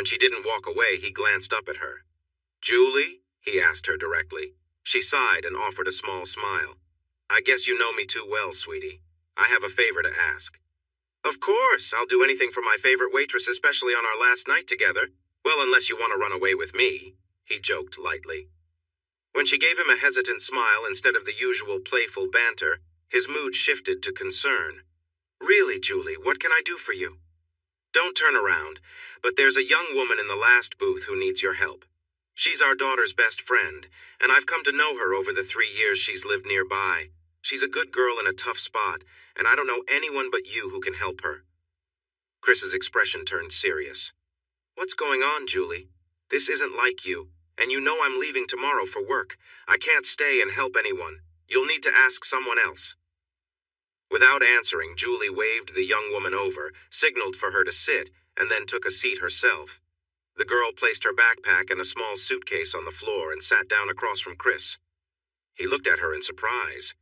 When she didn't walk away, he glanced up at her. "Julie?" he asked her directly. She sighed and offered a small smile. "I guess you know me too well, sweetie. I have a favor to ask." "Of course, I'll do anything for my favorite waitress, especially on our last night together. Well, unless you want to run away with me," he joked lightly. When she gave him a hesitant smile instead of the usual playful banter, his mood shifted to concern. "Really, Julie, what can I do for you?" "Don't turn around, but there's a young woman in the last booth who needs your help. She's our daughter's best friend, and I've come to know her over the 3 years she's lived nearby. She's a good girl in a tough spot, and I don't know anyone but you who can help her." Chris's expression turned serious. "What's going on, Julie? This isn't like you, and you know I'm leaving tomorrow for work. I can't stay and help anyone. You'll need to ask someone else." Without answering, Julie waved the young woman over, signaled for her to sit, and then took a seat herself. The girl placed her backpack and a small suitcase on the floor and sat down across from Chris. He looked at her in surprise.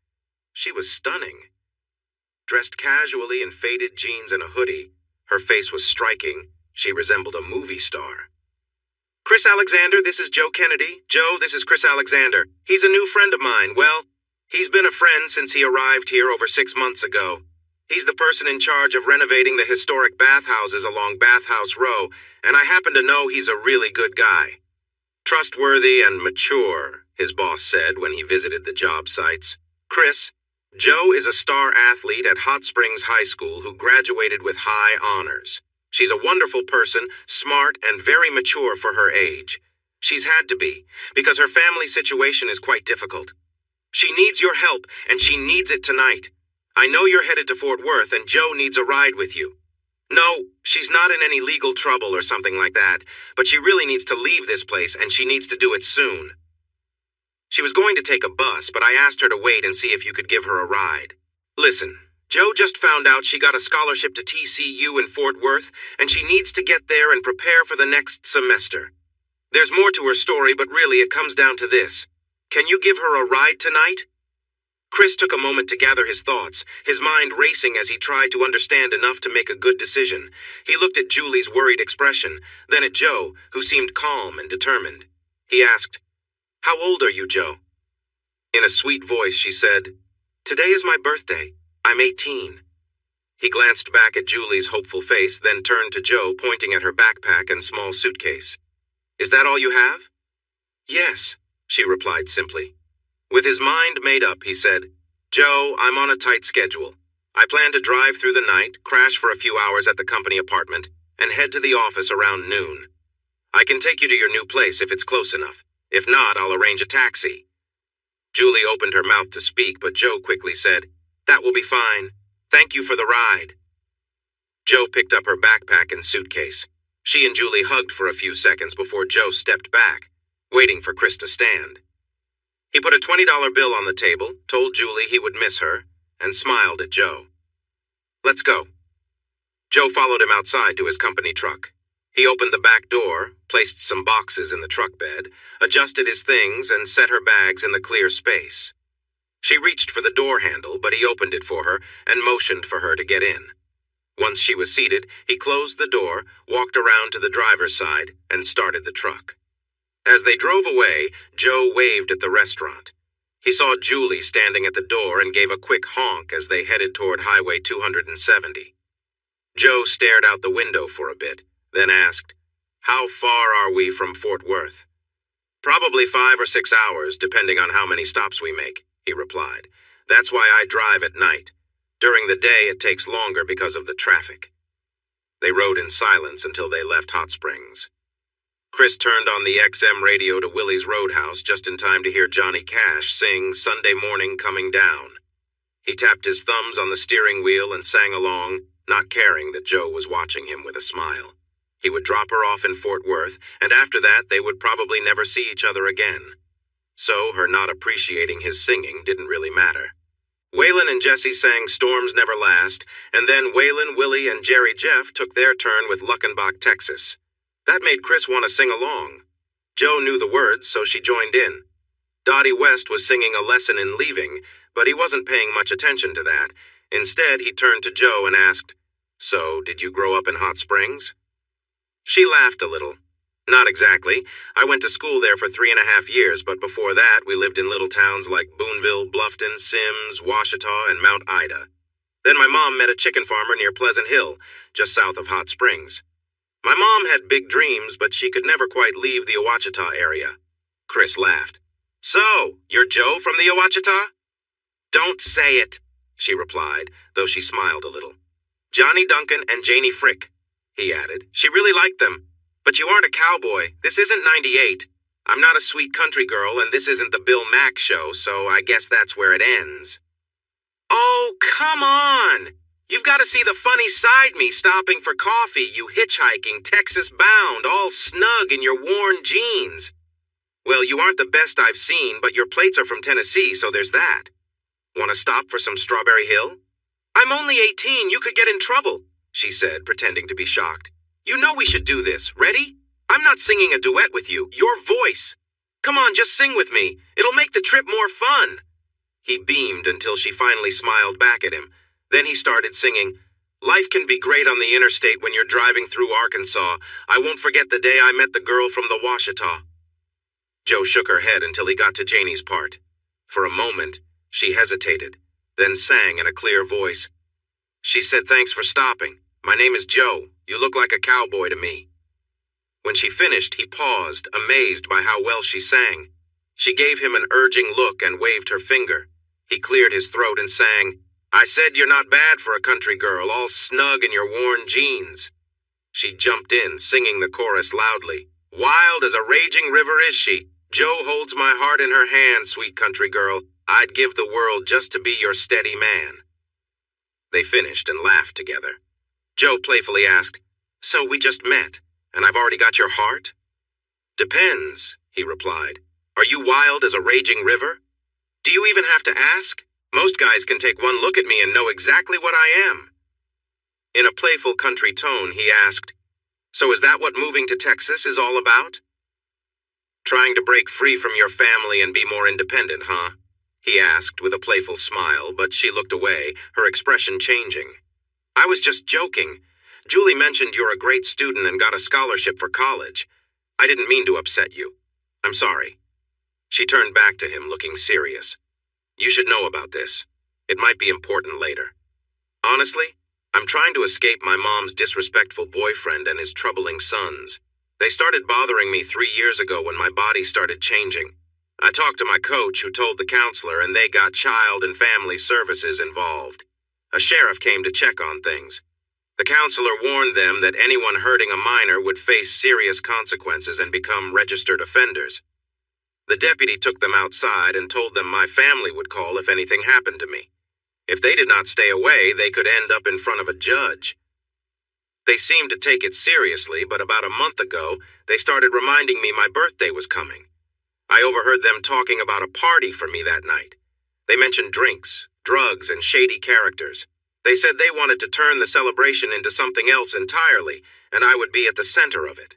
She was stunning. Dressed casually in faded jeans and a hoodie, her face was striking. She resembled a movie star. "Chris Alexander, this is Joe Kennedy. Joe, this is Chris Alexander. He's a new friend of mine. Well, he's been a friend since he arrived here over 6 months ago. He's the person in charge of renovating the historic bathhouses along Bathhouse Row, and I happen to know he's a really good guy. Trustworthy and mature," his boss said when he visited the job sites. "Chris, Joe is a star athlete at Hot Springs High School who graduated with high honors. She's a wonderful person, smart, and very mature for her age. She's had to be, because her family situation is quite difficult. She needs your help, and she needs it tonight. I know you're headed to Fort Worth, and Joe needs a ride with you. No, she's not in any legal trouble or something like that, but she really needs to leave this place, and she needs to do it soon. She was going to take a bus, but I asked her to wait and see if you could give her a ride. Listen, Joe just found out she got a scholarship to TCU in Fort Worth, and she needs to get there and prepare for the next semester. There's more to her story, but really it comes down to this. Can you give her a ride tonight?" Chris took a moment to gather his thoughts, his mind racing as he tried to understand enough to make a good decision. He looked at Julie's worried expression, then at Joe, who seemed calm and determined. He asked, "How old are you, Joe?" In a sweet voice, she said, "Today is my birthday. I'm 18. He glanced back at Julie's hopeful face, then turned to Joe, pointing at her backpack and small suitcase. "Is that all you have?" "Yes," she replied simply. With his mind made up, he said, "Joe, I'm on a tight schedule. I plan to drive through the night, crash for a few hours at the company apartment, and head to the office around noon. I can take you to your new place if it's close enough. If not, I'll arrange a taxi." Julie opened her mouth to speak, but Joe quickly said, "That will be fine. Thank you for the ride." Joe picked up her backpack and suitcase. She and Julie hugged for a few seconds before Joe stepped back, waiting for Chris to stand. He put a $20 bill on the table, told Julie he would miss her, and smiled at Joe. "Let's go." Joe followed him outside to his company truck. He opened the back door, placed some boxes in the truck bed, adjusted his things, and set her bags in the clear space. She reached for the door handle, but he opened it for her and motioned for her to get in. Once she was seated, he closed the door, walked around to the driver's side, and started the truck. As they drove away, Joe waved at the restaurant. He saw Julie standing at the door and gave a quick honk as they headed toward Highway 270. Joe stared out the window for a bit, then asked, "How far are we from Fort Worth?" "Probably 5 or 6 hours, depending on how many stops we make," he replied. "That's why I drive at night. During the day, it takes longer because of the traffic." They rode in silence until they left Hot Springs. Chris turned on the XM radio to Willie's Roadhouse just in time to hear Johnny Cash sing "Sunday Morning Coming Down." He tapped his thumbs on the steering wheel and sang along, not caring that Joe was watching him with a smile. He would drop her off in Fort Worth, and after that they would probably never see each other again. So her not appreciating his singing didn't really matter. Waylon and Jesse sang "Storms Never Last," and then Waylon, Willie, and Jerry Jeff took their turn with "Luckenbach, Texas." That made Chris want to sing along. Joe knew the words, so she joined in. Dottie West was singing "A Lesson in Leaving," but he wasn't paying much attention to that. Instead, he turned to Joe and asked, "So, did you grow up in Hot Springs?" She laughed a little. Not exactly. I went to school there for 3.5 years, but before that, we lived in little towns like Boonville, Bluffton, Sims, Washita, and Mount Ida. Then my mom met a chicken farmer near Pleasant Hill, just south of Hot Springs. My mom had big dreams, but she could never quite leave the Ouachita area. Chris laughed. So, you're Joe from the Ouachita? Don't say it, she replied, though she smiled a little. Johnny Duncan and Janie Frick, he added. She really liked them. But you aren't a cowboy. This isn't 98. I'm not a sweet country girl, and this isn't the Bill Mack show, so I guess that's where it ends. Oh, come on! You've got to see the funny side me stopping for coffee, you hitchhiking, Texas-bound, all snug in your worn jeans. Well, you aren't the best I've seen, but your plates are from Tennessee, so there's that. Want to stop for some Strawberry Hill? I'm only 18, you could get in trouble, she said, pretending to be shocked. You know we should do this. Ready? I'm not singing a duet with you. Your voice. Come on, just sing with me. It'll make the trip more fun. He beamed until she finally smiled back at him. Then he started singing, Life can be great on the interstate when you're driving through Arkansas. I won't forget the day I met the girl from the Washita. Joe shook her head until he got to Janie's part. For a moment, she hesitated, then sang in a clear voice. She said, Thanks for stopping. My name is Joe. You look like a cowboy to me. When she finished, he paused, amazed by how well she sang. She gave him an urging look and waved her finger. He cleared his throat and sang, I said you're not bad for a country girl, all snug in your worn jeans. She jumped in, singing the chorus loudly. Wild as a raging river is she. Joe holds my heart in her hand, sweet country girl. I'd give the world just to be your steady man. They finished and laughed together. Joe playfully asked, So we just met, and I've already got your heart? Depends, he replied. Are you wild as a raging river? Do you even have to ask? Most guys can take one look at me and know exactly what I am. In a playful country tone, he asked, So is that what moving to Texas is all about? Trying to break free from your family and be more independent, huh? He asked with a playful smile, but she looked away, her expression changing. I was just joking. Julie mentioned you're a great student and got a scholarship for college. I didn't mean to upset you. I'm sorry. She turned back to him, looking serious. You should know about this. It might be important later. Honestly, I'm trying to escape my mom's disrespectful boyfriend and his troubling sons. They started bothering me 3 years ago when my body started changing. I talked to my coach, who told the counselor, and they got child and family services involved. A sheriff came to check on things. The counselor warned them that anyone hurting a minor would face serious consequences and become registered offenders. The deputy took them outside and told them my family would call if anything happened to me. If they did not stay away, they could end up in front of a judge. They seemed to take it seriously, but about a month ago, they started reminding me my birthday was coming. I overheard them talking about a party for me that night. They mentioned drinks, drugs, and shady characters. They said they wanted to turn the celebration into something else entirely, and I would be at the center of it.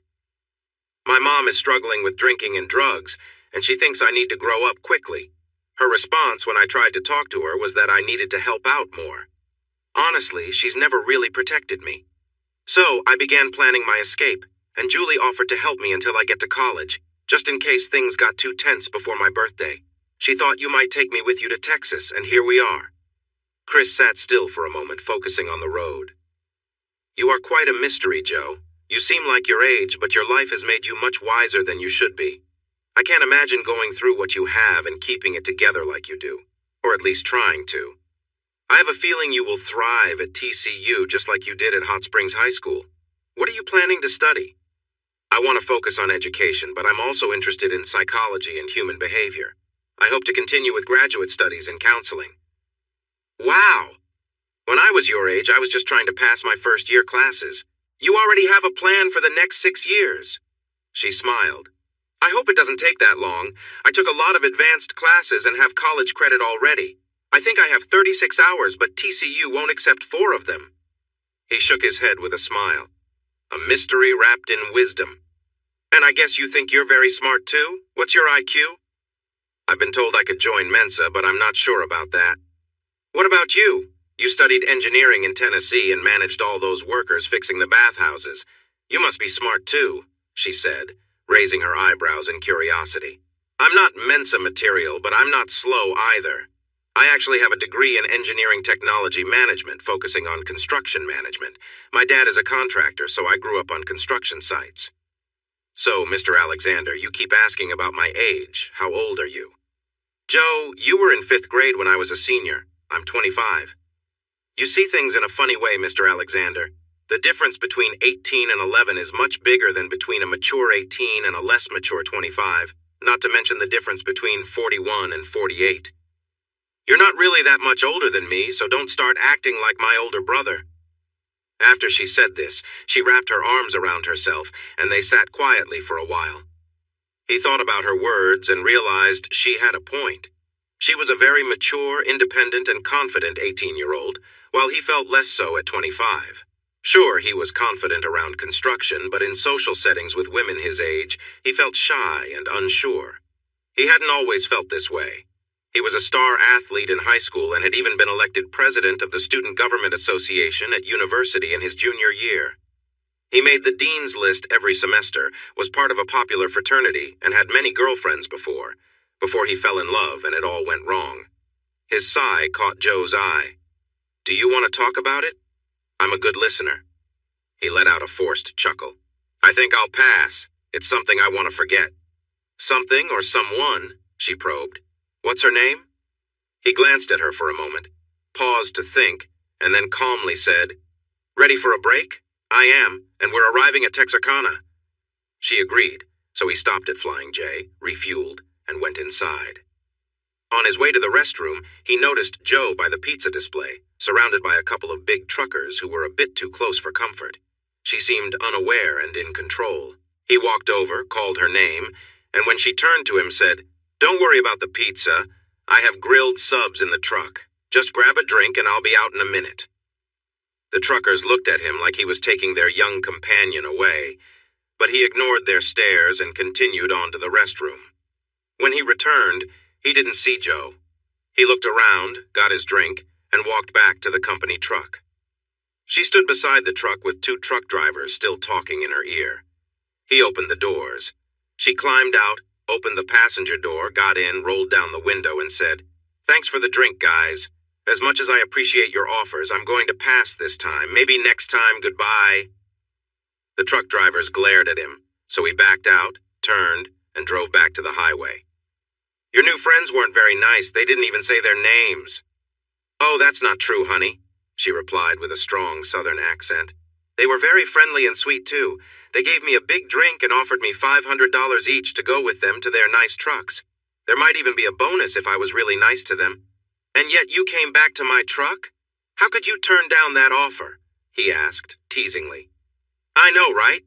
My mom is struggling with drinking and drugs, and she thinks I need to grow up quickly. Her response when I tried to talk to her was that I needed to help out more. Honestly, she's never really protected me. So I began planning my escape, and Julie offered to help me until I get to college, just in case things got too tense before my birthday. She thought you might take me with you to Texas, and here we are. Chris sat still for a moment, focusing on the road. You are quite a mystery, Joe. You seem like your age, but your life has made you much wiser than you should be. I can't imagine going through what you have and keeping it together like you do, or at least trying to. I have a feeling you will thrive at TCU just like you did at Hot Springs High School. What are you planning to study? I want to focus on education, but I'm also interested in psychology and human behavior. I hope to continue with graduate studies in counseling. Wow! When I was your age, I was just trying to pass my first-year classes. You already have a plan for the next 6 years. She smiled. I hope it doesn't take that long. I took a lot of advanced classes and have college credit already. I think I have 36 hours, but TCU won't accept 4 of them. He shook his head with a smile. A mystery wrapped in wisdom. And I guess you think you're very smart too? What's your IQ? I've been told I could join Mensa, but I'm not sure about that. What about you? You studied engineering in Tennessee and managed all those workers fixing the bathhouses. You must be smart too, she said, raising her eyebrows in curiosity. I'm not Mensa material, but I'm not slow either. I actually have a degree in engineering technology management, focusing on construction management. My dad is a contractor, so I grew up on construction sites. So, Mr. Alexander, you keep asking about my age. How old are you? Joe, you were in 5th grade when I was a senior. I'm 25. You see things in a funny way, Mr. Alexander. The difference between 18 and 11 is much bigger than between a mature 18 and a less mature 25, not to mention the difference between 41 and 48. You're not really that much older than me, so don't start acting like my older brother. After she said this, she wrapped her arms around herself, and they sat quietly for a while. He thought about her words and realized she had a point. She was a very mature, independent, and confident 18-year-old, while he felt less so at 25. Sure, he was confident around construction, but in social settings with women his age, he felt shy and unsure. He hadn't always felt this way. He was a star athlete in high school and had even been elected president of the Student Government Association at university in his junior year. He made the dean's list every semester, was part of a popular fraternity, and had many girlfriends before he fell in love and it all went wrong. His sigh caught Joe's eye. Do you want to talk about it? I'm a good listener. He let out a forced chuckle. I think I'll pass. It's something I want to forget. Something or someone? She probed. What's her name? He glanced at her for a moment, paused to think, and then calmly said, Ready for a break? I am, and we're arriving at Texarkana. She agreed, so he stopped at Flying J, refueled, and went inside. On his way to the restroom, he noticed Joe by the pizza display, surrounded by a couple of big truckers who were a bit too close for comfort. She seemed unaware and in control. He walked over, called her name, and when she turned to him said, Don't worry about the pizza. I have grilled subs in the truck. Just grab a drink and I'll be out in a minute. The truckers looked at him like he was taking their young companion away, but he ignored their stares and continued on to the restroom. When he returned, he didn't see Joe. He looked around, got his drink, and walked back to the company truck. She stood beside the truck with 2 truck drivers still talking in her ear. He opened the doors. She climbed out, opened the passenger door, got in, rolled down the window, and said, Thanks for the drink, guys. As much as I appreciate your offers, I'm going to pass this time. Maybe next time, goodbye. The truck drivers glared at him, so he backed out, turned, and drove back to the highway. Your new friends weren't very nice. They didn't even say their names. Oh, that's not true, honey, she replied with a strong southern accent. They were very friendly and sweet, too. They gave me a big drink and offered me $500 each to go with them to their nice trucks. There might even be a bonus if I was really nice to them. And yet you came back to my truck? How could you turn down that offer? He asked, teasingly. I know, right?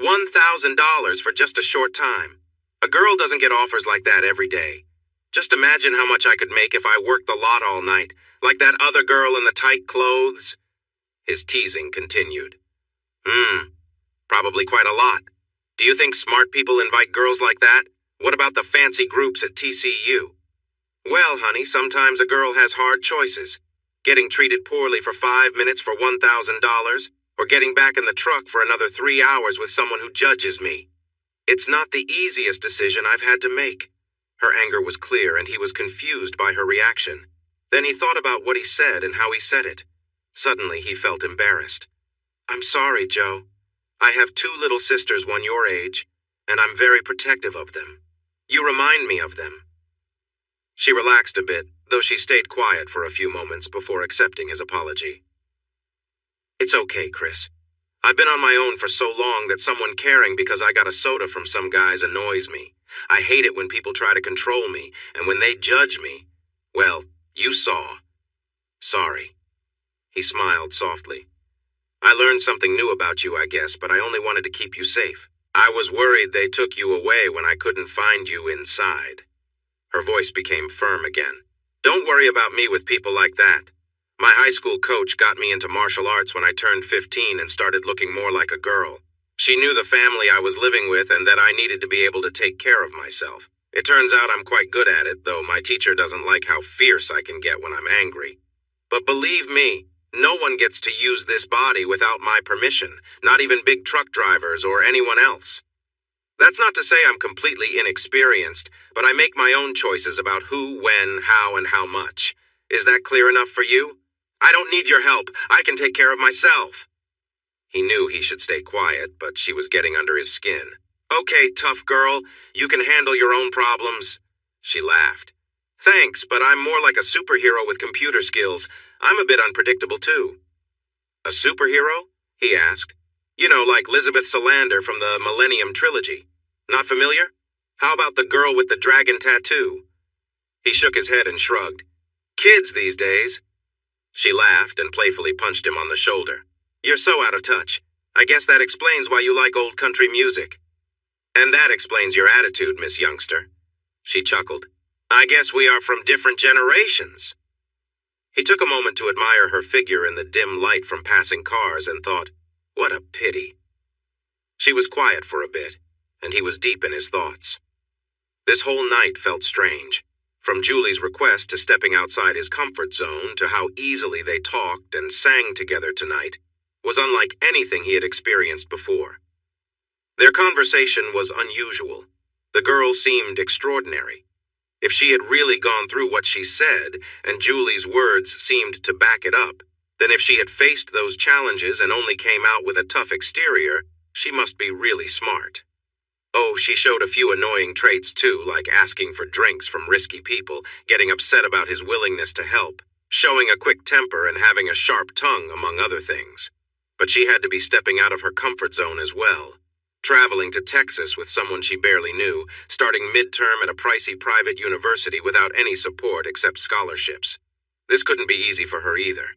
$1,000 for just a short time. A girl doesn't get offers like that every day. Just imagine how much I could make if I worked the lot all night, like that other girl in the tight clothes. His teasing continued. Probably quite a lot. Do you think smart people invite girls like that? What about the fancy groups at TCU? Well, honey, sometimes a girl has hard choices. Getting treated poorly for 5 minutes for $1,000, or getting back in the truck for another 3 hours with someone who judges me. It's not the easiest decision I've had to make. Her anger was clear, and he was confused by her reaction. Then he thought about what he said and how he said it. Suddenly, he felt embarrassed. I'm sorry, Joe. I have 2 little sisters, one your age, and I'm very protective of them. You remind me of them. She relaxed a bit, though she stayed quiet for a few moments before accepting his apology. It's okay, Chris. I've been on my own for so long that someone caring because I got a soda from some guys annoys me. I hate it when people try to control me, and when they judge me. Well, you saw. Sorry. He smiled softly. I learned something new about you, I guess, but I only wanted to keep you safe. I was worried they took you away when I couldn't find you inside. Her voice became firm again. Don't worry about me with people like that. My high school coach got me into martial arts when I turned 15 and started looking more like a girl. She knew the family I was living with and that I needed to be able to take care of myself. It turns out I'm quite good at it, though my teacher doesn't like how fierce I can get when I'm angry. But believe me, No one gets to use this body without my permission, not even big truck drivers or anyone else. That's not to say I'm completely inexperienced, but I make my own choices about who, when, how, and how much. Is that clear enough for you? I don't need your help. I can take care of myself." He knew he should stay quiet, but she was getting under his skin. "Okay, tough girl. You can handle your own problems." She laughed. "Thanks, but I'm more like a superhero with computer skills. I'm a bit unpredictable, too." "A superhero?" he asked. "You know, like Elizabeth Salander from the Millennium Trilogy. Not familiar? How about the girl with the dragon tattoo?" He shook his head and shrugged. "Kids these days." She laughed and playfully punched him on the shoulder. "You're so out of touch. I guess that explains why you like old country music." "And that explains your attitude, Miss Youngster." She chuckled. "I guess we are from different generations." He took a moment to admire her figure in the dim light from passing cars and thought, what a pity. She was quiet for a bit, and he was deep in his thoughts. This whole night felt strange, from Julie's request to stepping outside his comfort zone to how easily they talked and sang together tonight, was unlike anything he had experienced before. Their conversation was unusual. The girl seemed extraordinary. If she had really gone through what she said, and Julie's words seemed to back it up, then if she had faced those challenges and only came out with a tough exterior, she must be really smart. Oh, she showed a few annoying traits too, like asking for drinks from risky people, getting upset about his willingness to help, showing a quick temper and having a sharp tongue, among other things. But she had to be stepping out of her comfort zone as well. Traveling to Texas with someone she barely knew, starting midterm at a pricey private university without any support except scholarships. This couldn't be easy for her either.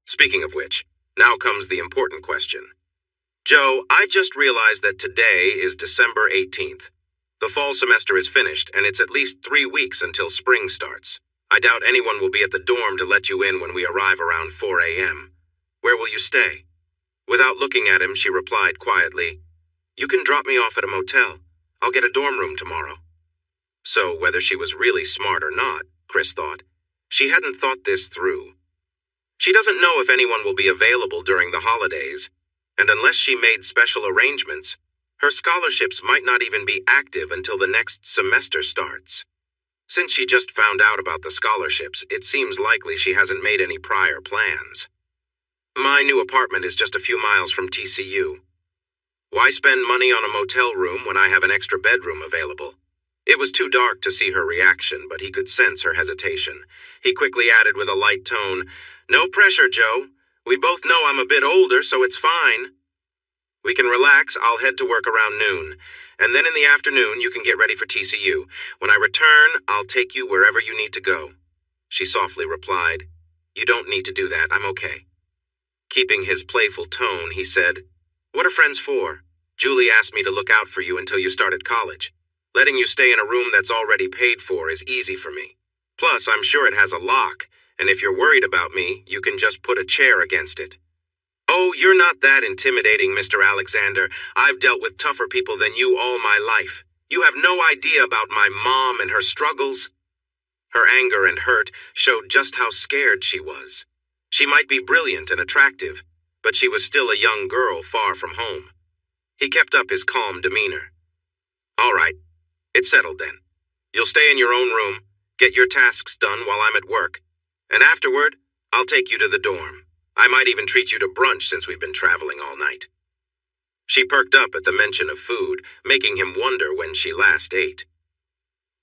Speaking of which, now comes the important question. "Joe, I just realized that today is December 18th. The fall semester is finished, and it's at least 3 weeks until spring starts. I doubt anyone will be at the dorm to let you in when we arrive around 4 a.m. Where will you stay?" Without looking at him, she replied quietly, "You can drop me off at a motel. I'll get a dorm room tomorrow." So, whether she was really smart or not, Chris thought, she hadn't thought this through. She doesn't know if anyone will be available during the holidays, and unless she made special arrangements, her scholarships might not even be active until the next semester starts. Since she just found out about the scholarships, it seems likely she hasn't made any prior plans. "My new apartment is just a few miles from TCU. Why spend money on a motel room when I have an extra bedroom available?" It was too dark to see her reaction, but he could sense her hesitation. He quickly added with a light tone, "No pressure, Joe. We both know I'm a bit older, so it's fine. We can relax. I'll head to work around noon. And then in the afternoon, you can get ready for TCU. When I return, I'll take you wherever you need to go." She softly replied, "You don't need to do that. I'm okay." Keeping his playful tone, he said, "What are friends for? Julie asked me to look out for you until you started college. Letting you stay in a room that's already paid for is easy for me. Plus, I'm sure it has a lock, and if you're worried about me, you can just put a chair against it." "Oh, you're not that intimidating, Mr. Alexander. I've dealt with tougher people than you all my life. You have no idea about my mom and her struggles." Her anger and hurt showed just how scared she was. She might be brilliant and attractive, but she was still a young girl far from home. He kept up his calm demeanor. "All right, it's settled then. You'll stay in your own room, get your tasks done while I'm at work, and afterward, I'll take you to the dorm. I might even treat you to brunch since we've been traveling all night." She perked up at the mention of food, making him wonder when she last ate.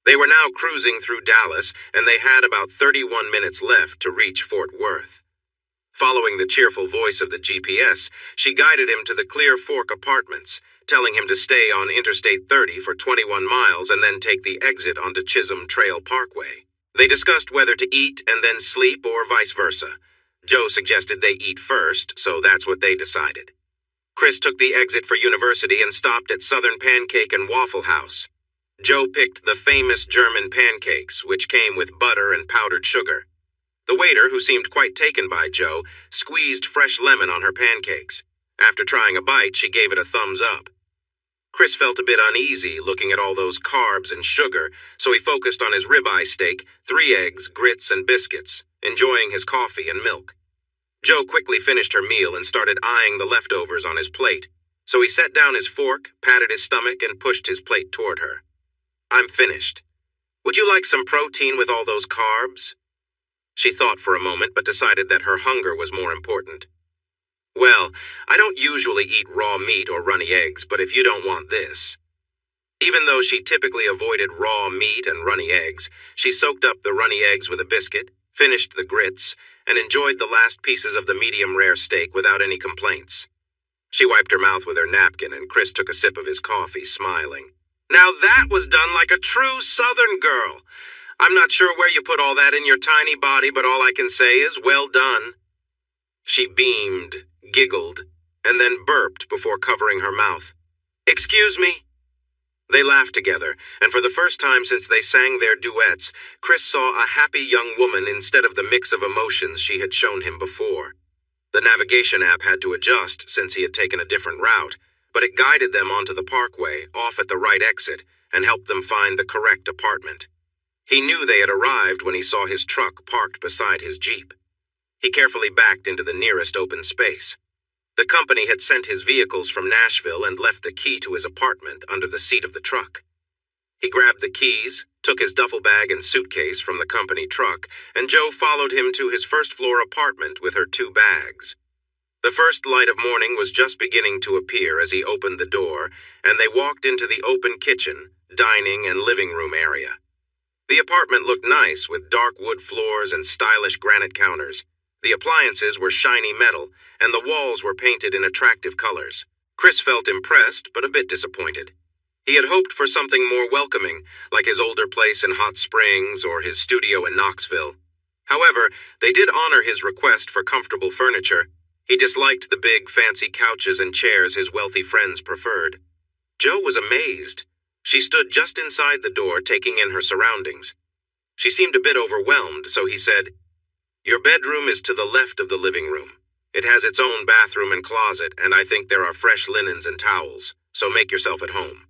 They were now cruising through Dallas, and they had about 31 minutes left to reach Fort Worth. Following the cheerful voice of the GPS, she guided him to the Clear Fork Apartments, telling him to stay on Interstate 30 for 21 miles and then take the exit onto Chisholm Trail Parkway. They discussed whether to eat and then sleep or vice versa. Joe suggested they eat first, so that's what they decided. Chris took the exit for university and stopped at Southern Pancake and Waffle House. Joe picked the famous German pancakes, which came with butter and powdered sugar. The waiter, who seemed quite taken by Joe, squeezed fresh lemon on her pancakes. After trying a bite, she gave it a thumbs up. Chris felt a bit uneasy looking at all those carbs and sugar, so he focused on his ribeye steak, 3 eggs, grits, and biscuits, enjoying his coffee and milk. Joe quickly finished her meal and started eyeing the leftovers on his plate, so he set down his fork, patted his stomach, and pushed his plate toward her. "I'm finished. Would you like some protein with all those carbs?" She thought for a moment, but decided that her hunger was more important. "Well, I don't usually eat raw meat or runny eggs, but if you don't want this." Even though she typically avoided raw meat and runny eggs, she soaked up the runny eggs with a biscuit, finished the grits, and enjoyed the last pieces of the medium-rare steak without any complaints. She wiped her mouth with her napkin, and Chris took a sip of his coffee, smiling. "Now that was done like a true Southern girl. I'm not sure where you put all that in your tiny body, but all I can say is well done." She beamed, giggled, and then burped before covering her mouth. "Excuse me?" They laughed together, and for the first time since they sang their duets, Chris saw a happy young woman instead of the mix of emotions she had shown him before. The navigation app had to adjust since he had taken a different route, but it guided them onto the parkway, off at the right exit, and helped them find the correct apartment. He knew they had arrived when he saw his truck parked beside his Jeep. He carefully backed into the nearest open space. The company had sent his vehicles from Nashville and left the key to his apartment under the seat of the truck. He grabbed the keys, took his duffel bag and suitcase from the company truck, and Joe followed him to his first-floor apartment with her 2 bags. The first light of morning was just beginning to appear as he opened the door, and they walked into the open kitchen, dining, and living room area. The apartment looked nice with dark wood floors and stylish granite counters. The appliances were shiny metal, and the walls were painted in attractive colors. Chris felt impressed, but a bit disappointed. He had hoped for something more welcoming, like his older place in Hot Springs or his studio in Knoxville. However, they did honor his request for comfortable furniture. He disliked the big, fancy couches and chairs his wealthy friends preferred. Joe was amazed. She stood just inside the door, taking in her surroundings. She seemed a bit overwhelmed, so he said, "Your bedroom is to the left of the living room. It has its own bathroom and closet, and I think there are fresh linens and towels, so make yourself at home.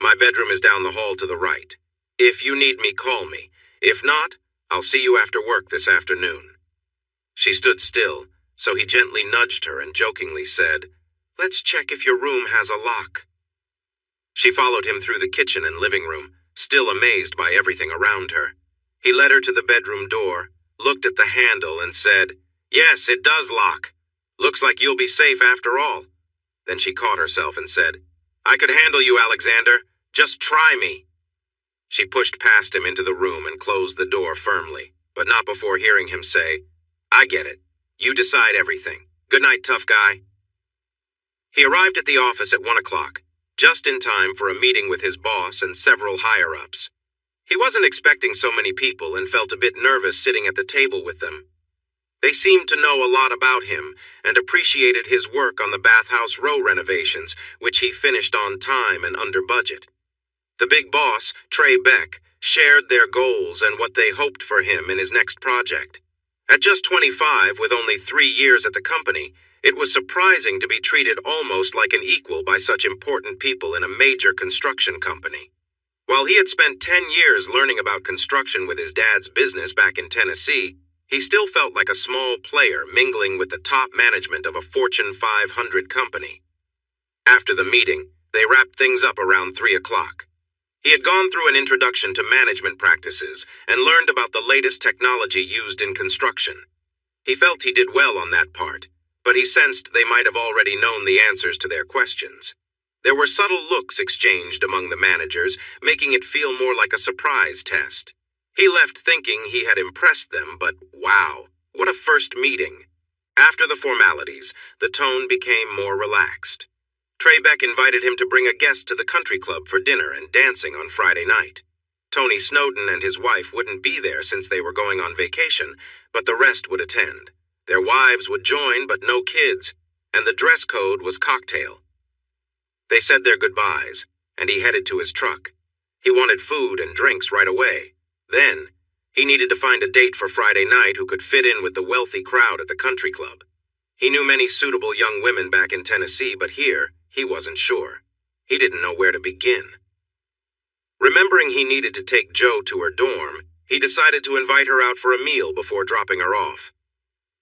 My bedroom is down the hall to the right. If you need me, call me. If not, I'll see you after work this afternoon." She stood still, so he gently nudged her and jokingly said, "Let's check if your room has a lock." She followed him through the kitchen and living room, still amazed by everything around her. He led her to the bedroom door, looked at the handle, and said, "Yes, it does lock. Looks like you'll be safe after all." Then she caught herself and said, "I could handle you, Alexander. Just try me." She pushed past him into the room and closed the door firmly, but not before hearing him say, "I get it. You decide everything. Good night, tough guy." He arrived at the office at 1 o'clock, just in time for a meeting with his boss and several higher-ups. He wasn't expecting so many people and felt a bit nervous sitting at the table with them. They seemed to know a lot about him and appreciated his work on the Bathhouse Row renovations, which he finished on time and under budget. The big boss, Trey Beck, shared their goals and what they hoped for him in his next project. At just 25, with only 3 years at the company, it was surprising to be treated almost like an equal by such important people in a major construction company. While he had spent 10 years learning about construction with his dad's business back in Tennessee, he still felt like a small player mingling with the top management of a Fortune 500 company. After the meeting, they wrapped things up around 3 o'clock. He had gone through an introduction to management practices and learned about the latest technology used in construction. He felt he did well on that part, but he sensed they might have already known the answers to their questions. There were subtle looks exchanged among the managers, making it feel more like a surprise test. He left thinking he had impressed them, but wow, what a first meeting. After the formalities, the tone became more relaxed. Trey Beck invited him to bring a guest to the country club for dinner and dancing on Friday night. Tony Snowden and his wife wouldn't be there since they were going on vacation, but the rest would attend. Their wives would join, but no kids, and the dress code was cocktail. They said their goodbyes, and he headed to his truck. He wanted food and drinks right away. Then, he needed to find a date for Friday night who could fit in with the wealthy crowd at the country club. He knew many suitable young women back in Tennessee, but here, he wasn't sure. He didn't know where to begin. Remembering he needed to take Joe to her dorm, he decided to invite her out for a meal before dropping her off.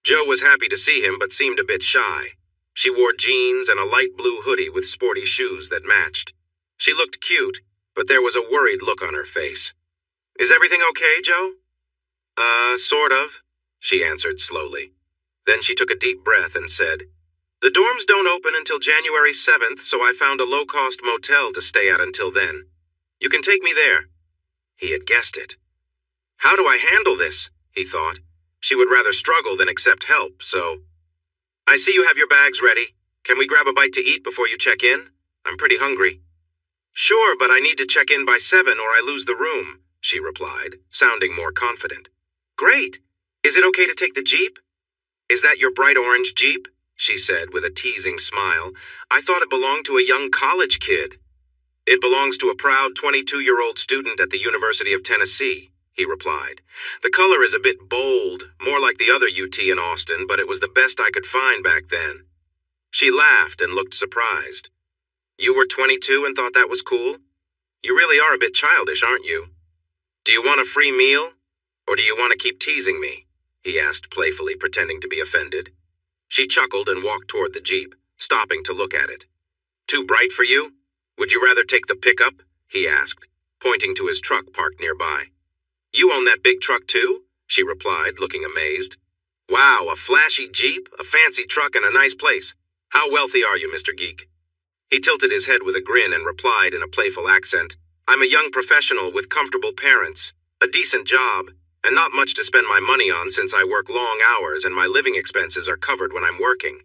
Joe was happy to see him but seemed a bit shy. She wore jeans and a light blue hoodie with sporty shoes that matched. She looked cute, but there was a worried look on her face. "Is everything okay, Joe?" Sort of," she answered slowly. Then she took a deep breath and said, "The dorms don't open until January 7th, so I found a low-cost motel to stay at until then. You can take me there." He had guessed it. How do I handle this? He thought. She would rather struggle than accept help, so... "I see you have your bags ready. Can we grab a bite to eat before you check in? I'm pretty hungry." "Sure, but I need to check in by 7 or I lose the room," she replied, sounding more confident. "Great. Is it okay to take the Jeep?" "Is that your bright orange Jeep?" she said with a teasing smile. "I thought it belonged to a young college kid." "It belongs to a proud 22-year-old student at the University of Tennessee," he replied. "The color is a bit bold, more like the other UT in Austin, but it was the best I could find back then." She laughed and looked surprised. "You were 22 and thought that was cool? You really are a bit childish, aren't you? Do you want a free meal? Or do you want to keep teasing me?" he asked playfully, pretending to be offended. She chuckled and walked toward the Jeep, stopping to look at it. "Too bright for you? Would you rather take the pickup?" he asked, pointing to his truck parked nearby. "You own that big truck too?" she replied, looking amazed. "Wow, a flashy Jeep, a fancy truck, and a nice place. How wealthy are you, Mr. Geek?" He tilted his head with a grin and replied in a playful accent, "I'm a young professional with comfortable parents, a decent job, and not much to spend my money on since I work long hours and my living expenses are covered when I'm working."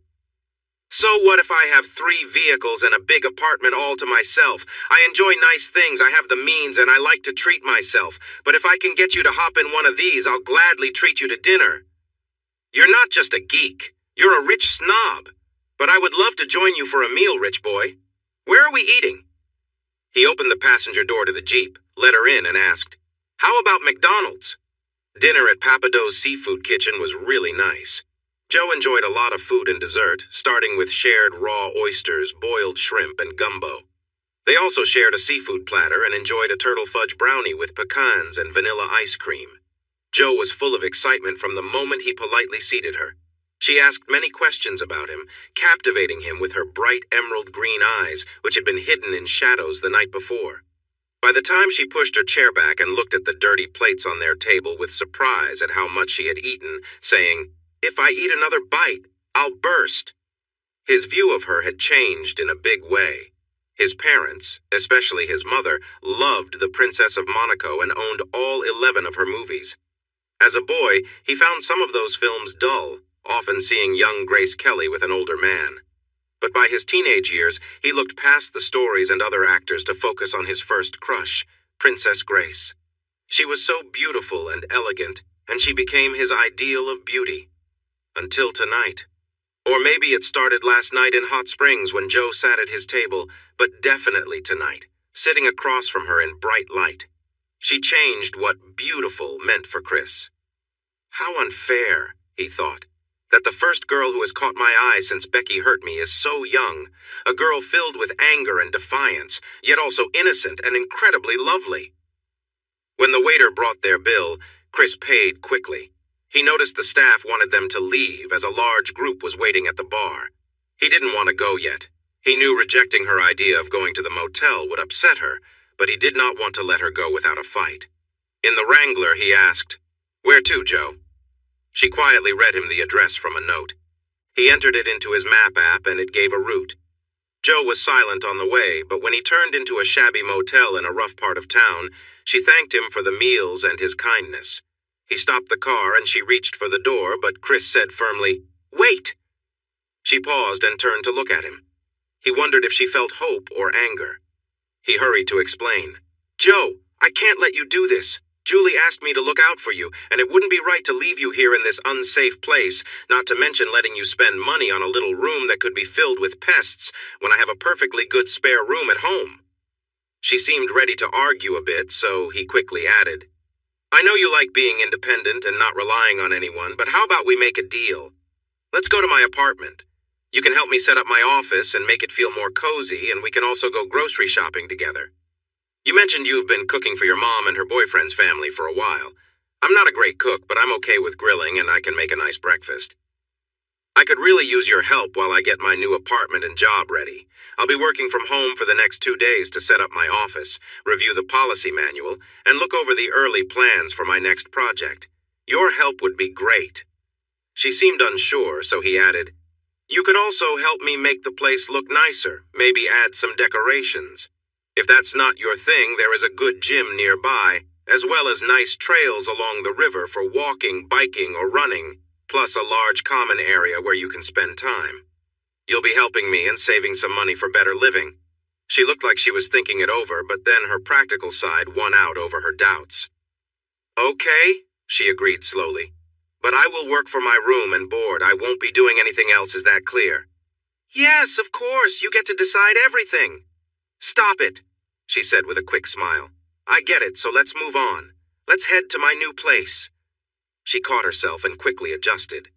"So what if I have 3 vehicles and a big apartment all to myself? I enjoy nice things, I have the means, and I like to treat myself. But if I can get you to hop in one of these, I'll gladly treat you to dinner." "You're not just a geek. You're a rich snob. But I would love to join you for a meal, rich boy. Where are we eating?" He opened the passenger door to the Jeep, let her in, and asked, "How about McDonald's?" Dinner at Papado's Seafood Kitchen was really nice. Joe enjoyed a lot of food and dessert, starting with shared raw oysters, boiled shrimp, and gumbo. They also shared a seafood platter and enjoyed a turtle fudge brownie with pecans and vanilla ice cream. Joe was full of excitement from the moment he politely seated her. She asked many questions about him, captivating him with her bright emerald green eyes, which had been hidden in shadows the night before. By the time she pushed her chair back and looked at the dirty plates on their table with surprise at how much she had eaten, saying, "If I eat another bite, I'll burst," his view of her had changed in a big way. His parents, especially his mother, loved The Princess of Monaco and owned all 11 of her movies. As a boy, he found some of those films dull, often seeing young Grace Kelly with an older man. But by his teenage years, he looked past the stories and other actors to focus on his first crush, Princess Grace. She was so beautiful and elegant, and she became his ideal of beauty. Until tonight. Or maybe it started last night in Hot Springs when Joe sat at his table, but definitely tonight, sitting across from her in bright light. She changed what beautiful meant for Chris. How unfair, he thought, that the first girl who has caught my eye since Becky hurt me is so young, a girl filled with anger and defiance, yet also innocent and incredibly lovely. When the waiter brought their bill, Chris paid quickly. He noticed the staff wanted them to leave as a large group was waiting at the bar. He didn't want to go yet. He knew rejecting her idea of going to the motel would upset her, but he did not want to let her go without a fight. In the Wrangler, he asked, "Where to, Joe?" She quietly read him the address from a note. He entered it into his map app and it gave a route. Joe was silent on the way, but when he turned into a shabby motel in a rough part of town, she thanked him for the meals and his kindness. He stopped the car and she reached for the door, but Chris said firmly, "Wait!" She paused and turned to look at him. He wondered if she felt hope or anger. He hurried to explain. "Joe, I can't let you do this. Julie asked me to look out for you, and it wouldn't be right to leave you here in this unsafe place, not to mention letting you spend money on a little room that could be filled with pests when I have a perfectly good spare room at home." She seemed ready to argue a bit, so he quickly added, "I know you like being independent and not relying on anyone, but how about we make a deal? Let's go to my apartment. You can help me set up my office and make it feel more cozy, and we can also go grocery shopping together. You mentioned you've been cooking for your mom and her boyfriend's family for a while. I'm not a great cook, but I'm okay with grilling and I can make a nice breakfast. I could really use your help while I get my new apartment and job ready. I'll be working from home for the next 2 days to set up my office, review the policy manual, and look over the early plans for my next project. Your help would be great." She seemed unsure, so he added, "You could also help me make the place look nicer, maybe add some decorations. If that's not your thing, there is a good gym nearby, as well as nice trails along the river for walking, biking, or running, plus a large common area where you can spend time. You'll be helping me and saving some money for better living." She looked like she was thinking it over, but then her practical side won out over her doubts. "Okay," she agreed slowly. "But I will work for my room and board. I won't be doing anything else, is that clear?" "Yes, of course. You get to decide everything." "Stop it," she said with a quick smile. "I get it, so let's move on. Let's head to my new place." She caught herself and quickly adjusted.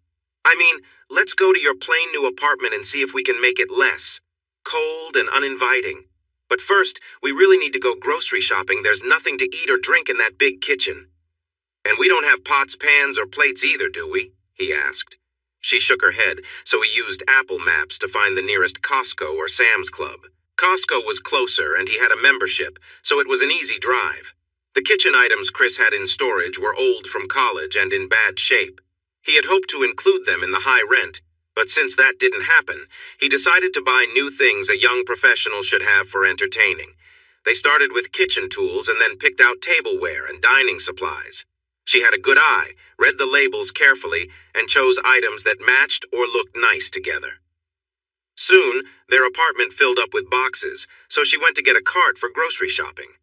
"I mean, let's go to your plain new apartment and see if we can make it less cold and uninviting. But first, we really need to go grocery shopping. There's nothing to eat or drink in that big kitchen." "And we don't have pots, pans, or plates either, do we?" he asked. She shook her head, so he used Apple Maps to find the nearest Costco or Sam's Club. Costco was closer, and he had a membership, so it was an easy drive. The kitchen items Chris had in storage were old from college and in bad shape. He had hoped to include them in the high rent, but since that didn't happen, he decided to buy new things a young professional should have for entertaining. They started with kitchen tools and then picked out tableware and dining supplies. She had a good eye, read the labels carefully, and chose items that matched or looked nice together. Soon, their apartment filled up with boxes, so she went to get a cart for grocery shopping.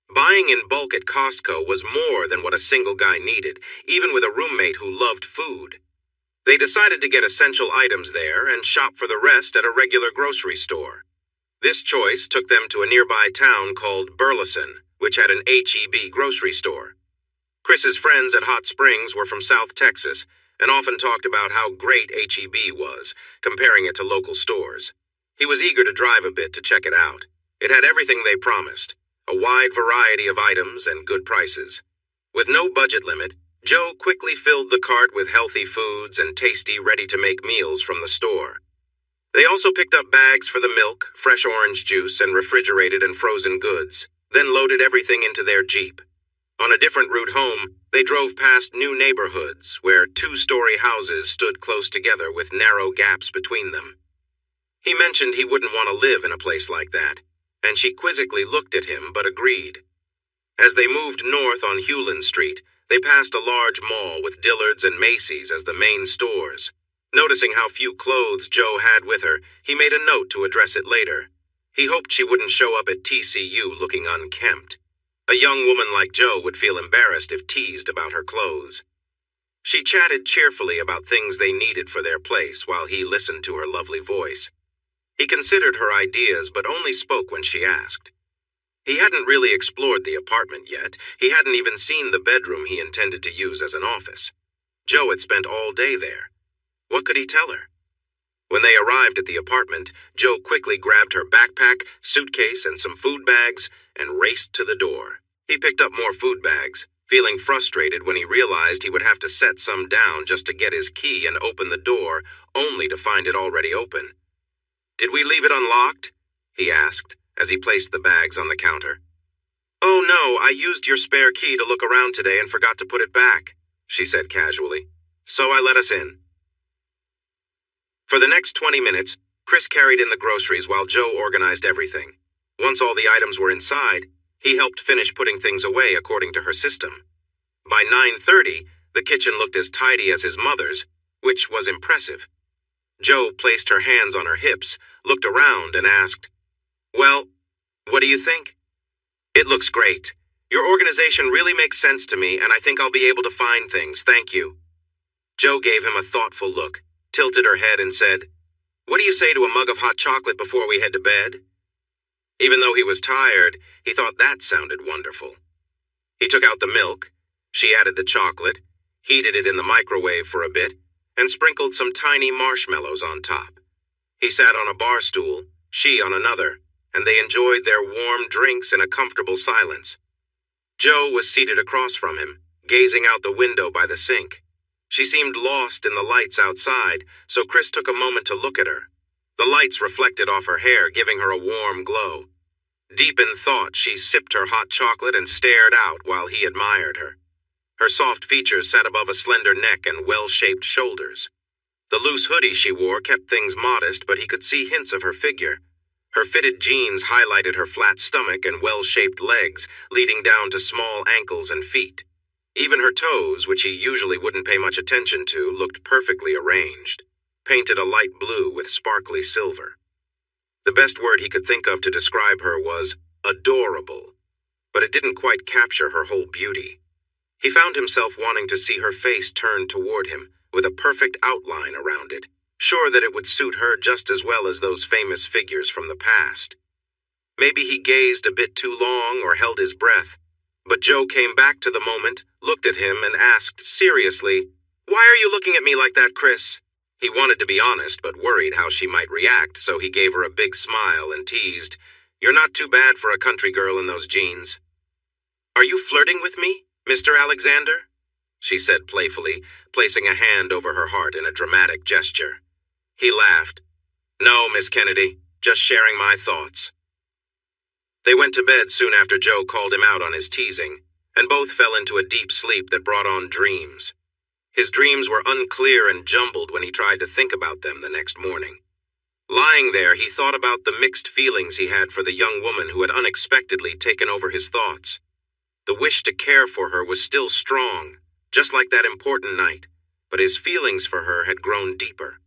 Buying in bulk at Costco was more than what a single guy needed, even with a roommate who loved food. They decided to get essential items there and shop for the rest at a regular grocery store. This choice took them to a nearby town called Burleson, which had an H-E-B grocery store. Chris's friends at Hot Springs were from South Texas and often talked about how great H-E-B was, comparing it to local stores. He was eager to drive a bit to check it out. It had everything they promised, a wide variety of items and good prices. With no budget limit, Joe quickly filled the cart with healthy foods and tasty, ready-to-make meals from the store. They also picked up bags for the milk, fresh orange juice, and refrigerated and frozen goods, then loaded everything into their Jeep. On a different route home, they drove past new neighborhoods where two-story houses stood close together with narrow gaps between them. He mentioned he wouldn't want to live in a place like that, and she quizzically looked at him but agreed. As they moved north on Hewlin Street, they passed a large mall with Dillard's and Macy's as the main stores. Noticing how few clothes Joe had with her, he made a note to address it later. He hoped she wouldn't show up at TCU looking unkempt. A young woman like Joe would feel embarrassed if teased about her clothes. She chatted cheerfully about things they needed for their place while he listened to her lovely voice. He considered her ideas but only spoke when she asked. He hadn't really explored the apartment yet. He hadn't even seen the bedroom he intended to use as an office. Joe had spent all day there. What could he tell her? When they arrived at the apartment, Joe quickly grabbed her backpack, suitcase, and some food bags and raced to the door. He picked up more food bags, feeling frustrated when he realized he would have to set some down just to get his key and open the door, only to find it already open. "Did we leave it unlocked?" he asked, as he placed the bags on the counter. "Oh no, I used your spare key to look around today and forgot to put it back," she said casually. "So I let us in." For the next 20 minutes, Chris carried in the groceries while Joe organized everything. Once all the items were inside, he helped finish putting things away according to her system. By 9:30, the kitchen looked as tidy as his mother's, which was impressive. Joe placed her hands on her hips, looked around, and asked, "Well, what do you think?" "It looks great. Your organization really makes sense to me, and I think I'll be able to find things, thank you." Joe gave him a thoughtful look, tilted her head, and said, "What do you say to a mug of hot chocolate before we head to bed?" Even though he was tired, he thought that sounded wonderful. He took out the milk, she added the chocolate, heated it in the microwave for a bit, and sprinkled some tiny marshmallows on top. He sat on a bar stool, she on another, and they enjoyed their warm drinks in a comfortable silence. Joe was seated across from him, gazing out the window by the sink. She seemed lost in the lights outside, so Chris took a moment to look at her. The lights reflected off her hair, giving her a warm glow. Deep in thought, she sipped her hot chocolate and stared out while he admired her. Her soft features sat above a slender neck and well-shaped shoulders. The loose hoodie she wore kept things modest, but he could see hints of her figure. Her fitted jeans highlighted her flat stomach and well-shaped legs, leading down to small ankles and feet. Even her toes, which he usually wouldn't pay much attention to, looked perfectly arranged, painted a light blue with sparkly silver. The best word he could think of to describe her was adorable, but it didn't quite capture her whole beauty. He found himself wanting to see her face turned toward him, with a perfect outline around it, sure that it would suit her just as well as those famous figures from the past. Maybe he gazed a bit too long or held his breath, but Joe came back to the moment, looked at him, and asked seriously, "Why are you looking at me like that, Chris?" He wanted to be honest, but worried how she might react, so he gave her a big smile and teased, "You're not too bad for a country girl in those jeans." "Are you flirting with me, Mr. Alexander?" she said playfully, placing a hand over her heart in a dramatic gesture. He laughed. "No, Miss Kennedy, just sharing my thoughts." They went to bed soon after Joe called him out on his teasing, and both fell into a deep sleep that brought on dreams. His dreams were unclear and jumbled when he tried to think about them the next morning. Lying there, he thought about the mixed feelings he had for the young woman who had unexpectedly taken over his thoughts. The wish to care for her was still strong, just like that important night, but his feelings for her had grown deeper.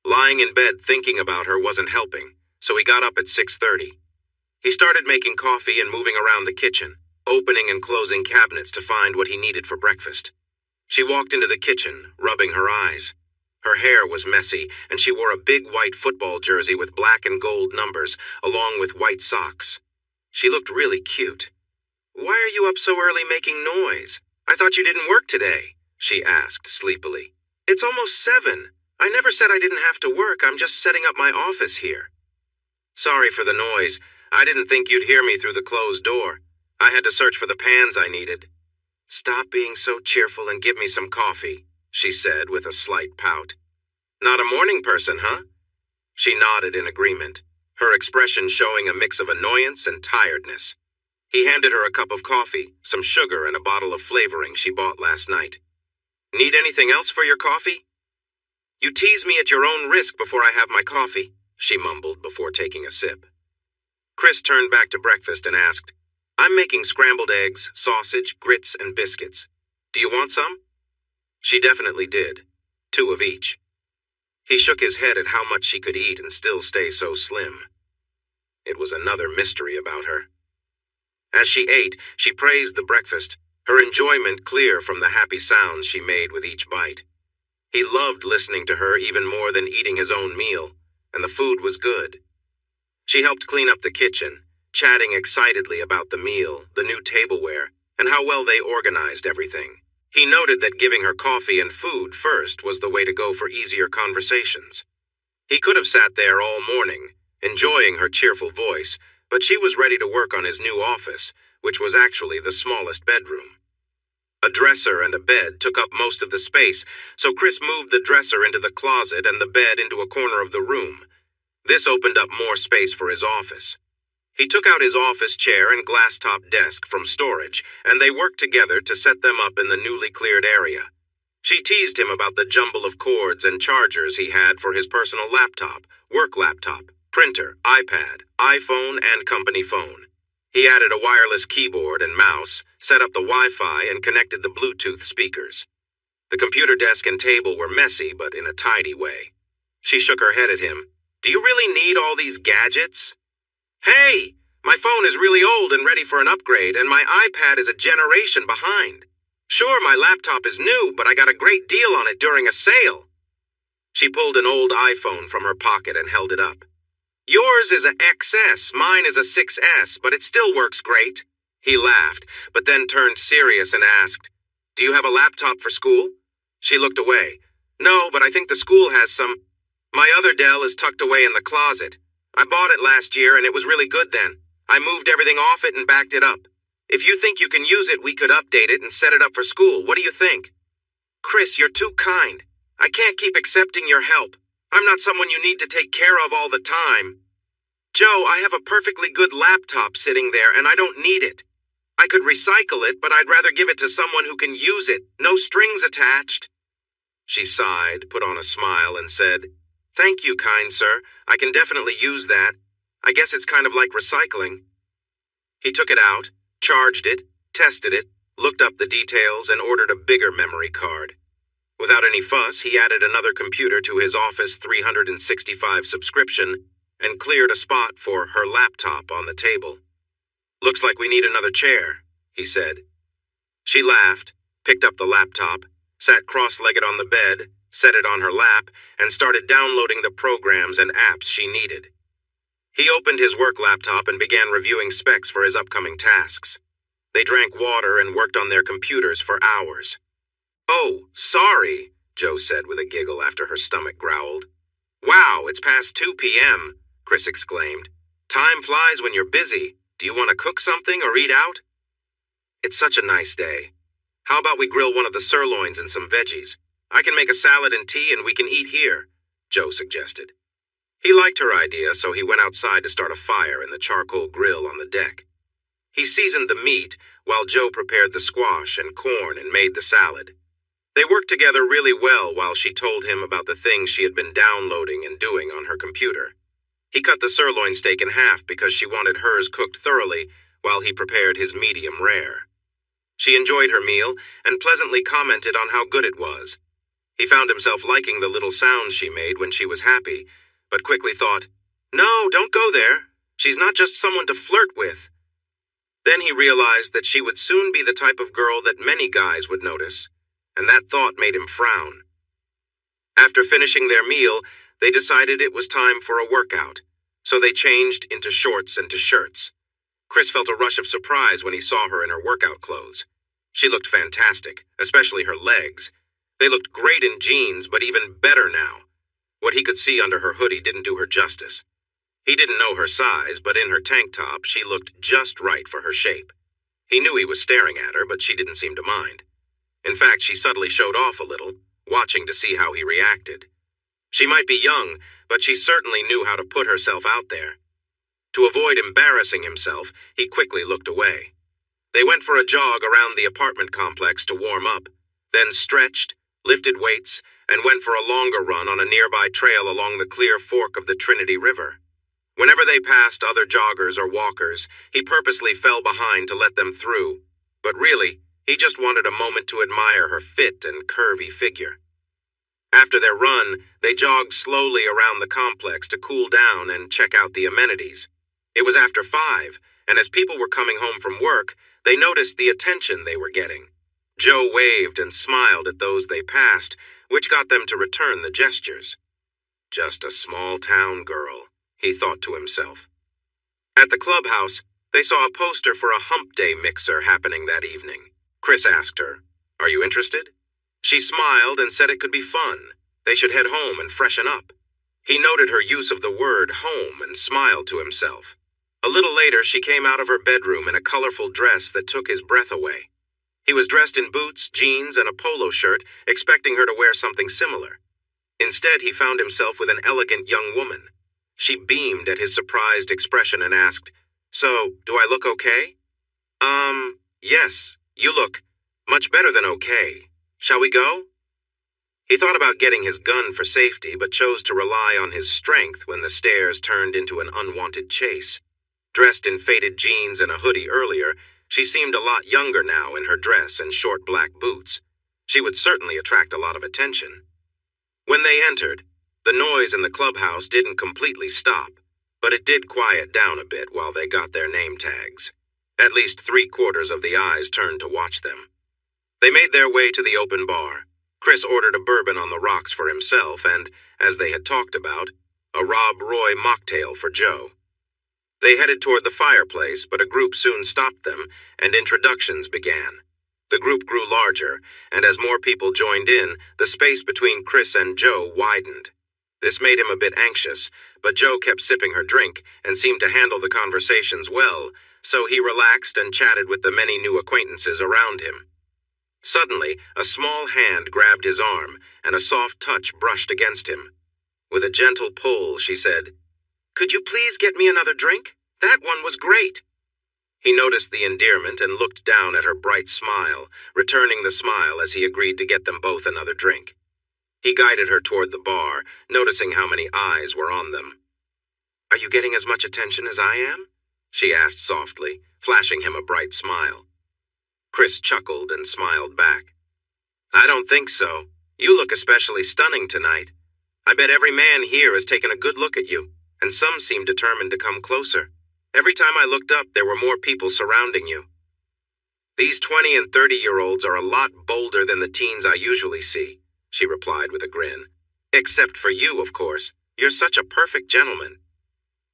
Lying in bed thinking about her wasn't helping, so he got up at 6:30. He started making coffee and moving around the kitchen, opening and closing cabinets to find what he needed for breakfast. She walked into the kitchen, rubbing her eyes. Her hair was messy, and she wore a big white football jersey with black and gold numbers, along with white socks. She looked really cute. "Why are you up so early making noise? I thought you didn't work today," she asked sleepily. "It's almost 7. I never said I didn't have to work. I'm just setting up my office here." "Sorry for the noise. I didn't think you'd hear me through the closed door. I had to search for the pans I needed." "Stop being so cheerful and give me some coffee," she said with a slight pout. "Not a morning person, huh?" She nodded in agreement, her expression showing a mix of annoyance and tiredness. He handed her a cup of coffee, some sugar, and a bottle of flavoring she bought last night. "Need anything else for your coffee?" "You tease me at your own risk before I have my coffee," she mumbled before taking a sip. Chris turned back to breakfast and asked, "I'm making scrambled eggs, sausage, grits, and biscuits. Do you want some?" She definitely did. 2 of each. He shook his head at how much she could eat and still stay so slim. It was another mystery about her. As she ate, she praised the breakfast, her enjoyment clear from the happy sounds she made with each bite. He loved listening to her even more than eating his own meal, and the food was good. She helped clean up the kitchen, chatting excitedly about the meal, the new tableware, and how well they organized everything. He noted that giving her coffee and food first was the way to go for easier conversations. He could have sat there all morning, enjoying her cheerful voice, but she was ready to work on his new office, which was actually the smallest bedroom. A dresser and a bed took up most of the space, so Chris moved the dresser into the closet and the bed into a corner of the room. This opened up more space for his office. He took out his office chair and glass-top desk from storage, and they worked together to set them up in the newly cleared area. She teased him about the jumble of cords and chargers he had for his personal laptop, work laptop, printer, iPad, iPhone, and company phone. He added a wireless keyboard and mouse, set up the Wi-Fi, and connected the Bluetooth speakers. The computer desk and table were messy, but in a tidy way. She shook her head at him. "Do you really need all these gadgets?" "Hey, my phone is really old and ready for an upgrade, and my iPad is a generation behind. Sure, my laptop is new, but I got a great deal on it during a sale." She pulled an old iPhone from her pocket and held it up. "Yours is a XS, mine is a 6S, but it still works great." He laughed, but then turned serious and asked, "Do you have a laptop for school?" She looked away. "No, but I think the school has some. My other Dell is tucked away in the closet. I bought it last year and it was really good then. I moved everything off it and backed it up. If you think you can use it, we could update it and set it up for school. What do you think?" Chris, you're too kind. I can't keep accepting your help. I'm not someone you need to take care of all the time. Joe, I have a perfectly good laptop sitting there and I don't need it. I could recycle it, but I'd rather give it to someone who can use it, no strings attached. She sighed, put on a smile, and said, Thank you, kind sir. I can definitely use that. I guess it's kind of like recycling. He took it out, charged it, tested it, looked up the details, and ordered a bigger memory card. Without any fuss, he added another computer to his Office 365 subscription and cleared a spot for her laptop on the table. Looks like we need another chair, he said. She laughed, picked up the laptop, sat cross-legged on the bed, set it on her lap, and started downloading the programs and apps she needed. He opened his work laptop and began reviewing specs for his upcoming tasks. They drank water and worked on their computers for hours. Oh, sorry, Joe said with a giggle after her stomach growled. Wow, it's past 2 p.m., Chris exclaimed. Time flies when you're busy. Do you want to cook something or eat out? It's such a nice day. How about we grill one of the sirloins and some veggies? I can make a salad and tea and we can eat here, Joe suggested. He liked her idea, so he went outside to start a fire in the charcoal grill on the deck. He seasoned the meat while Joe prepared the squash and corn and made the salad. They worked together really well while she told him about the things she had been downloading and doing on her computer. He cut the sirloin steak in half because she wanted hers cooked thoroughly while he prepared his medium rare. She enjoyed her meal and pleasantly commented on how good it was. He found himself liking the little sounds she made when she was happy, but quickly thought, No, don't go there. She's not just someone to flirt with. Then he realized that she would soon be the type of girl that many guys would notice, and that thought made him frown. After finishing their meal, they decided it was time for a workout, so they changed into shorts and to shirts. Chris felt a rush of surprise when he saw her in her workout clothes. She looked fantastic, especially her legs. They looked great in jeans, but even better now. What he could see under her hoodie didn't do her justice. He didn't know her size, but in her tank top, she looked just right for her shape. He knew he was staring at her, but she didn't seem to mind. In fact, she subtly showed off a little, watching to see how he reacted. She might be young, but she certainly knew how to put herself out there. To avoid embarrassing himself, he quickly looked away. They went for a jog around the apartment complex to warm up, then stretched, lifted weights, and went for a longer run on a nearby trail along the clear fork of the Trinity River. Whenever they passed other joggers or walkers, he purposely fell behind to let them through, but really, he just wanted a moment to admire her fit and curvy figure. After their run, they jogged slowly around the complex to cool down and check out the amenities. It was after 5, and as people were coming home from work, they noticed the attention they were getting. Joe waved and smiled at those they passed, which got them to return the gestures. Just a small-town girl, he thought to himself. At the clubhouse, they saw a poster for a hump day mixer happening that evening. Chris asked her, Are you interested? She smiled and said it could be fun. They should head home and freshen up. He noted her use of the word home and smiled to himself. A little later, she came out of her bedroom in a colorful dress that took his breath away. He was dressed in boots, jeans, and a polo shirt, expecting her to wear something similar. Instead, he found himself with an elegant young woman. She beamed at his surprised expression and asked, So, do I look okay? Yes, you look much better than okay. Shall we go? He thought about getting his gun for safety, but chose to rely on his strength when the stairs turned into an unwanted chase. Dressed in faded jeans and a hoodie earlier, she seemed a lot younger now in her dress and short black boots. She would certainly attract a lot of attention. When they entered, the noise in the clubhouse didn't completely stop, but it did quiet down a bit while they got their name tags. At least 3/4 of the eyes turned to watch them. They made their way to the open bar. Chris ordered a bourbon on the rocks for himself and, as they had talked about, a Rob Roy mocktail for Joe. They headed toward the fireplace, but a group soon stopped them, and introductions began. The group grew larger, and as more people joined in, the space between Chris and Joe widened. This made him a bit anxious, but Joe kept sipping her drink and seemed to handle the conversations well, so he relaxed and chatted with the many new acquaintances around him. Suddenly, a small hand grabbed his arm, and a soft touch brushed against him. With a gentle pull, she said, "Could you please get me another drink? That one was great." He noticed the endearment and looked down at her bright smile, returning the smile as he agreed to get them both another drink. He guided her toward the bar, noticing how many eyes were on them. "Are you getting as much attention as I am?" she asked softly, flashing him a bright smile. Chris chuckled and smiled back. "I don't think so. You look especially stunning tonight. I bet every man here has taken a good look at you, and some seem determined to come closer. Every time I looked up, there were more people surrounding you." "These 20 and 30-year-olds are a lot bolder than the teens I usually see," she replied with a grin. "Except for you, of course. You're such a perfect gentleman."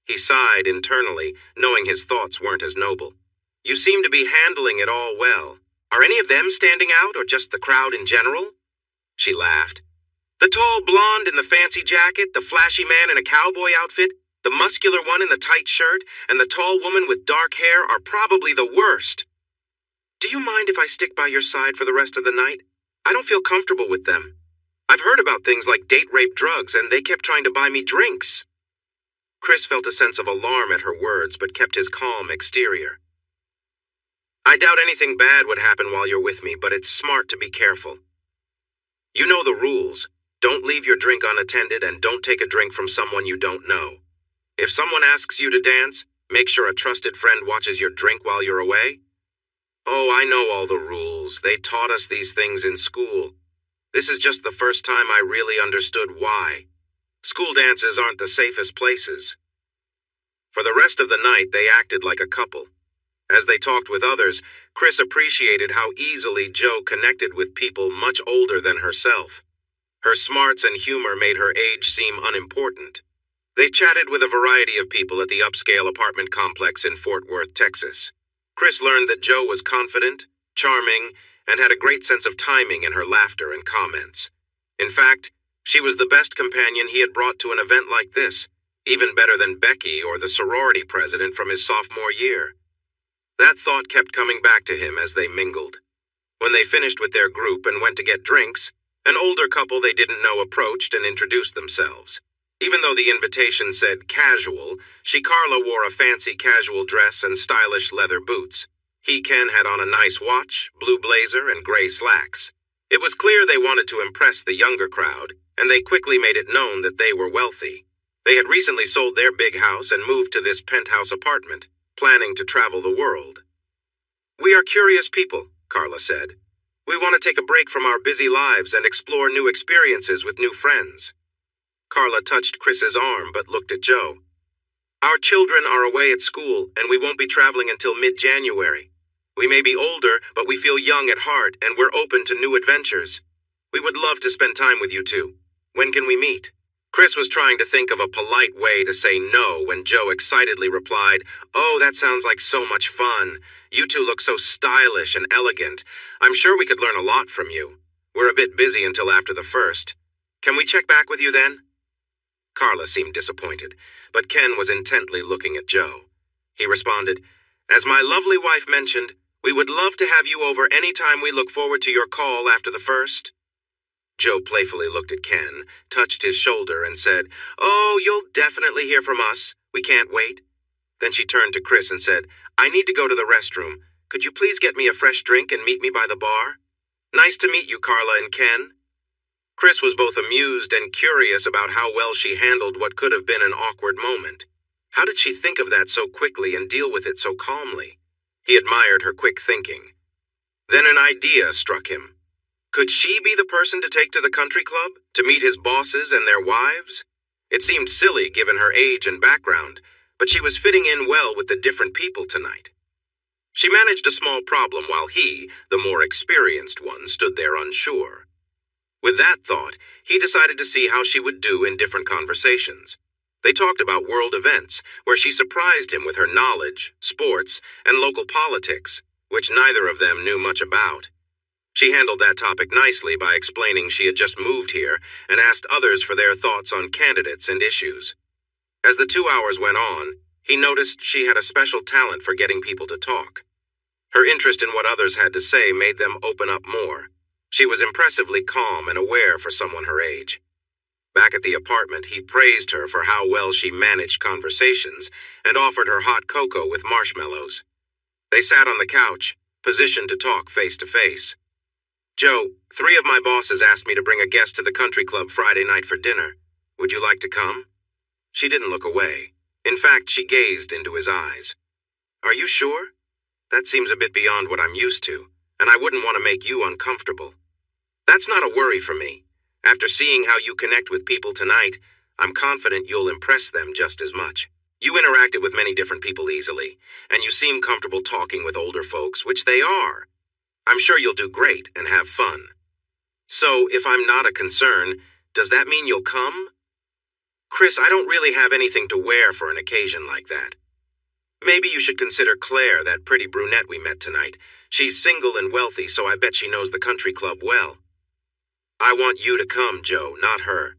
He sighed internally, knowing his thoughts weren't as noble. "You seem to be handling it all well. Are any of them standing out, or just the crowd in general?" She laughed. "The tall blonde in the fancy jacket, the flashy man in a cowboy outfit, the muscular one in the tight shirt, and the tall woman with dark hair are probably the worst. Do you mind if I stick by your side for the rest of the night? I don't feel comfortable with them. I've heard about things like date rape drugs, and they kept trying to buy me drinks." Chris felt a sense of alarm at her words, but kept his calm exterior. "I doubt anything bad would happen while you're with me, but it's smart to be careful. You know the rules. Don't leave your drink unattended, and don't take a drink from someone you don't know. If someone asks you to dance, make sure a trusted friend watches your drink while you're away." "Oh, I know all the rules. They taught us these things in school. This is just the first time I really understood why. School dances aren't the safest places." For the rest of the night, they acted like a couple. As they talked with others, Chris appreciated how easily Jo connected with people much older than herself. Her smarts and humor made her age seem unimportant. They chatted with a variety of people at the upscale apartment complex in Fort Worth, Texas. Chris learned that Jo was confident, charming, and had a great sense of timing in her laughter and comments. In fact, she was the best companion he had brought to an event like this, even better than Becky or the sorority president from his sophomore year. That thought kept coming back to him as they mingled. When they finished with their group and went to get drinks, an older couple they didn't know approached and introduced themselves. Even though the invitation said casual, Carla wore a fancy casual dress and stylish leather boots. Ken had on a nice watch, blue blazer, and gray slacks. It was clear they wanted to impress the younger crowd, and they quickly made it known that they were wealthy. They had recently sold their big house and moved to this penthouse apartment, planning to travel the world. "We are curious people," Carla said. "We want to take a break from our busy lives and explore new experiences with new friends." Carla touched Chris's arm but looked at Jo. "Our children are away at school, and we won't be traveling until mid-January. We may be older, but we feel young at heart, and we're open to new adventures. We would love to spend time with you two. When can we meet?" Chris was trying to think of a polite way to say no when Jo excitedly replied, "Oh, that sounds like so much fun. You two look so stylish and elegant. I'm sure we could learn a lot from you. We're a bit busy until after the 1st. Can we check back with you then?" Carla seemed disappointed, but Ken was intently looking at Jo. He responded, "As my lovely wife mentioned, we would love to have you over any time. We look forward to your call after the 1st. Jo playfully looked at Ken, touched his shoulder, and said, "Oh, you'll definitely hear from us. We can't wait." Then she turned to Chris and said, "I need to go to the restroom. Could you please get me a fresh drink and meet me by the bar?" "Nice to meet you, Carla and Ken." Chris was both amused and curious about how well she handled what could have been an awkward moment. How did she think of that so quickly and deal with it so calmly? He admired her quick thinking. Then an idea struck him. Could she be the person to take to the country club, to meet his bosses and their wives? It seemed silly given her age and background, but she was fitting in well with the different people tonight. She managed a small problem while he, the more experienced one, stood there unsure. With that thought, he decided to see how she would do in different conversations. They talked about world events, where she surprised him with her knowledge, sports, and local politics, which neither of them knew much about. She handled that topic nicely by explaining she had just moved here and asked others for their thoughts on candidates and issues. As the 2 hours went on, he noticed she had a special talent for getting people to talk. Her interest in what others had to say made them open up more. She was impressively calm and aware for someone her age. Back at the apartment, he praised her for how well she managed conversations and offered her hot cocoa with marshmallows. They sat on the couch, positioned to talk face to face. "Joe, 3 of my bosses asked me to bring a guest to the country club Friday night for dinner. Would you like to come?" She didn't look away. In fact, she gazed into his eyes. "Are you sure? That seems a bit beyond what I'm used to, and I wouldn't want to make you uncomfortable." "That's not a worry for me. After seeing how you connect with people tonight, I'm confident you'll impress them just as much. You interacted with many different people easily, and you seem comfortable talking with older folks, which they are. I'm sure you'll do great and have fun. So, if I'm not a concern, does that mean you'll come?" "Chris, I don't really have anything to wear for an occasion like that." "Maybe you should consider Claire, that pretty brunette we met tonight. She's single and wealthy, so I bet she knows the country club well." "I want you to come, Joe, not her.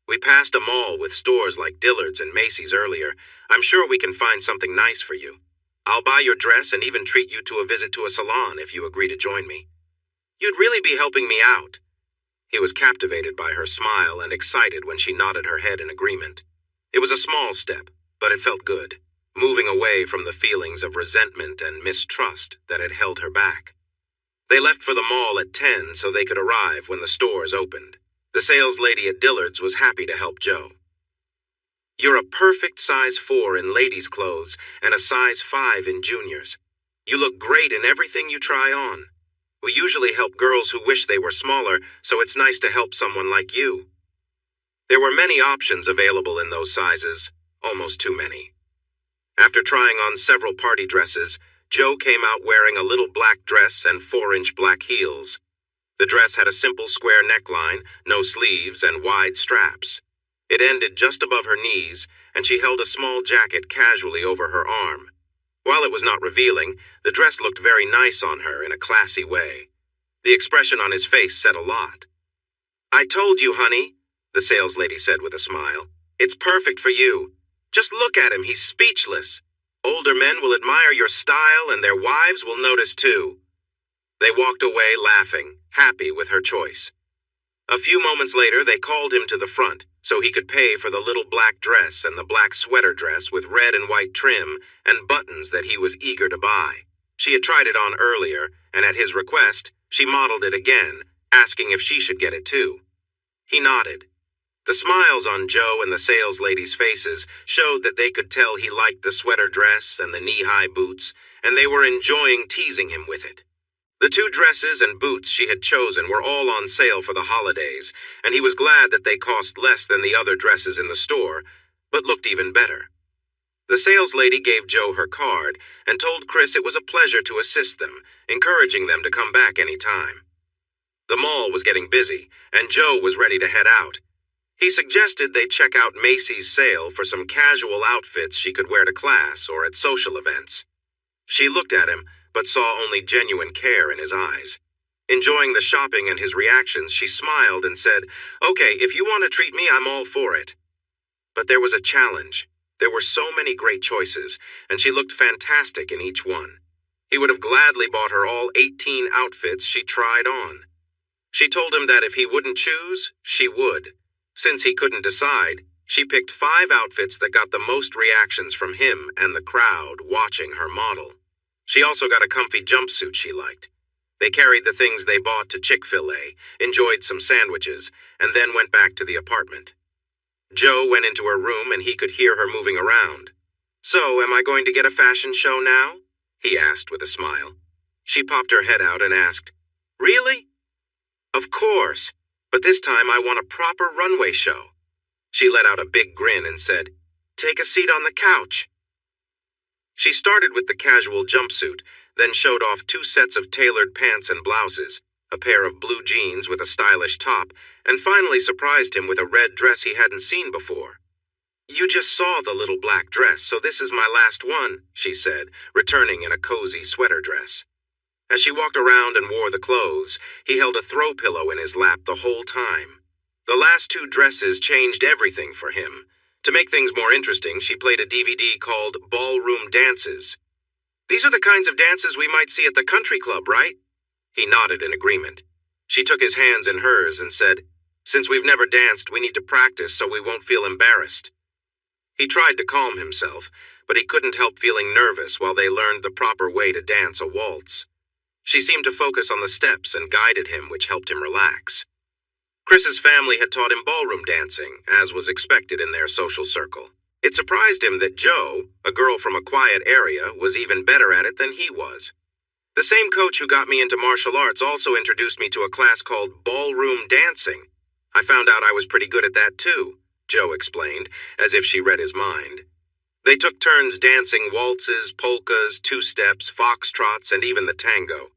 We passed a mall with stores like Dillard's and Macy's earlier. I'm sure we can find something nice for you. I'll buy your dress and even treat you to a visit to a salon if you agree to join me. You'd really be helping me out." He was captivated by her smile and excited when she nodded her head in agreement. It was a small step, but it felt good, moving away from the feelings of resentment and mistrust that had held her back. They left for the mall at 10 so they could arrive when the stores opened. The sales lady at Dillard's was happy to help Joe. "You're a perfect size 4 in ladies' clothes and a size 5 in juniors. You look great in everything you try on. We usually help girls who wish they were smaller, so it's nice to help someone like you." There were many options available in those sizes, almost too many. After trying on several party dresses, Joe came out wearing a little black dress and 4-inch black heels. The dress had a simple square neckline, no sleeves, and wide straps. It ended just above her knees, and she held a small jacket casually over her arm. While it was not revealing, the dress looked very nice on her in a classy way. The expression on his face said a lot. "I told you, honey," the sales lady said with a smile. "It's perfect for you. Just look at him, he's speechless. Older men will admire your style and their wives will notice too." They walked away laughing, happy with her choice. A few moments later, they called him to the front so he could pay for the little black dress and the black sweater dress with red and white trim and buttons that he was eager to buy. She had tried it on earlier, and at his request, she modeled it again, asking if she should get it too. He nodded. The smiles on Joe and the sales ladies' faces showed that they could tell he liked the sweater dress and the knee-high boots, and they were enjoying teasing him with it. The 2 dresses and boots she had chosen were all on sale for the holidays, and he was glad that they cost less than the other dresses in the store, but looked even better. The sales lady gave Joe her card and told Chris it was a pleasure to assist them, encouraging them to come back any time. The mall was getting busy, and Joe was ready to head out. He suggested they check out Macy's sale for some casual outfits she could wear to class or at social events. She looked at him, but saw only genuine care in his eyes. Enjoying the shopping and his reactions, she smiled and said, "Okay, if you want to treat me, I'm all for it." But there was a challenge. There were so many great choices, and she looked fantastic in each one. He would have gladly bought her all 18 outfits she tried on. She told him that if he wouldn't choose, she would. Since he couldn't decide, she picked 5 outfits that got the most reactions from him and the crowd watching her model. She also got a comfy jumpsuit she liked. They carried the things they bought to Chick-fil-A, enjoyed some sandwiches, and then went back to the apartment. Joe went into her room and he could hear her moving around. "So, am I going to get a fashion show now?" he asked with a smile. She popped her head out and asked, "Really?" "Of course, but this time I want a proper runway show." She let out a big grin and said, "Take a seat on the couch." She started with the casual jumpsuit, then showed off 2 sets of tailored pants and blouses, a pair of blue jeans with a stylish top, and finally surprised him with a red dress he hadn't seen before. "You just saw the little black dress, so this is my last one," she said, returning in a cozy sweater dress. As she walked around and wore the clothes, he held a throw pillow in his lap the whole time. The last 2 dresses changed everything for him. To make things more interesting, she played a DVD called Ballroom Dances. These are the kinds of dances we might see at the country club, right? He nodded in agreement. She took his hands in hers and said, "Since we've never danced, we need to practice so we won't feel embarrassed." He tried to calm himself, but he couldn't help feeling nervous while they learned the proper way to dance a waltz. She seemed to focus on the steps and guided him, which helped him relax. Chris's family had taught him ballroom dancing, as was expected in their social circle. It surprised him that Jo, a girl from a quiet area, was even better at it than he was. The same coach who got me into martial arts also introduced me to a class called ballroom dancing. I found out I was pretty good at that too, Jo explained, as if she read his mind. They took turns dancing waltzes, polkas, two-steps, foxtrots, and even the tango.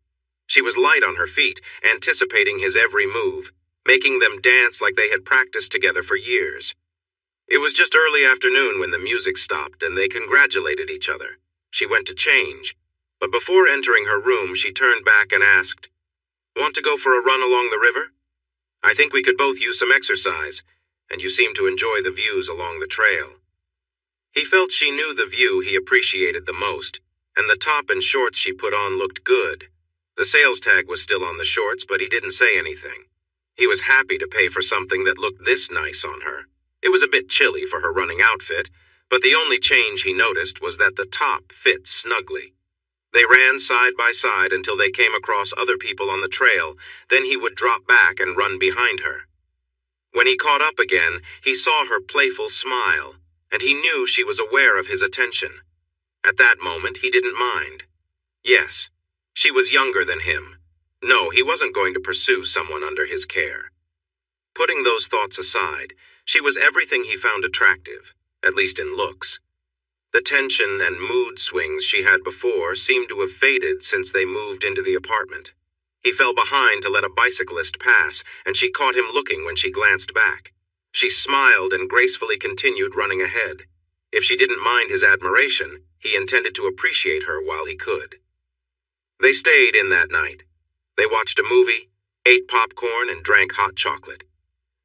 She was light on her feet, anticipating his every move, making them dance like they had practiced together for years. It was just early afternoon when the music stopped and they congratulated each other. She went to change, but before entering her room, she turned back and asked, "Want to go for a run along the river? I think we could both use some exercise, and you seem to enjoy the views along the trail." He felt she knew the view he appreciated the most, and the top and shorts she put on looked good. The sales tag was still on the shorts, but he didn't say anything. He was happy to pay for something that looked this nice on her. It was a bit chilly for her running outfit, but the only change he noticed was that the top fit snugly. They ran side by side until they came across other people on the trail, then he would drop back and run behind her. When he caught up again, he saw her playful smile, and he knew she was aware of his attention. At that moment, he didn't mind. Yes, she was younger than him. No, he wasn't going to pursue someone under his care. Putting those thoughts aside, she was everything he found attractive, at least in looks. The tension and mood swings she had before seemed to have faded since they moved into the apartment. He fell behind to let a bicyclist pass, and she caught him looking when she glanced back. She smiled and gracefully continued running ahead. If she didn't mind his admiration, he intended to appreciate her while he could. They stayed in that night. They watched a movie, ate popcorn, and drank hot chocolate.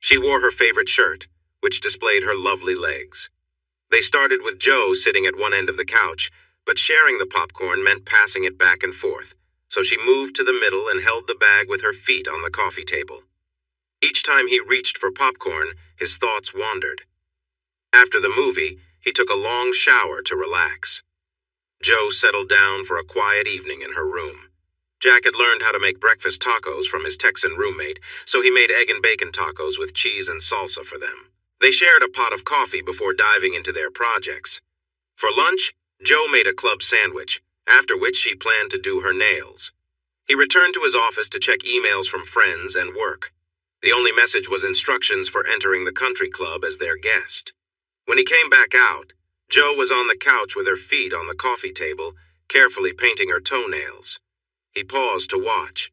She wore her favorite shirt, which displayed her lovely legs. They started with Jo sitting at one end of the couch, but sharing the popcorn meant passing it back and forth, so she moved to the middle and held the bag with her feet on the coffee table. Each time he reached for popcorn, his thoughts wandered. After the movie, he took a long shower to relax. Jo settled down for a quiet evening in her room. Jack had learned how to make breakfast tacos from his Texan roommate, so he made egg and bacon tacos with cheese and salsa for them. They shared a pot of coffee before diving into their projects. For lunch, Jo made a club sandwich, after which she planned to do her nails. He returned to his office to check emails from friends and work. The only message was instructions for entering the country club as their guest. When he came back out, Jo was on the couch with her feet on the coffee table, carefully painting her toenails. He paused to watch.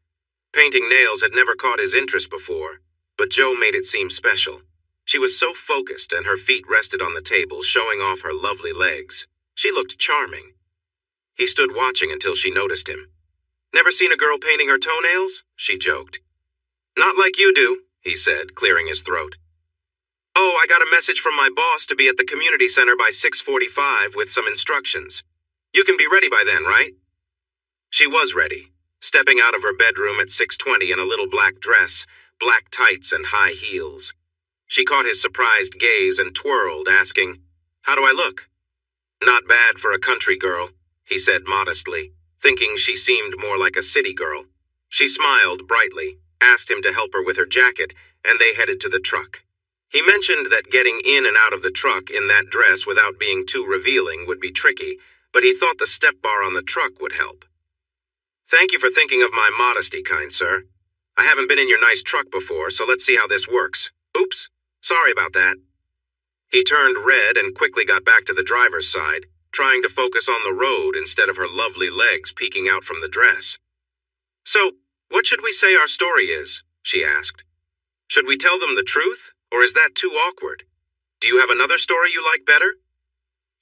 Painting nails had never caught his interest before, but Jo made it seem special. She was so focused and her feet rested on the table, showing off her lovely legs. She looked charming. He stood watching until she noticed him. "Never seen a girl painting her toenails?" she joked. "Not like you do," he said, clearing his throat. "Oh, I got a message from my boss to be at the community center by 6:45 with some instructions. You can be ready by then, right?" She was ready, stepping out of her bedroom at 6:20 in a little black dress, black tights, and high heels. She caught his surprised gaze and twirled, asking, "How do I look?" "Not bad for a country girl," he said modestly, thinking she seemed more like a city girl. She smiled brightly, asked him to help her with her jacket, and they headed to the truck. He mentioned that getting in and out of the truck in that dress without being too revealing would be tricky, but he thought the step bar on the truck would help. "Thank you for thinking of my modesty, kind sir. I haven't been in your nice truck before, so let's see how this works. Oops, sorry about that." He turned red and quickly got back to the driver's side, trying to focus on the road instead of her lovely legs peeking out from the dress. "So, what should we say our story is?" she asked. "Should we tell them the truth, or is that too awkward? Do you have another story you like better?"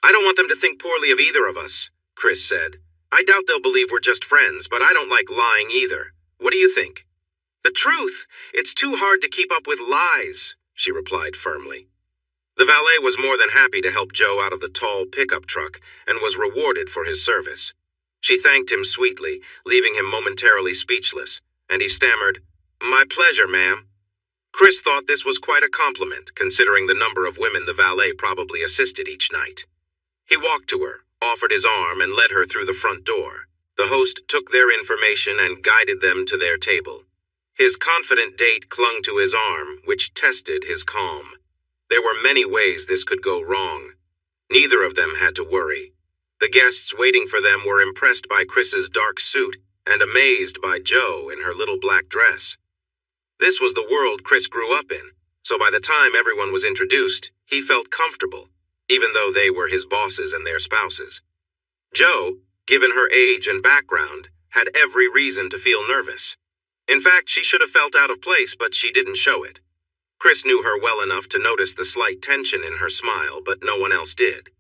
"I don't want them to think poorly of either of us," Chris said. "I doubt they'll believe we're just friends, but I don't like lying either. What do you think?" "The truth? It's too hard to keep up with lies," she replied firmly. The valet was more than happy to help Jo out of the tall pickup truck and was rewarded for his service. She thanked him sweetly, leaving him momentarily speechless, and he stammered, "My pleasure, ma'am." Chris thought this was quite a compliment, considering the number of women the valet probably assisted each night. He walked to her, offered his arm, and led her through the front door. The host took their information and guided them to their table. His confident date clung to his arm, which tested his calm. There were many ways this could go wrong. Neither of them had to worry. The guests waiting for them were impressed by Chris's dark suit and amazed by Jo in her little black dress. This was the world Chris grew up in, so by the time everyone was introduced, he felt comfortable, even though they were his bosses and their spouses. Jo, given her age and background, had every reason to feel nervous. In fact, she should have felt out of place, but she didn't show it. Chris knew her well enough to notice the slight tension in her smile, but no one else did.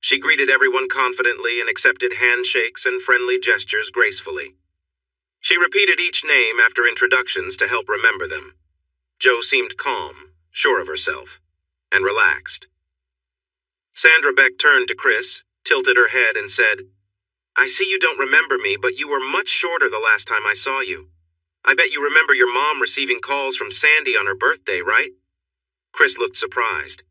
She greeted everyone confidently and accepted handshakes and friendly gestures gracefully. She repeated each name after introductions to help remember them. Jo seemed calm, sure of herself, and relaxed. Sandra Beck turned to Chris, tilted her head, and said, "I see you don't remember me, but you were much shorter the last time I saw you. I bet you remember your mom receiving calls from Sandy on her birthday, right?" Chris looked surprised.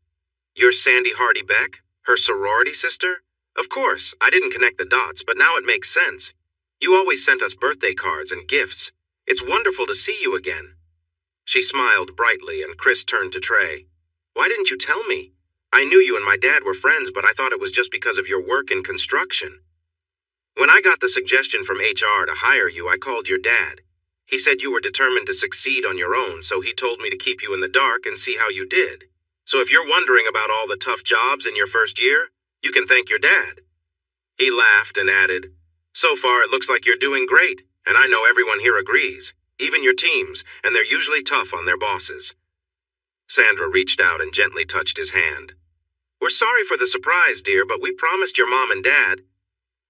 "You're Sandy Hardy Beck, her sorority sister? Of course, I didn't connect the dots, but now it makes sense. You always sent us birthday cards and gifts. It's wonderful to see you again." She smiled brightly, and Chris turned to Trey. "Why didn't you tell me? I knew you and my dad were friends, but I thought it was just because of your work in construction. When I got the suggestion from HR to hire you, I called your dad. He said you were determined to succeed on your own, so he told me to keep you in the dark and see how you did. So if you're wondering about all the tough jobs in your first year, you can thank your dad." He laughed and added, "So far it looks like you're doing great, and I know everyone here agrees, even your teams, and they're usually tough on their bosses." Sandra reached out and gently touched his hand. "We're sorry for the surprise, dear, but we promised your mom and dad."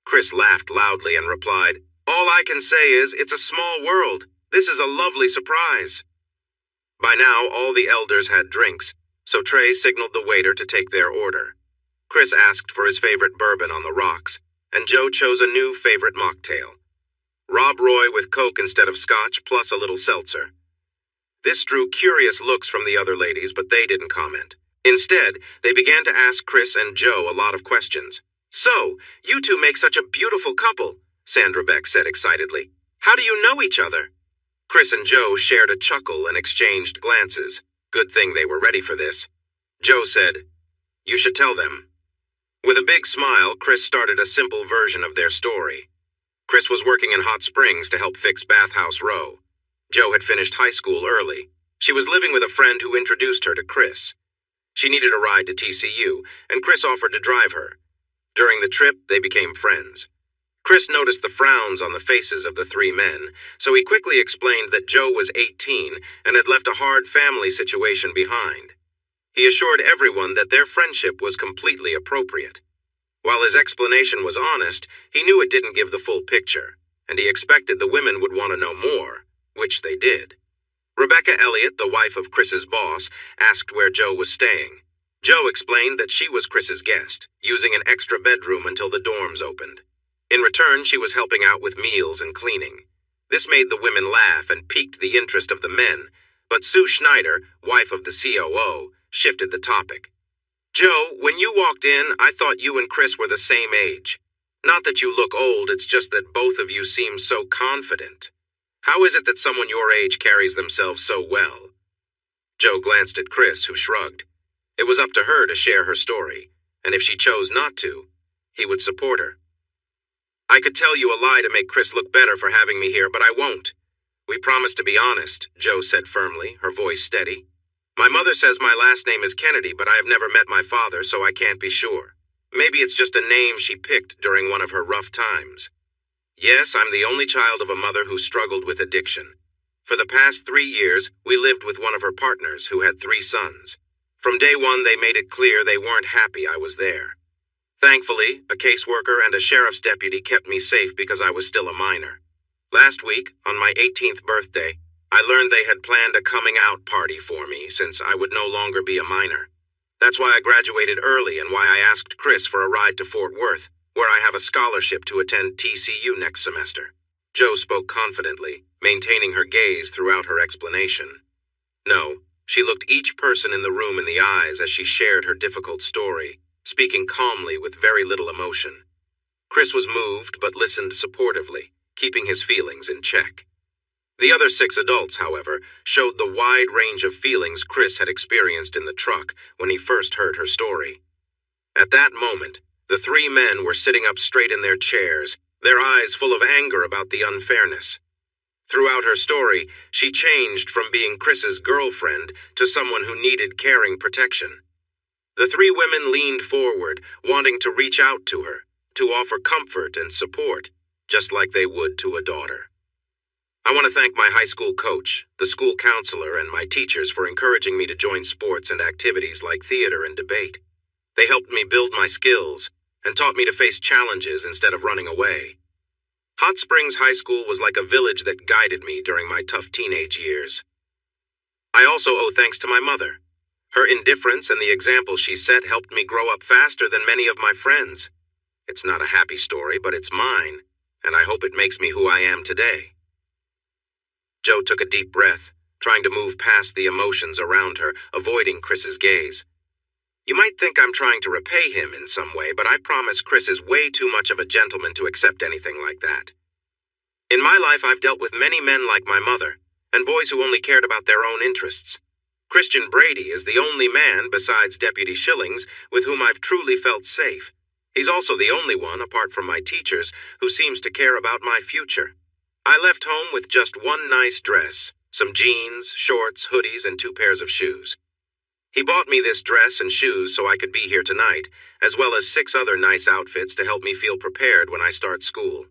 Chris laughed loudly and replied, "All I can say is, it's a small world. This is a lovely surprise." By now, all the elders had drinks, so Trey signaled the waiter to take their order. Chris asked for his favorite bourbon on the rocks, and Jo chose a new favorite mocktail. Rob Roy with Coke instead of scotch, plus a little seltzer. This drew curious looks from the other ladies, but they didn't comment. Instead, they began to ask Chris and Jo a lot of questions. "So, you two make such a beautiful couple," Sandra Beck said excitedly. "How do you know each other?" Chris and Jo shared a chuckle and exchanged glances. Good thing they were ready for this. Jo said, "You should tell them." With a big smile, Chris started a simple version of their story. Chris was working in Hot Springs to help fix Bathhouse Row. Jo had finished high school early. She was living with a friend who introduced her to Chris. She needed a ride to TCU, and Chris offered to drive her. During the trip, they became friends. Chris noticed the frowns on the faces of the three men, so he quickly explained that Jo was 18 and had left a hard family situation behind. He assured everyone that their friendship was completely appropriate. While his explanation was honest, he knew it didn't give the full picture, and he expected the women would want to know more, which they did. Rebecca Elliott, the wife of Chris's boss, asked where Jo was staying. Jo explained that she was Chris's guest, using an extra bedroom until the dorms opened. In return, she was helping out with meals and cleaning. This made the women laugh and piqued the interest of the men, but Sue Schneider, wife of the COO, shifted the topic. "Jo, when you walked in, I thought you and Chris were the same age. Not that you look old, it's just that both of you seem so confident. How is it that someone your age carries themselves so well?" Jo glanced at Chris, who shrugged. It was up to her to share her story, and if she chose not to, he would support her. "I could tell you a lie to make Chris look better for having me here, but I won't. We promised to be honest," Jo said firmly, her voice steady. "My mother says my last name is Kennedy, but I have never met my father, so I can't be sure. Maybe it's just a name she picked during one of her rough times. Yes, I'm the only child of a mother who struggled with addiction. For the past 3 years, we lived with one of her partners who had 3 sons. From day one, they made it clear they weren't happy I was there. Thankfully, a caseworker and a sheriff's deputy kept me safe because I was still a minor. Last week, on my 18th birthday, I learned they had planned a coming-out party for me since I would no longer be a minor. That's why I graduated early and why I asked Chris for a ride to Fort Worth, where I have a scholarship to attend TCU next semester. Jo spoke confidently, maintaining her gaze throughout her explanation. No, she looked each person in the room in the eyes as she shared her difficult story, speaking calmly with very little emotion. Chris was moved but listened supportively, keeping his feelings in check. The other 6 adults, however, showed the wide range of feelings Chris had experienced in the truck when he first heard her story. At that moment, the 3 men were sitting up straight in their chairs, their eyes full of anger about the unfairness. Throughout her story, she changed from being Chris's girlfriend to someone who needed caring protection. The 3 women leaned forward, wanting to reach out to her, to offer comfort and support, just like they would to a daughter. I want to thank my high school coach, the school counselor, and my teachers for encouraging me to join sports and activities like theater and debate. They helped me build my skills and taught me to face challenges instead of running away. Hot Springs High School was like a village that guided me during my tough teenage years. I also owe thanks to my mother. Her indifference and the example she set helped me grow up faster than many of my friends. It's not a happy story, but it's mine, and I hope it makes me who I am today. Jo took a deep breath, trying to move past the emotions around her, avoiding Chris's gaze. You might think I'm trying to repay him in some way, but I promise Chris is way too much of a gentleman to accept anything like that. In my life, I've dealt with many men like my mother, and boys who only cared about their own interests. Christian Brady is the only man, besides Deputy Schillings, with whom I've truly felt safe. He's also the only one, apart from my teachers, who seems to care about my future. I left home with just one nice dress, some jeans, shorts, hoodies, and 2 pairs of shoes. He bought me this dress and shoes so I could be here tonight, as well as 6 other nice outfits to help me feel prepared when I start school.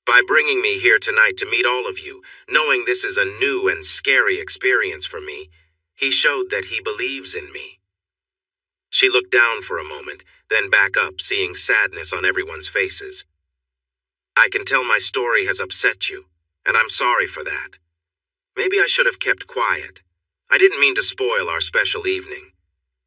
By bringing me here tonight to meet all of you, knowing this is a new and scary experience for me, he showed that he believes in me. She looked down for a moment, then back up, seeing sadness on everyone's faces. I can tell my story has upset you, and I'm sorry for that. Maybe I should have kept quiet. I didn't mean to spoil our special evening.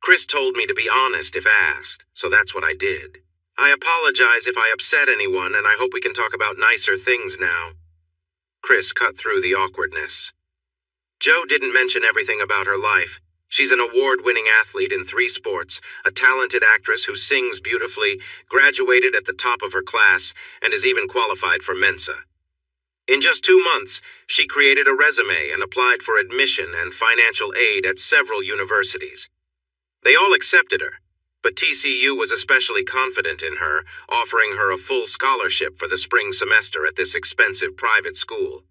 Chris told me to be honest if asked, so that's what I did. I apologize if I upset anyone, and I hope we can talk about nicer things now. Chris cut through the awkwardness. Jo didn't mention everything about her life. She's an award-winning athlete in 3 sports, a talented actress who sings beautifully, graduated at the top of her class, and is even qualified for Mensa. In just 2 months, she created a resume and applied for admission and financial aid at several universities. They all accepted her, but TCU was especially confident in her, offering her a full scholarship for the spring semester at this expensive private school.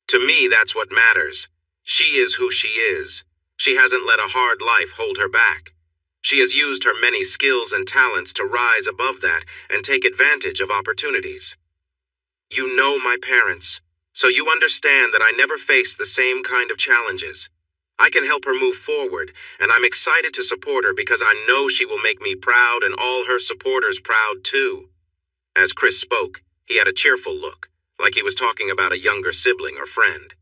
To me, that's what matters. She is who she is. She hasn't let a hard life hold her back. She has used her many skills and talents to rise above that and take advantage of opportunities. You know my parents, so you understand that I never face the same kind of challenges. I can help her move forward, and I'm excited to support her because I know she will make me proud and all her supporters proud too. As Chris spoke, he had a cheerful look, like he was talking about a younger sibling or friend.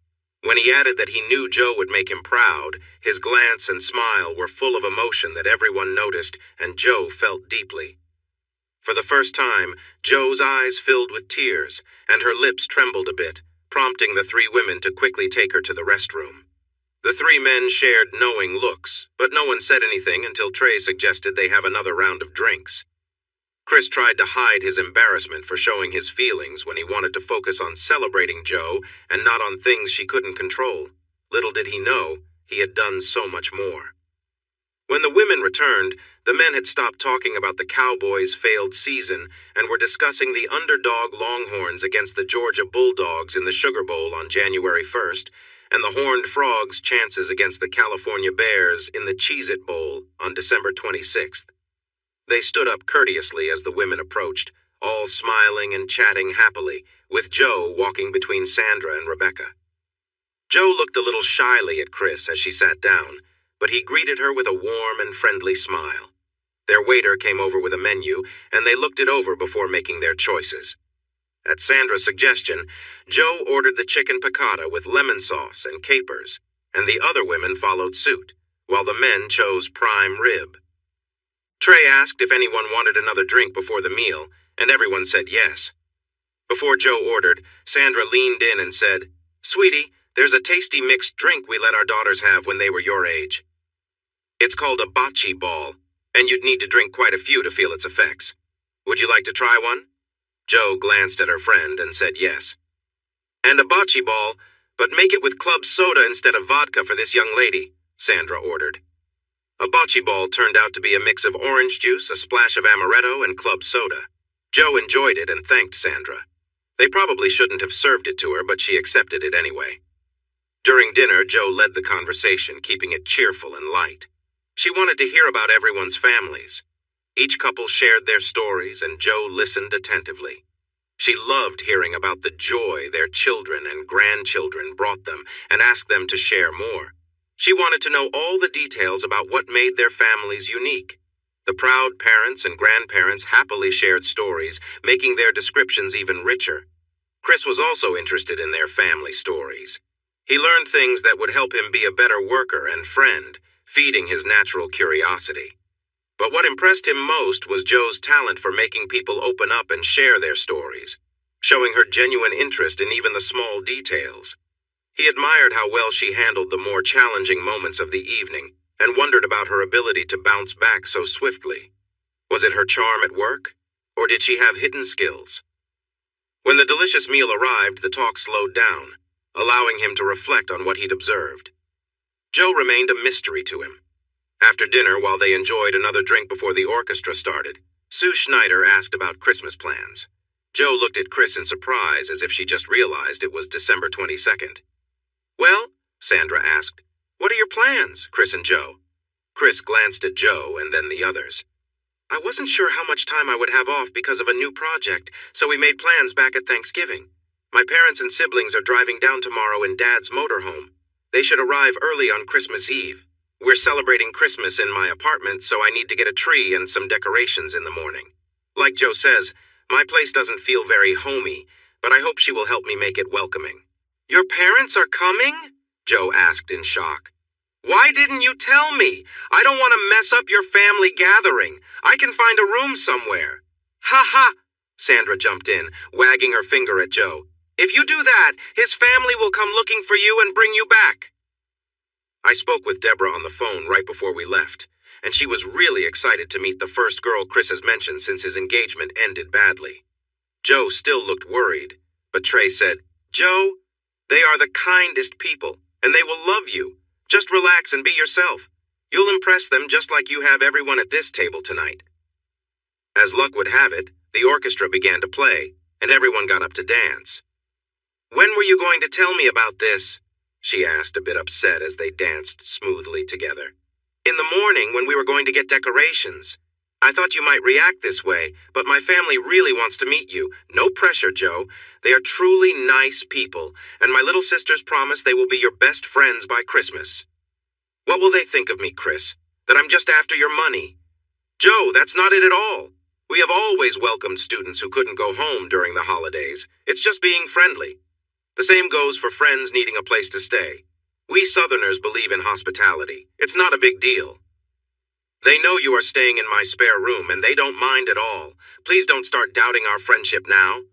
When he added that he knew Jo would make him proud, his glance and smile were full of emotion that everyone noticed, and Jo felt deeply. For the first time, Jo's eyes filled with tears, and her lips trembled a bit, prompting the 3 women to quickly take her to the restroom. The 3 men shared knowing looks, but no one said anything until Trey suggested they have another round of drinks. Chris tried to hide his embarrassment for showing his feelings when he wanted to focus on celebrating Jo and not on things she couldn't control. Little did he know, he had done so much more. When the women returned, the men had stopped talking about the Cowboys' failed season and were discussing the underdog Longhorns against the Georgia Bulldogs in the Sugar Bowl on January 1st, and the Horned Frogs' chances against the California Bears in the Cheez-It Bowl on December 26th. They stood up courteously as the women approached, all smiling and chatting happily, with Jo walking between Sandra and Rebecca. Jo looked a little shyly at Chris as she sat down, but he greeted her with a warm and friendly smile. Their waiter came over with a menu, and they looked it over before making their choices. At Sandra's suggestion, Jo ordered the chicken piccata with lemon sauce and capers, and the other women followed suit, while the men chose prime rib. Trey asked if anyone wanted another drink before the meal, and everyone said yes. Before Joe ordered, Sandra leaned in and said, "Sweetie, there's a tasty mixed drink we let our daughters have when they were your age. It's called a bocce ball, and you'd need to drink quite a few to feel its effects. Would you like to try one?" Joe glanced at her friend and said yes. "And a bocce ball, but make it with club soda instead of vodka for this young lady," Sandra ordered. A bocce ball turned out to be a mix of orange juice, a splash of amaretto, and club soda. Joe enjoyed it and thanked Sandra. They probably shouldn't have served it to her, but she accepted it anyway. During dinner, Joe led the conversation, keeping it cheerful and light. She wanted to hear about everyone's families. Each couple shared their stories, and Joe listened attentively. She loved hearing about the joy their children and grandchildren brought them and asked them to share more. She wanted to know all the details about what made their families unique. The proud parents and grandparents happily shared stories, making their descriptions even richer. Chris was also interested in their family stories. He learned things that would help him be a better worker and friend, feeding his natural curiosity. But what impressed him most was Joe's talent for making people open up and share their stories, showing her genuine interest in even the small details. He admired how well she handled the more challenging moments of the evening, and wondered about her ability to bounce back so swiftly. Was it her charm at work, or did she have hidden skills? When the delicious meal arrived, the talk slowed down, allowing him to reflect on what he'd observed. Joe remained a mystery to him. After dinner, while they enjoyed another drink before the orchestra started, Sue Schneider asked about Christmas plans. Joe looked at Chris in surprise, as if she just realized it was December 22nd. "Well," Sandra asked, "what are your plans, Chris and Joe?" Chris glanced at Joe and then the others. "I wasn't sure how much time I would have off because of a new project, so we made plans back at Thanksgiving. My parents and siblings are driving down tomorrow in Dad's motorhome. They should arrive early on Christmas Eve. We're celebrating Christmas in my apartment, so I need to get a tree and some decorations in the morning. Like Joe says, my place doesn't feel very homey, but I hope she will help me make it welcoming." "Your parents are coming?" Joe asked in shock. "Why didn't you tell me? I don't want to mess up your family gathering. I can find a room somewhere." "Ha ha!" Sandra jumped in, wagging her finger at Joe. "If you do that, his family will come looking for you and bring you back." I spoke with Deborah on the phone right before we left, and she was really excited to meet the first girl Chris has mentioned since his engagement ended badly. Joe still looked worried, but Trey said, "Joe, they are the kindest people, and they will love you. Just relax and be yourself. You'll impress them just like you have everyone at this table tonight." As luck would have it, the orchestra began to play, and everyone got up to dance. "When were you going to tell me about this?" she asked, a bit upset as they danced smoothly together. "In the morning when we were going to get decorations. I thought you might react this way, but my family really wants to meet you. No pressure, Joe. They are truly nice people, and my little sisters promise they will be your best friends by Christmas." "What will they think of me, Chris? That I'm just after your money?" "Joe, that's not it at all. We have always welcomed students who couldn't go home during the holidays. It's just being friendly. The same goes for friends needing a place to stay. We Southerners believe in hospitality. It's not a big deal. They know you are staying in my spare room, and they don't mind at all. Please don't start doubting our friendship now."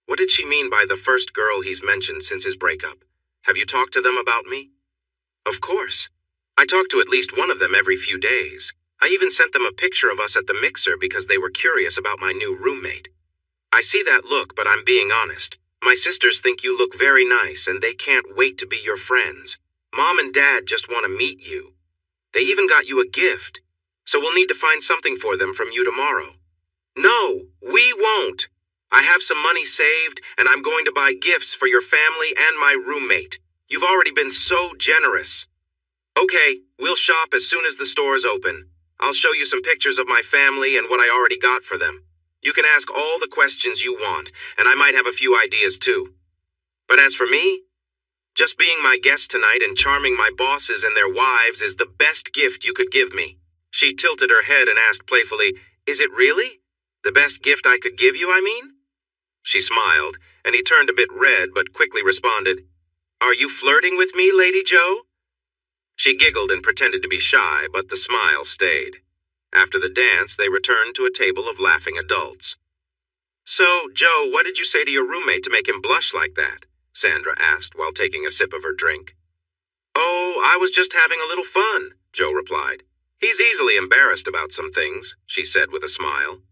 What did she mean by the first girl he's mentioned since his breakup? Have you talked to them about me? Of course. I talk to at least one of them every few days. I even sent them a picture of us at the mixer because they were curious about my new roommate. I see that look, but I'm being honest. My sisters think you look very nice, and they can't wait to be your friends. Mom and Dad just want to meet you. They even got you a gift, so we'll need to find something for them from you tomorrow. No, we won't. I have some money saved, and I'm going to buy gifts for your family and my roommate. You've already been so generous. Okay, we'll shop as soon as the stores open. I'll show you some pictures of my family and what I already got for them. You can ask all the questions you want, and I might have a few ideas too. But as for me, just being my guest tonight and charming my bosses and their wives is the best gift you could give me." She tilted her head and asked playfully, "Is it really? The best gift I could give you, I mean?" She smiled, and he turned a bit red but quickly responded, "Are you flirting with me, Lady Joe?" She giggled and pretended to be shy, but the smile stayed. After the dance, they returned to a table of laughing adults. "So, Joe, what did you say to your roommate to make him blush like that?" Sandra asked while taking a sip of her drink. "Oh, I was just having a little fun," Joe replied. "He's easily embarrassed about some things," she said with a smile.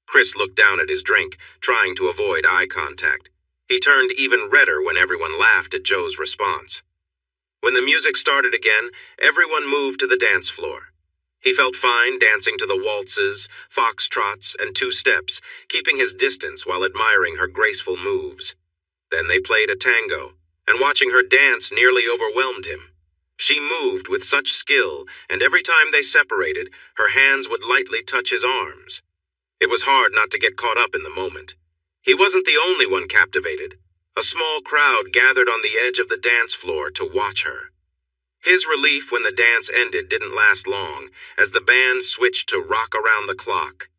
Chris looked down at his drink, trying to avoid eye contact. He turned even redder when everyone laughed at Joe's response. When the music started again, everyone moved to the dance floor. He felt fine dancing to the waltzes, foxtrots, and two-steps, keeping his distance while admiring her graceful moves. Then they played a tango, and watching her dance nearly overwhelmed him. She moved with such skill, and every time they separated, her hands would lightly touch his arms. It was hard not to get caught up in the moment. He wasn't the only one captivated. A small crowd gathered on the edge of the dance floor to watch her. His relief when the dance ended didn't last long, as the band switched to Rock Around the Clock.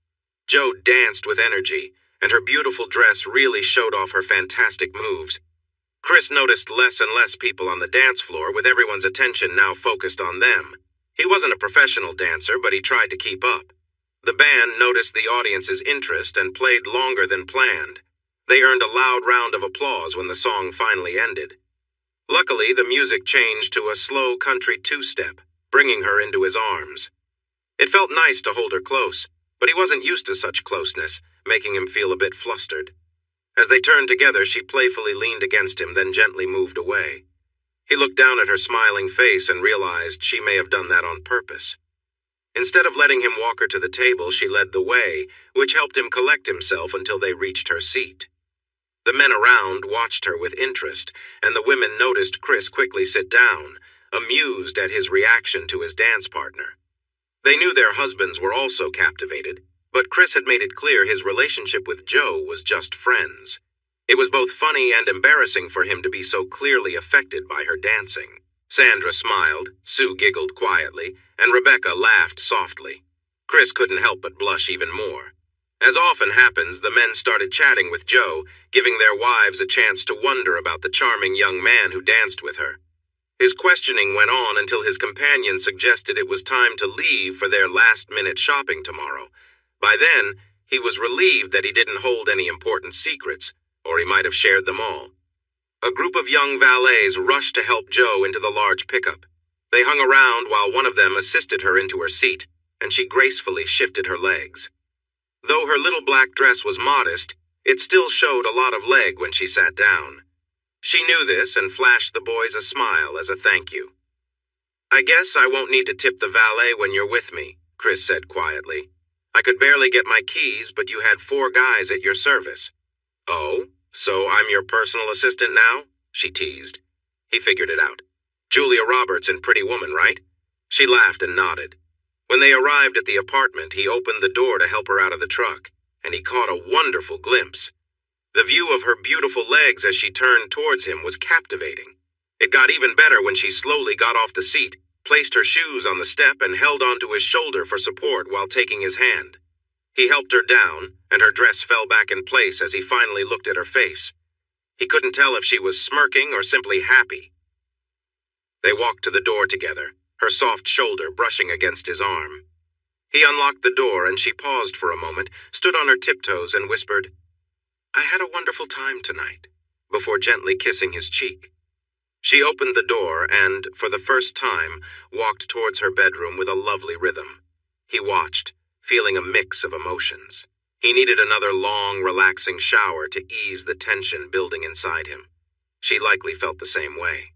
Joe danced with energy, and her beautiful dress really showed off her fantastic moves. Chris noticed less and less people on the dance floor, with everyone's attention now focused on them. He wasn't a professional dancer, but he tried to keep up. The band noticed the audience's interest and played longer than planned. They earned a loud round of applause when the song finally ended. Luckily, the music changed to a slow country two-step, bringing her into his arms. It felt nice to hold her close, but he wasn't used to such closeness, making him feel a bit flustered. As they turned together, she playfully leaned against him, then gently moved away. He looked down at her smiling face and realized she may have done that on purpose. Instead of letting him walk her to the table, she led the way, which helped him collect himself until they reached her seat. The men around watched her with interest, and the women noticed Chris quickly sit down, amused at his reaction to his dance partner. They knew their husbands were also captivated, but Chris had made it clear his relationship with Joe was just friends. It was both funny and embarrassing for him to be so clearly affected by her dancing. Sandra smiled, Sue giggled quietly, and Rebecca laughed softly. Chris couldn't help but blush even more. As often happens, the men started chatting with Joe, giving their wives a chance to wonder about the charming young man who danced with her. His questioning went on until his companion suggested it was time to leave for their last-minute shopping tomorrow. By then, he was relieved that he didn't hold any important secrets, or he might have shared them all. A group of young valets rushed to help Joe into the large pickup. They hung around while one of them assisted her into her seat, and she gracefully shifted her legs. Though her little black dress was modest, it still showed a lot of leg when she sat down. She knew this and flashed the boys a smile as a thank you. "I guess I won't need to tip the valet when you're with me," Chris said quietly. "I could barely get my keys, but you had 4 guys at your service." "Oh, so I'm your personal assistant now?" she teased. He figured it out. "Julia Roberts in Pretty Woman, right?" She laughed and nodded. When they arrived at the apartment, he opened the door to help her out of the truck, and he caught a wonderful glimpse. The view of her beautiful legs as she turned towards him was captivating. It got even better when she slowly got off the seat, placed her shoes on the step, and held onto his shoulder for support while taking his hand. He helped her down, and her dress fell back in place as he finally looked at her face. He couldn't tell if she was smirking or simply happy. They walked to the door together, her soft shoulder brushing against his arm. He unlocked the door, and she paused for a moment, stood on her tiptoes, and whispered, "I had a wonderful time tonight," before gently kissing his cheek. She opened the door and, for the first time, walked towards her bedroom with a lovely rhythm. He watched, feeling a mix of emotions. He needed another long, relaxing shower to ease the tension building inside him. She likely felt the same way.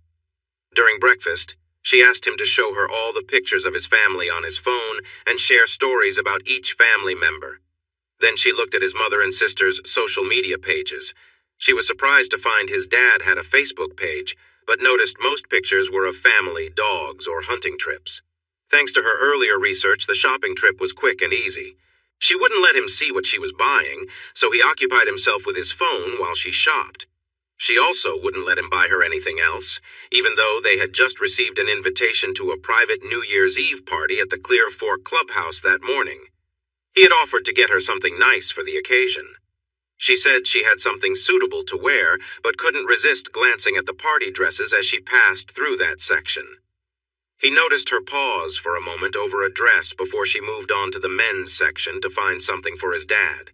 During breakfast, she asked him to show her all the pictures of his family on his phone and share stories about each family member. Then she looked at his mother and sister's social media pages. She was surprised to find his dad had a Facebook page, but noticed most pictures were of family, dogs, or hunting trips. Thanks to her earlier research, the shopping trip was quick and easy. She wouldn't let him see what she was buying, so he occupied himself with his phone while she shopped. She also wouldn't let him buy her anything else, even though they had just received an invitation to a private New Year's Eve party at the Clear Fork Clubhouse that morning. He had offered to get her something nice for the occasion. She said she had something suitable to wear, but couldn't resist glancing at the party dresses as she passed through that section. He noticed her pause for a moment over a dress before she moved on to the men's section to find something for his dad.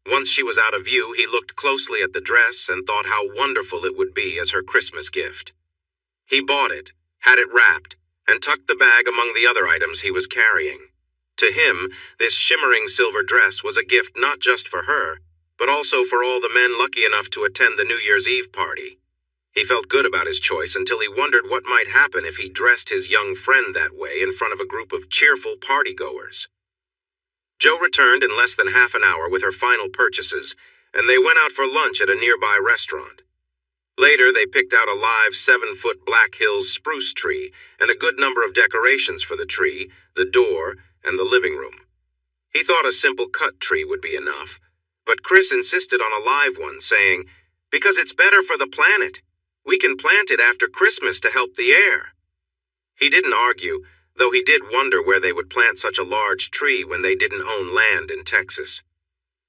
Once she was out of view, he looked closely at the dress and thought how wonderful it would be as her Christmas gift. He bought it, had it wrapped, and tucked the bag among the other items he was carrying. To him, this shimmering silver dress was a gift not just for her, but also for all the men lucky enough to attend the New Year's Eve party. He felt good about his choice until he wondered what might happen if he dressed his young friend that way in front of a group of cheerful partygoers. Jo returned in less than half an hour with her final purchases, and they went out for lunch at a nearby restaurant. Later, they picked out a live 7-foot Black Hills spruce tree and a good number of decorations for the tree, the door, and the living room. He thought a simple cut tree would be enough, but Chris insisted on a live one, saying, "Because it's better for the planet. We can plant it after Christmas to help the air." He didn't argue, though he did wonder where they would plant such a large tree when they didn't own land in Texas.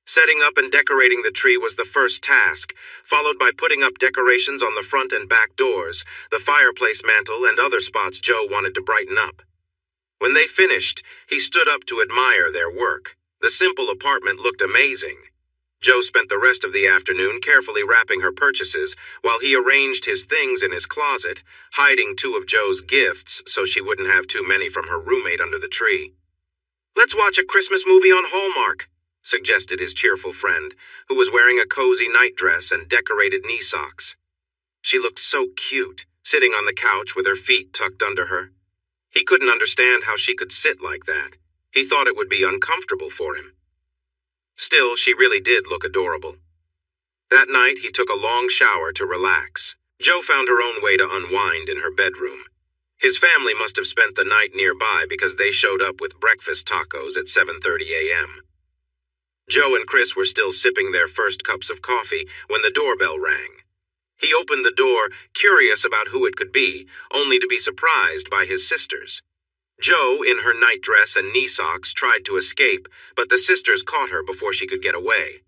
Setting up and decorating the tree was the first task, followed by putting up decorations on the front and back doors, the fireplace mantel, and other spots Jo wanted to brighten up. When they finished, he stood up to admire their work. The simple apartment looked amazing. Jo spent the rest of the afternoon carefully wrapping her purchases while he arranged his things in his closet, hiding 2 of Jo's gifts so she wouldn't have too many from her roommate under the tree. "Let's watch a Christmas movie on Hallmark," suggested his cheerful friend, who was wearing a cozy nightdress and decorated knee socks. She looked so cute, sitting on the couch with her feet tucked under her. He couldn't understand how she could sit like that. He thought it would be uncomfortable for him. Still, she really did look adorable. That night, he took a long shower to relax. Jo found her own way to unwind in her bedroom. His family must have spent the night nearby because they showed up with breakfast tacos at 7:30 a.m. Jo and Chris were still sipping their first cups of coffee when the doorbell rang. He opened the door, curious about who it could be, only to be surprised by his sisters. Jo, in her nightdress and knee socks, tried to escape, but the sisters caught her before she could get away.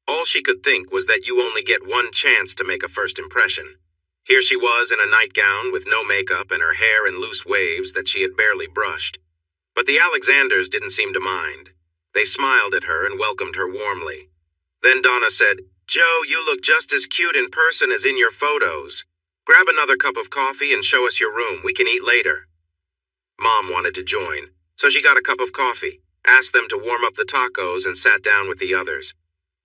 All she could think was that you only get one chance to make a first impression. Here she was in a nightgown with no makeup and her hair in loose waves that she had barely brushed. But the Alexanders didn't seem to mind. They smiled at her and welcomed her warmly. Then Donna said, "Jo, you look just as cute in person as in your photos. Grab another cup of coffee and show us your room. We can eat later." Mom wanted to join, so she got a cup of coffee, asked them to warm up the tacos, and sat down with the others.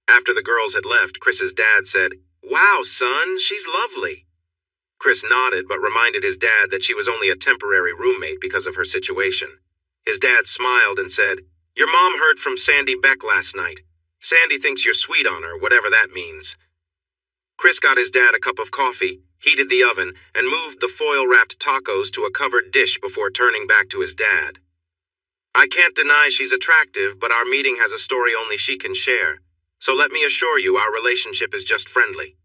After the girls had left, Chris's dad said, "Wow, son, she's lovely." Chris nodded but reminded his dad that she was only a temporary roommate because of her situation. His dad smiled and said, "Your mom heard from Sandy Beck last night. Sandy thinks you're sweet on her, whatever that means." Chris got his dad a cup of coffee, heated the oven, and moved the foil-wrapped tacos to a covered dish before turning back to his dad. "I can't deny she's attractive, but our meeting has a story only she can share. So let me assure you our relationship is just friendly."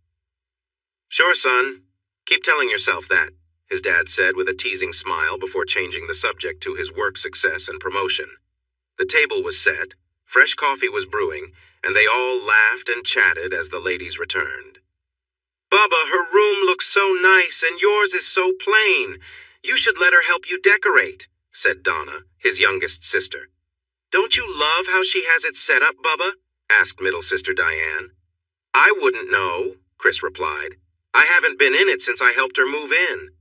"Sure, son. Keep telling yourself that," his dad said with a teasing smile before changing the subject to his work success and promotion. The table was set, fresh coffee was brewing, and they all laughed and chatted as the ladies returned. "Bubba, her room looks so nice and yours is so plain. You should let her help you decorate," said Donna, his youngest sister. "Don't you love how she has it set up, Bubba?" asked middle sister Diane. "I wouldn't know," Chris replied. "I haven't been in it since I helped her move in."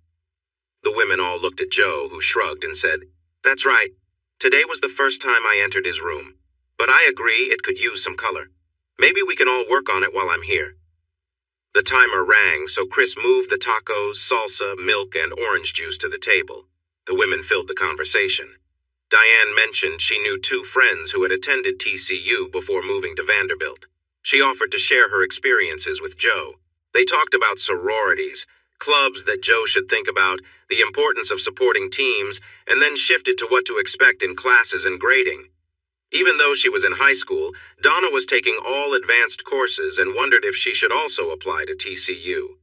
The women all looked at Jo, who shrugged and said, "That's right. Today was the first time I entered his room. But I agree it could use some color. Maybe we can all work on it while I'm here." The timer rang, so Chris moved the tacos, salsa, milk, and orange juice to the table. The women filled the conversation. Diane mentioned she knew 2 friends who had attended TCU before moving to Vanderbilt. She offered to share her experiences with Jo. They talked about sororities, clubs that Jo should think about, the importance of supporting teams, and then shifted to what to expect in classes and grading. Even though she was in high school, Donna was taking all advanced courses and wondered if she should also apply to TCU.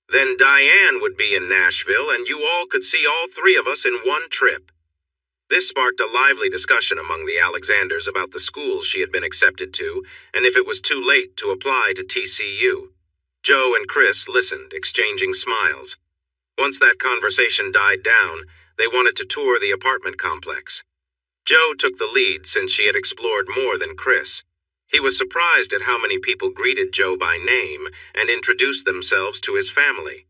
Then Diane would be in Nashville, and you all could see all 3 of us in one trip. This sparked a lively discussion among the Alexanders about the schools she had been accepted to, and if it was too late to apply to TCU. Jo and Chris listened, exchanging smiles. Once that conversation died down, They wanted to tour the apartment complex. Joe took the lead since she had explored more than Chris. He was surprised at how many people greeted Joe by name and introduced themselves to his family.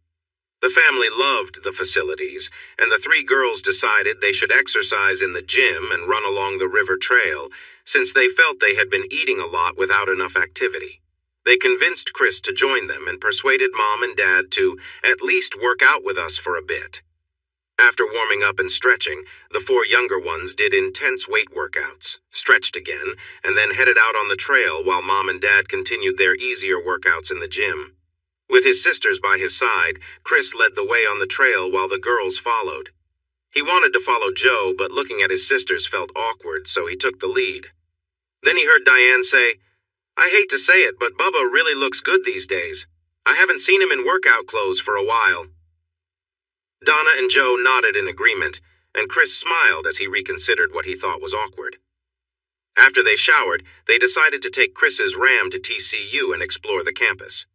The family loved the facilities, and the three girls decided they should exercise in the gym and run along the river trail, since they felt they had been eating a lot without enough activity. They convinced Chris to join them and persuaded Mom and Dad to at least work out with us for a bit. After warming up and stretching, the four younger ones did intense weight workouts, stretched again, and then headed out on the trail while Mom and Dad continued their easier workouts in the gym. With his sisters by his side, Chris led the way on the trail while the girls followed. He wanted to follow Joe, but looking at his sisters felt awkward, so he took the lead. Then he heard Diane say, "I hate to say it, but Bubba really looks good these days. I haven't seen him in workout clothes for a while." Donna and Joe nodded in agreement, and Chris smiled as he reconsidered what he thought was awkward. After they showered, they decided to take Chris's Ram to TCU and explore the campus.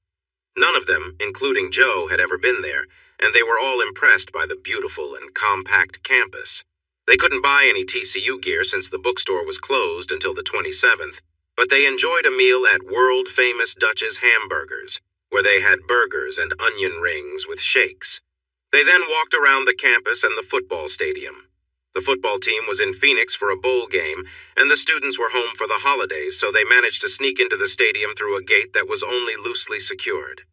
None of them, including Joe, had ever been there, and they were all impressed by the beautiful and compact campus. They couldn't buy any TCU gear since the bookstore was closed until the 27th, but they enjoyed a meal at world-famous Dutch's Hamburgers, where they had burgers and onion rings with shakes. They then walked around the campus and the football stadium. The football team was in Phoenix for a bowl game, and the students were home for the holidays, so they managed to sneak into the stadium through a gate that was only loosely secured.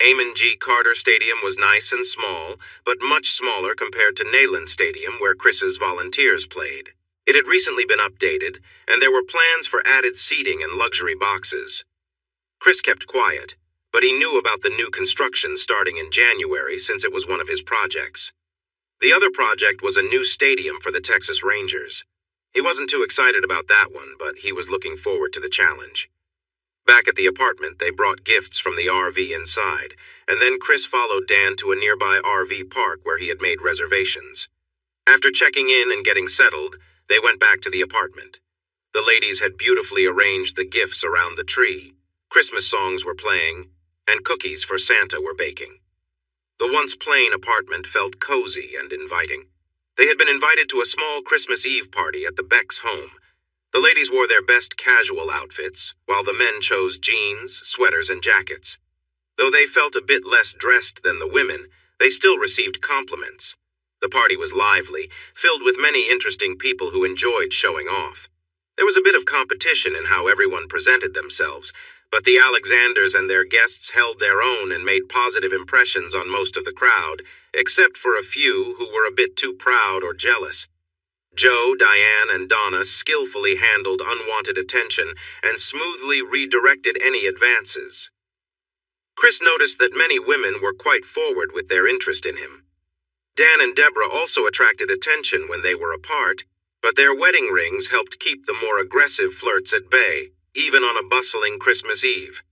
Amon G. Carter Stadium was nice and small, but much smaller compared to Neyland Stadium, where Chris's Volunteers played. It had recently been updated, and there were plans for added seating and luxury boxes. Chris kept quiet, but he knew about the new construction starting in January since it was one of his projects. The other project was a new stadium for the Texas Rangers. He wasn't too excited about that one, but he was looking forward to the challenge. Back at the apartment, they brought gifts from the RV inside, and then Chris followed Dan to a nearby RV park where he had made reservations. After checking in and getting settled, they went back to the apartment. The ladies had beautifully arranged the gifts around the tree. Christmas songs were playing, and cookies for Santa were baking. The once plain apartment felt cozy and inviting. They had been invited to a small Christmas Eve party at the Becks' home. The ladies wore their best casual outfits, while the men chose jeans, sweaters, and jackets. Though they felt a bit less dressed than the women, they still received compliments. The party was lively, filled with many interesting people who enjoyed showing off. There was a bit of competition in how everyone presented themselves, but the Alexanders and their guests held their own and made positive impressions on most of the crowd, except for a few who were a bit too proud or jealous. Joe, Diane, and Donna skillfully handled unwanted attention and smoothly redirected any advances. Chris noticed that many women were quite forward with their interest in him. Dan and Deborah also attracted attention when they were apart, but their wedding rings helped keep the more aggressive flirts at bay, even on a bustling Christmas Eve.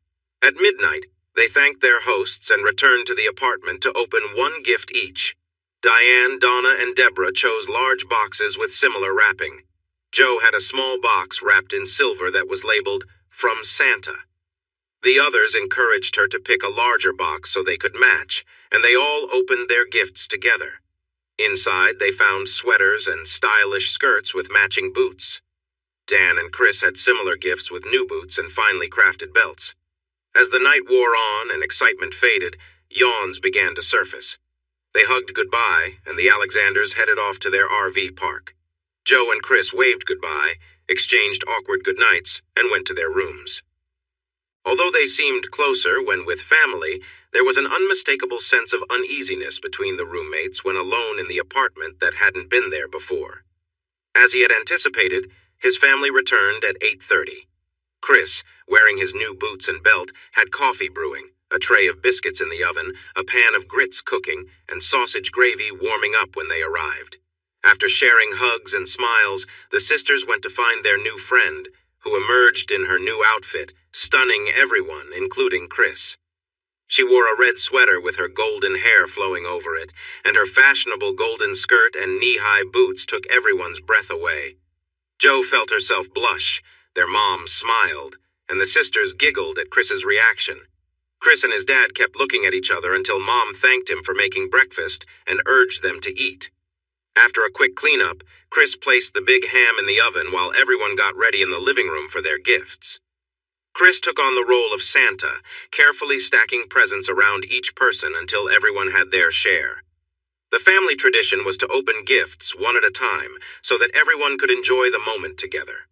At midnight, they thanked their hosts and returned to the apartment to open one gift each. Diane, Donna, and Deborah chose large boxes with similar wrapping. Joe had a small box wrapped in silver that was labeled, "From Santa." The others encouraged her to pick a larger box so they could match, and they all opened their gifts together. Inside, they found sweaters and stylish skirts with matching boots. Dan and Chris had similar gifts with new boots and finely crafted belts. As the night wore on and excitement faded, yawns began to surface. They hugged goodbye, and the Alexanders headed off to their RV park. Joe and Chris waved goodbye, exchanged awkward goodnights, and went to their rooms. Although they seemed closer when with family, there was an unmistakable sense of uneasiness between the roommates when alone in the apartment that hadn't been there before. As he had anticipated, his family returned at 8:30. Chris, wearing his new boots and belt, had coffee brewing, a tray of biscuits in the oven, a pan of grits cooking, and sausage gravy warming up when they arrived. After sharing hugs and smiles, the sisters went to find their new friend, who emerged in her new outfit, stunning everyone, including Chris. She wore a red sweater with her golden hair flowing over it, and her fashionable golden skirt and knee-high boots took everyone's breath away. Joe felt herself blush, their mom smiled, and the sisters giggled at Chris's reaction. Chris and his dad kept looking at each other until Mom thanked him for making breakfast and urged them to eat. After a quick cleanup, Chris placed the big ham in the oven while everyone got ready in the living room for their gifts. Chris took on the role of Santa, carefully stacking presents around each person until everyone had their share. The family tradition was to open gifts one at a time so that everyone could enjoy the moment together.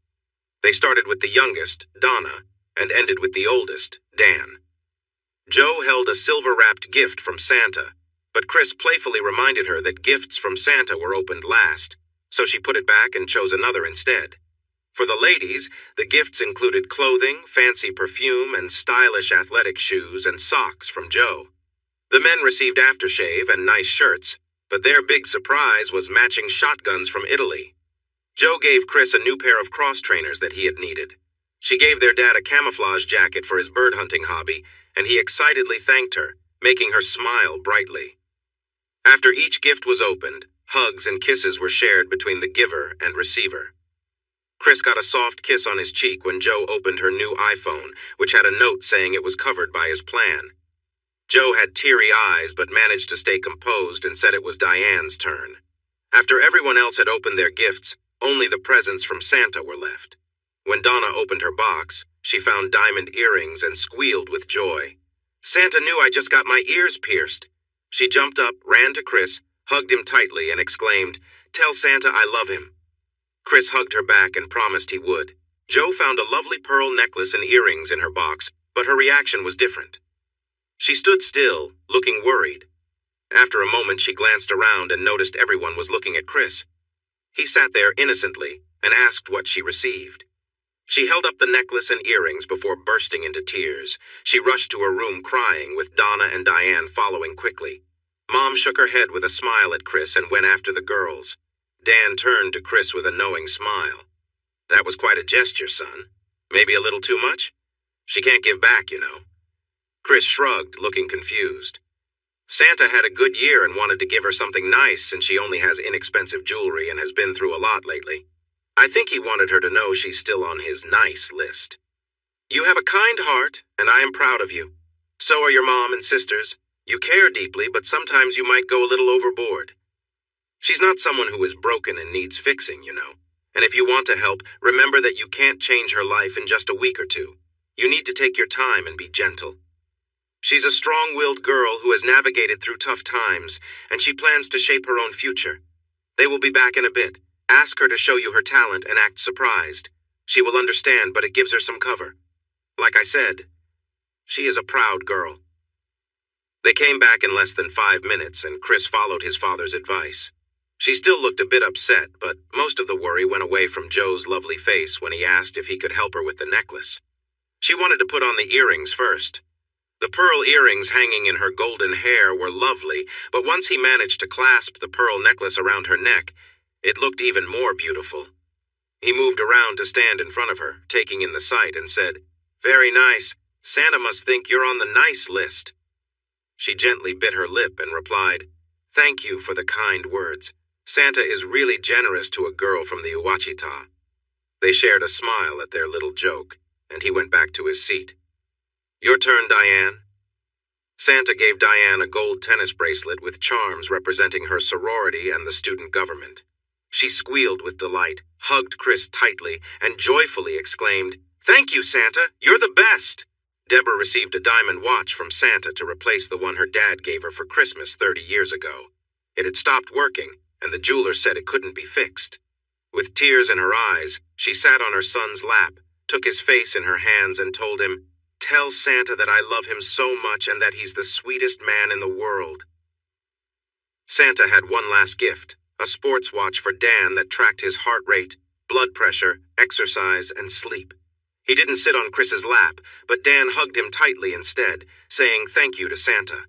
They started with the youngest, Donna, and ended with the oldest, Dan. Joe held a silver-wrapped gift from Santa, but Chris playfully reminded her that gifts from Santa were opened last, so she put it back and chose another instead. For the ladies, the gifts included clothing, fancy perfume, and stylish athletic shoes and socks from Joe. The men received aftershave and nice shirts, but their big surprise was matching shotguns from Italy. Joe gave Chris a new pair of cross trainers that he had needed. She gave their dad a camouflage jacket for his bird hunting hobby, and he excitedly thanked her, making her smile brightly. After each gift was opened, hugs and kisses were shared between the giver and receiver. Chris got a soft kiss on his cheek when Joe opened her new iPhone, which had a note saying it was covered by his plan. Joe had teary eyes but managed to stay composed and said it was Diane's turn. After everyone else had opened their gifts, only the presents from Santa were left. When Donna opened her box, she found diamond earrings and squealed with joy. "Santa knew I just got my ears pierced." She jumped up, ran to Chris, hugged him tightly, and exclaimed, "Tell Santa I love him." Chris hugged her back and promised he would. Joe found a lovely pearl necklace and earrings in her box, but her reaction was different. She stood still, looking worried. After a moment, she glanced around and noticed everyone was looking at Chris. He sat there innocently and asked what she received. She held up the necklace and earrings before bursting into tears. She rushed to her room crying, with Donna and Diane following quickly. Mom shook her head with a smile at Chris and went after the girls. Dan turned to Chris with a knowing smile. "That was quite a gesture, son. Maybe a little too much? She can't give back, you know." Chris shrugged, looking confused. Santa had a good year and wanted to give her something nice since she only has inexpensive jewelry and has been through a lot lately. I think he wanted her to know she's still on his nice list. "You have a kind heart, and I am proud of you. So are your mom and sisters. You care deeply, but sometimes you might go a little overboard. She's not someone who is broken and needs fixing, you know. And if you want to help, remember that you can't change her life in just a week or two. You need to take your time and be gentle. She's a strong-willed girl who has navigated through tough times, and she plans to shape her own future. They will be back in a bit. Ask her to show you her talent and act surprised. She will understand, but it gives her some cover. Like I said, she is a proud girl." They came back in less than 5 minutes, and Chris followed his father's advice. She still looked a bit upset, but most of the worry went away from Joe's lovely face when he asked if he could help her with the necklace. She wanted to put on the earrings first. The pearl earrings hanging in her golden hair were lovely, but once he managed to clasp the pearl necklace around her neck, it looked even more beautiful. He moved around to stand in front of her, taking in the sight, and said, "Very nice. Santa must think you're on the nice list." She gently bit her lip and replied, "Thank you for the kind words. Santa is really generous to a girl from the Ouachita." They shared a smile at their little joke, and he went back to his seat. "Your turn, Diane." Santa gave Diane a gold tennis bracelet with charms representing her sorority and the student government. She squealed with delight, hugged Chris tightly, and joyfully exclaimed, "Thank you, Santa. You're the best." Deborah received a diamond watch from Santa to replace the one her dad gave her for Christmas 30 years ago. It had stopped working, and the jeweler said it couldn't be fixed. With tears in her eyes, she sat on her son's lap, took his face in her hands, and told him, "Tell Santa that I love him so much and that he's the sweetest man in the world." Santa had one last gift, a sports watch for Dan that tracked his heart rate, blood pressure, exercise, and sleep. He didn't sit on Chris's lap, but Dan hugged him tightly instead, saying thank you to Santa.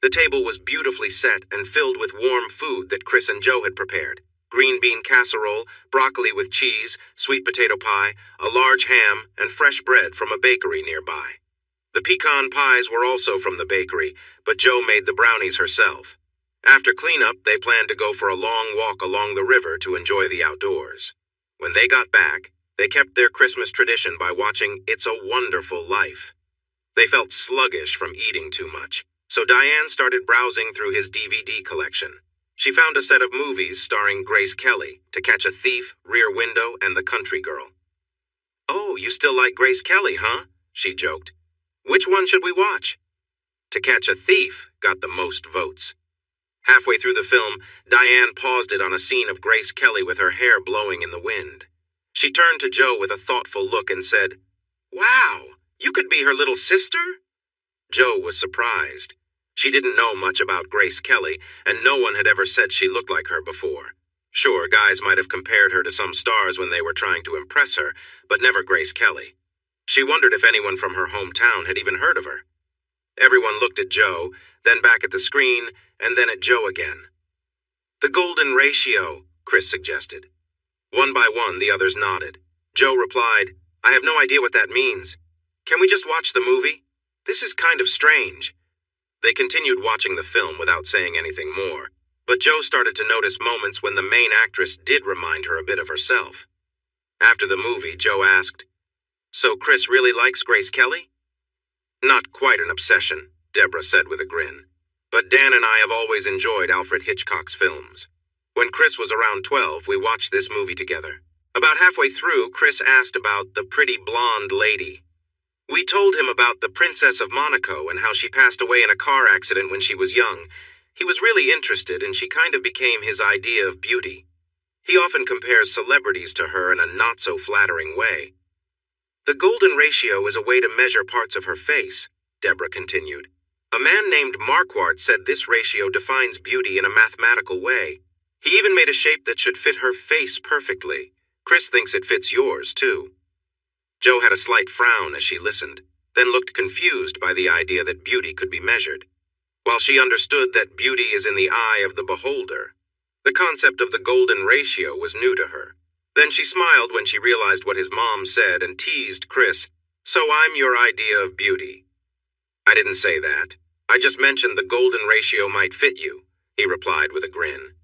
The table was beautifully set and filled with warm food that Chris and Joe had prepared. Green bean casserole, broccoli with cheese, sweet potato pie, a large ham, and fresh bread from a bakery nearby. The pecan pies were also from the bakery, but Joe made the brownies herself. After cleanup, they planned to go for a long walk along the river to enjoy the outdoors. When they got back, they kept their Christmas tradition by watching It's a Wonderful Life. They felt sluggish from eating too much, so Diane started browsing through his DVD collection. She found a set of movies starring Grace Kelly, To Catch a Thief, Rear Window, and The Country Girl. "Oh, you still like Grace Kelly, huh?" she joked. "Which one should we watch?" To Catch a Thief got the most votes. Halfway through the film, Diane paused it on a scene of Grace Kelly with her hair blowing in the wind. She turned to Joe with a thoughtful look and said, "Wow, you could be her little sister?" Joe was surprised. She didn't know much about Grace Kelly, and no one had ever said she looked like her before. Sure, guys might have compared her to some stars when they were trying to impress her, but never Grace Kelly. She wondered if anyone from her hometown had even heard of her. Everyone looked at Joe, then back at the screen, and then at Joe again. "The Golden Ratio," Chris suggested. One by one, the others nodded. Joe replied, "I have no idea what that means. Can we just watch the movie? This is kind of strange." They continued watching the film without saying anything more, but Joe started to notice moments when the main actress did remind her a bit of herself. After the movie, Joe asked, "So Chris really likes Grace Kelly?" "Not quite an obsession," Deborah said with a grin. "But Dan and I have always enjoyed Alfred Hitchcock's films. When Chris was around 12, we watched this movie together. About halfway through, Chris asked about the pretty blonde lady. We told him about the Princess of Monaco and how she passed away in a car accident when she was young. He was really interested, and she kind of became his idea of beauty. He often compares celebrities to her in a not-so-flattering way. The Golden Ratio is a way to measure parts of her face," Deborah continued. "A man named Marquardt said this ratio defines beauty in a mathematical way. He even made a shape that should fit her face perfectly. Chris thinks it fits yours, too." Joe had a slight frown as she listened, then looked confused by the idea that beauty could be measured. While she understood that beauty is in the eye of the beholder, the concept of the Golden Ratio was new to her. Then she smiled when she realized what his mom said and teased Chris, "So I'm your idea of beauty." "I didn't say that. I just mentioned the Golden Ratio might fit you," he replied with a grin.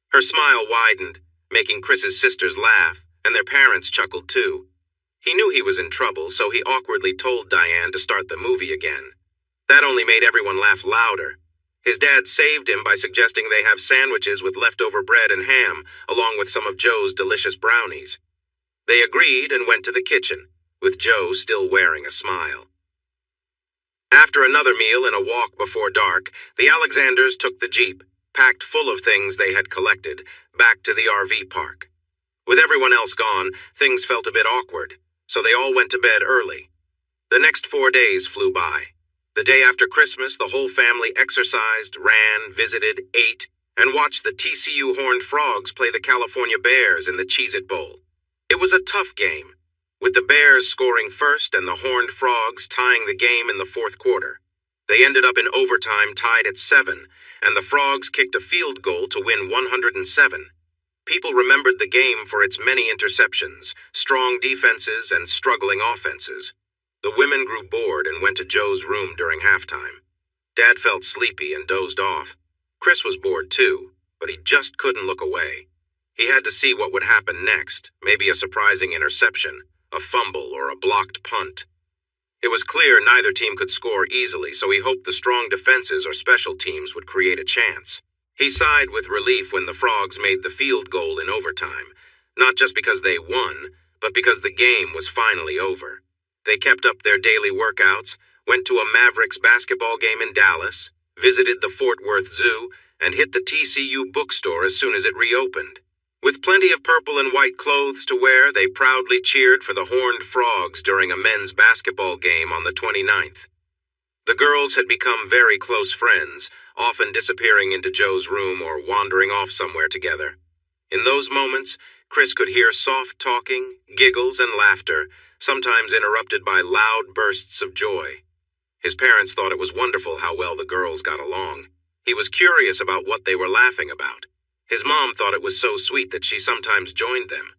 Her smile widened, making Chris's sisters laugh, and their parents chuckled too. He knew he was in trouble, so he awkwardly told Diane to start the movie again. That only made everyone laugh louder. His dad saved him by suggesting they have sandwiches with leftover bread and ham, along with some of Joe's delicious brownies. They agreed and went to the kitchen, with Joe still wearing a smile. After another meal and a walk before dark, the Alexanders took the Jeep, packed full of things they had collected, back to the RV park. With everyone else gone, things felt a bit awkward, so they all went to bed early. The next 4 days flew by. The day after Christmas, the whole family exercised, ran, visited, ate, and watched the TCU Horned Frogs play the California Bears in the Cheez-It Bowl. It was a tough game, with the Bears scoring first and the Horned Frogs tying the game in the fourth quarter. They ended up in overtime tied at 7, and the Frogs kicked a field goal to win 107. People remembered the game for its many interceptions, strong defenses, and struggling offenses. The women grew bored and went to Joe's room during halftime. Dad felt sleepy and dozed off. Chris was bored too, but he just couldn't look away. He had to see what would happen next, maybe a surprising interception, a fumble, or a blocked punt. It was clear neither team could score easily, so he hoped the strong defenses or special teams would create a chance. He sighed with relief when the Frogs made the field goal in overtime, not just because they won, but because the game was finally over. They kept up their daily workouts, went to a Mavericks basketball game in Dallas, visited the Fort Worth Zoo, and hit the TCU bookstore as soon as it reopened. With plenty of purple and white clothes to wear, they proudly cheered for the Horned Frogs during a men's basketball game on the 29th. The girls had become very close friends, often disappearing into Joe's room or wandering off somewhere together. In those moments, Chris could hear soft talking, giggles, and laughter, sometimes interrupted by loud bursts of joy. His parents thought it was wonderful how well the girls got along. He was curious about what they were laughing about. His mom thought it was so sweet that she sometimes joined them.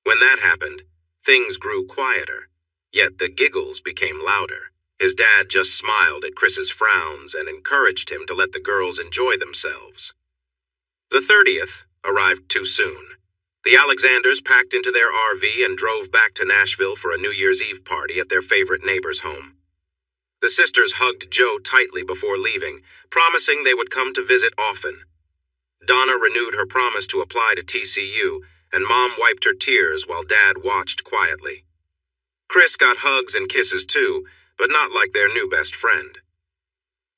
When that happened, things grew quieter, yet the giggles became louder. His dad just smiled at Chris's frowns and encouraged him to let the girls enjoy themselves. The 30th arrived too soon. The Alexanders packed into their RV and drove back to Nashville for a New Year's Eve party at their favorite neighbor's home. The sisters hugged Joe tightly before leaving, promising they would come to visit often. Donna renewed her promise to apply to TCU, and Mom wiped her tears while Dad watched quietly. Chris got hugs and kisses too, but not like their new best friend.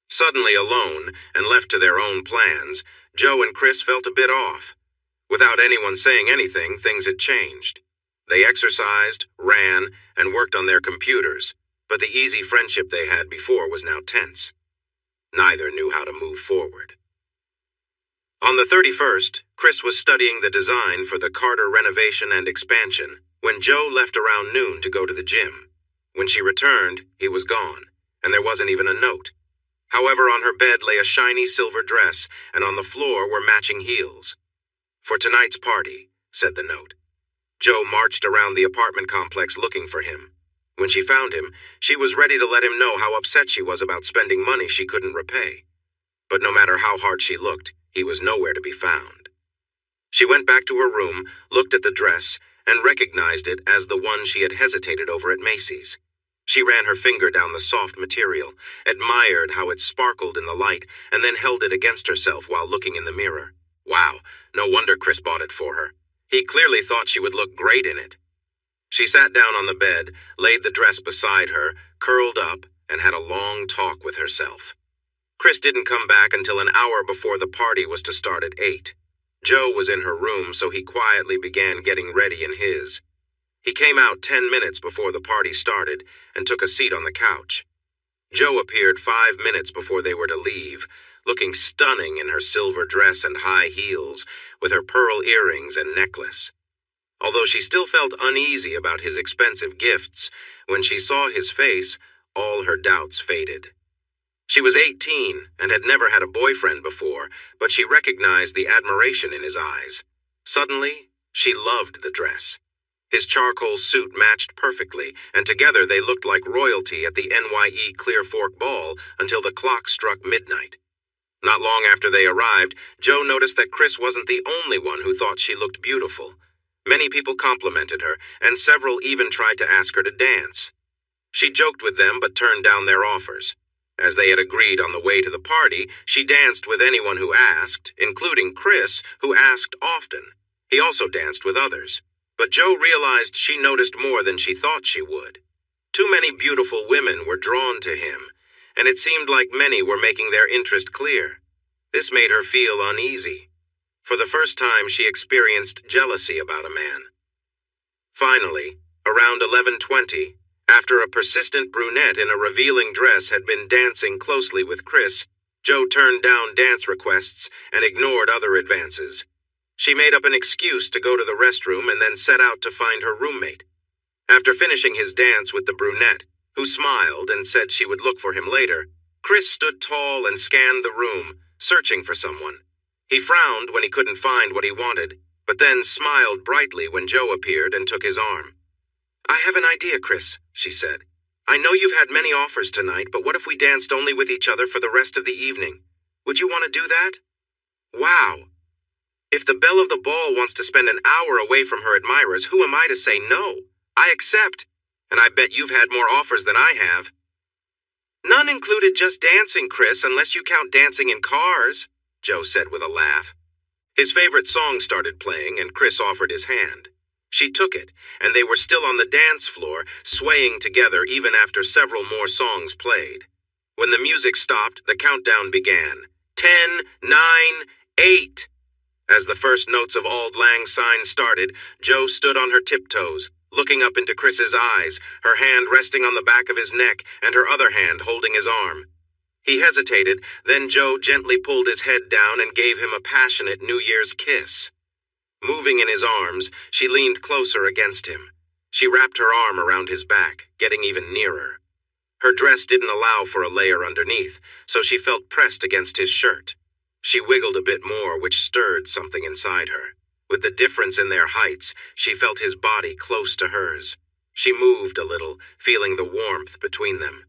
Suddenly alone and left to their own plans, Joe and Chris felt a bit off. Without anyone saying anything, things had changed. They exercised, ran, and worked on their computers, but the easy friendship they had before was now tense. Neither knew how to move forward. On the 31st, Chris was studying the design for the Carter renovation and expansion when Joe left around noon to go to the gym. When she returned, he was gone, and there wasn't even a note. However, on her bed lay a shiny silver dress, and on the floor were matching heels. "For tonight's party," said the note. Joe marched around the apartment complex looking for him. When she found him, she was ready to let him know how upset she was about spending money she couldn't repay. But no matter how hard she looked, he was nowhere to be found. She went back to her room, looked at the dress, and recognized it as the one she had hesitated over at Macy's. She ran her finger down the soft material, admired how it sparkled in the light, and then held it against herself while looking in the mirror. Wow, no wonder Chris bought it for her. He clearly thought she would look great in it. She sat down on the bed, laid the dress beside her, curled up, and had a long talk with herself. Chris didn't come back until an hour before the party was to start at 8. Joe was in her room, so he quietly began getting ready in his. He came out 10 minutes before the party started and took a seat on the couch. Joe appeared 5 minutes before they were to leave, looking stunning in her silver dress and high heels, with her pearl earrings and necklace. Although she still felt uneasy about his expensive gifts, when she saw his face, all her doubts faded. She was 18 and had never had a boyfriend before, but she recognized the admiration in his eyes. Suddenly, she loved the dress. His charcoal suit matched perfectly, and together they looked like royalty at the NYE Clear Fork Ball until the clock struck midnight. Not long after they arrived, Joe noticed that Chris wasn't the only one who thought she looked beautiful. Many people complimented her, and several even tried to ask her to dance. She joked with them but turned down their offers. As they had agreed on the way to the party, she danced with anyone who asked, including Chris, who asked often. He also danced with others. But Joe realized she noticed more than she thought she would. Too many beautiful women were drawn to him, and it seemed like many were making their interest clear. This made her feel uneasy. For the first time, she experienced jealousy about a man. Finally, around 11:20, after a persistent brunette in a revealing dress had been dancing closely with Chris, Joe turned down dance requests and ignored other advances. She made up an excuse to go to the restroom and then set out to find her roommate. After finishing his dance with the brunette, who smiled and said she would look for him later, Chris stood tall and scanned the room, searching for someone. He frowned when he couldn't find what he wanted, but then smiled brightly when Joe appeared and took his arm. "I have an idea, Chris," she said. "I know you've had many offers tonight, but what if we danced only with each other for the rest of the evening? Would you want to do that?" Wow. If the belle of the ball wants to spend an hour away from her admirers, who am I to say no? I accept, and I bet you've had more offers than I have. None included just dancing, Chris, unless you count dancing in cars, Joe said with a laugh. His favorite song started playing, and Chris offered his hand. She took it, and they were still on the dance floor, swaying together even after several more songs played. When the music stopped, the countdown began. 10, 9, 8. As the first notes of Auld Lang Syne started, Joe stood on her tiptoes, looking up into Chris's eyes, her hand resting on the back of his neck and her other hand holding his arm. He hesitated, then Joe gently pulled his head down and gave him a passionate New Year's kiss. Moving in his arms, she leaned closer against him. She wrapped her arm around his back, getting even nearer. Her dress didn't allow for a layer underneath, so she felt pressed against his shirt. She wiggled a bit more, which stirred something inside her. With the difference in their heights, she felt his body close to hers. She moved a little, feeling the warmth between them.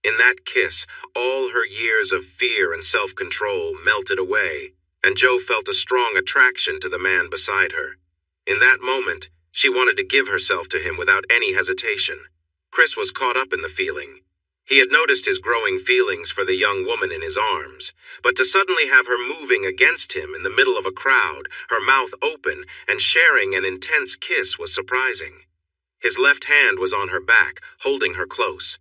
In that kiss, all her years of fear and self-control melted away, and Joe felt a strong attraction to the man beside her. In that moment, she wanted to give herself to him without any hesitation. Chris was caught up in the feeling. He had noticed his growing feelings for the young woman in his arms, but to suddenly have her moving against him in the middle of a crowd, her mouth open, and sharing an intense kiss was surprising. His left hand was on her back, holding her close.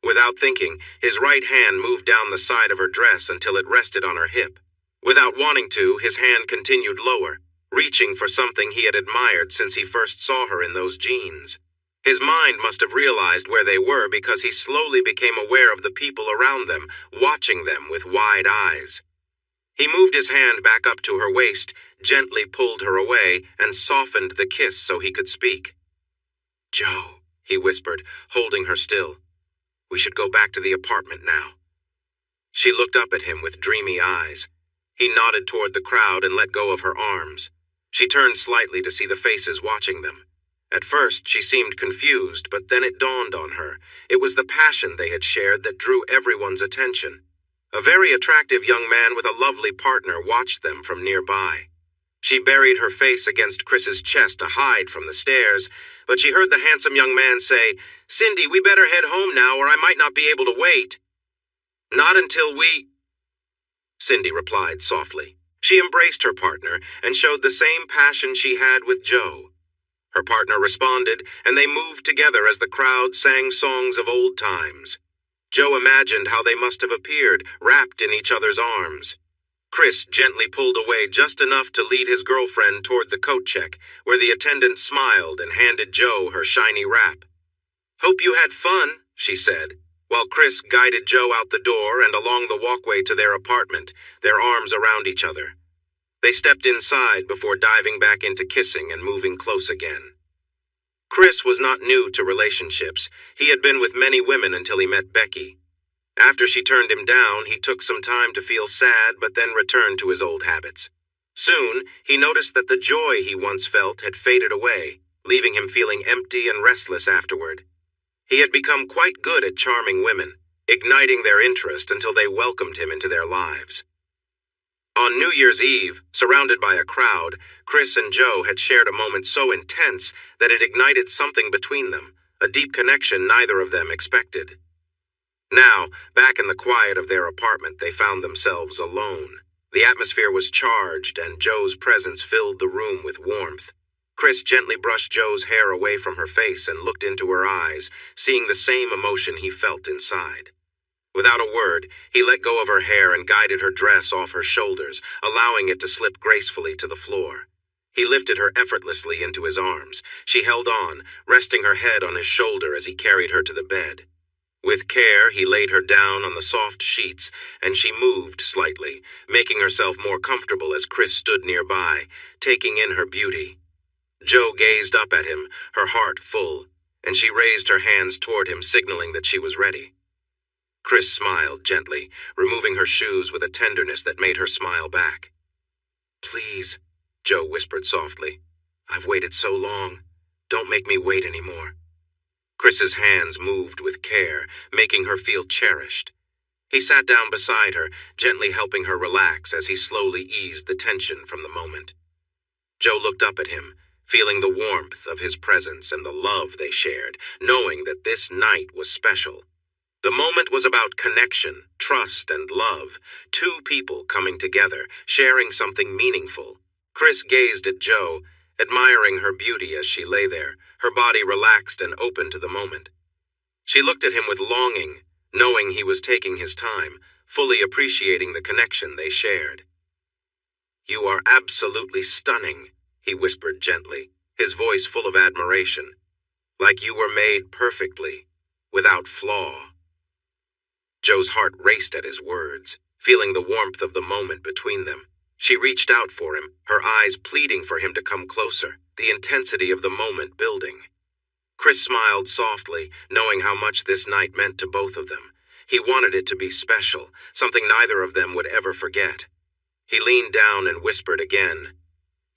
Without thinking, his right hand moved down the side of her dress until it rested on her hip. Without wanting to, his hand continued lower, reaching for something he had admired since he first saw her in those jeans. His mind must have realized where they were because he slowly became aware of the people around them, watching them with wide eyes. He moved his hand back up to her waist, gently pulled her away, and softened the kiss so he could speak. "Joe," he whispered, holding her still. "We should go back to the apartment now." She looked up at him with dreamy eyes. He nodded toward the crowd and let go of her arms. She turned slightly to see the faces watching them. At first, she seemed confused, but then it dawned on her. It was the passion they had shared that drew everyone's attention. A very attractive young man with a lovely partner watched them from nearby. She buried her face against Chris's chest to hide from the stares, but she heard the handsome young man say, "Cindy, we better head home now or I might not be able to wait." "Not until we—" Cindy replied softly. She embraced her partner and showed the same passion she had with Joe. Her partner responded, and they moved together as the crowd sang songs of old times. Joe imagined how they must have appeared, wrapped in each other's arms. Chris gently pulled away just enough to lead his girlfriend toward the coat check, where the attendant smiled and handed Joe her shiny wrap. "Hope you had fun," she said, while Chris guided Joe out the door and along the walkway to their apartment, their arms around each other. They stepped inside before diving back into kissing and moving close again. Chris was not new to relationships. He had been with many women until he met Becky. After she turned him down, he took some time to feel sad but then returned to his old habits. Soon, he noticed that the joy he once felt had faded away, leaving him feeling empty and restless afterward. He had become quite good at charming women, igniting their interest until they welcomed him into their lives. On New Year's Eve, surrounded by a crowd, Chris and Joe had shared a moment so intense that it ignited something between them, a deep connection neither of them expected. Now, back in the quiet of their apartment, they found themselves alone. The atmosphere was charged, and Joe's presence filled the room with warmth. Chris gently brushed Joe's hair away from her face and looked into her eyes, seeing the same emotion he felt inside. Without a word, he let go of her hair and guided her dress off her shoulders, allowing it to slip gracefully to the floor. He lifted her effortlessly into his arms. She held on, resting her head on his shoulder as he carried her to the bed. With care, he laid her down on the soft sheets, and she moved slightly, making herself more comfortable as Chris stood nearby, taking in her beauty. Joe gazed up at him, her heart full, and she raised her hands toward him, signaling that she was ready. Chris smiled gently, removing her shoes with a tenderness that made her smile back. "Please," Joe whispered softly. "I've waited so long. Don't make me wait anymore." Chris's hands moved with care, making her feel cherished. He sat down beside her, gently helping her relax as he slowly eased the tension from the moment. Joe looked up at him, feeling the warmth of his presence and the love they shared, knowing that this night was special. The moment was about connection, trust, and love, two people coming together, sharing something meaningful. Chris gazed at Joe, admiring her beauty as she lay there, her body relaxed and open to the moment. She looked at him with longing, knowing he was taking his time, fully appreciating the connection they shared. "You are absolutely stunning," he whispered gently, his voice full of admiration. "Like you were made perfectly, without flaw." Joe's heart raced at his words, feeling the warmth of the moment between them. She reached out for him, her eyes pleading for him to come closer, the intensity of the moment building. Chris smiled softly, knowing how much this night meant to both of them. He wanted it to be special, something neither of them would ever forget. He leaned down and whispered again,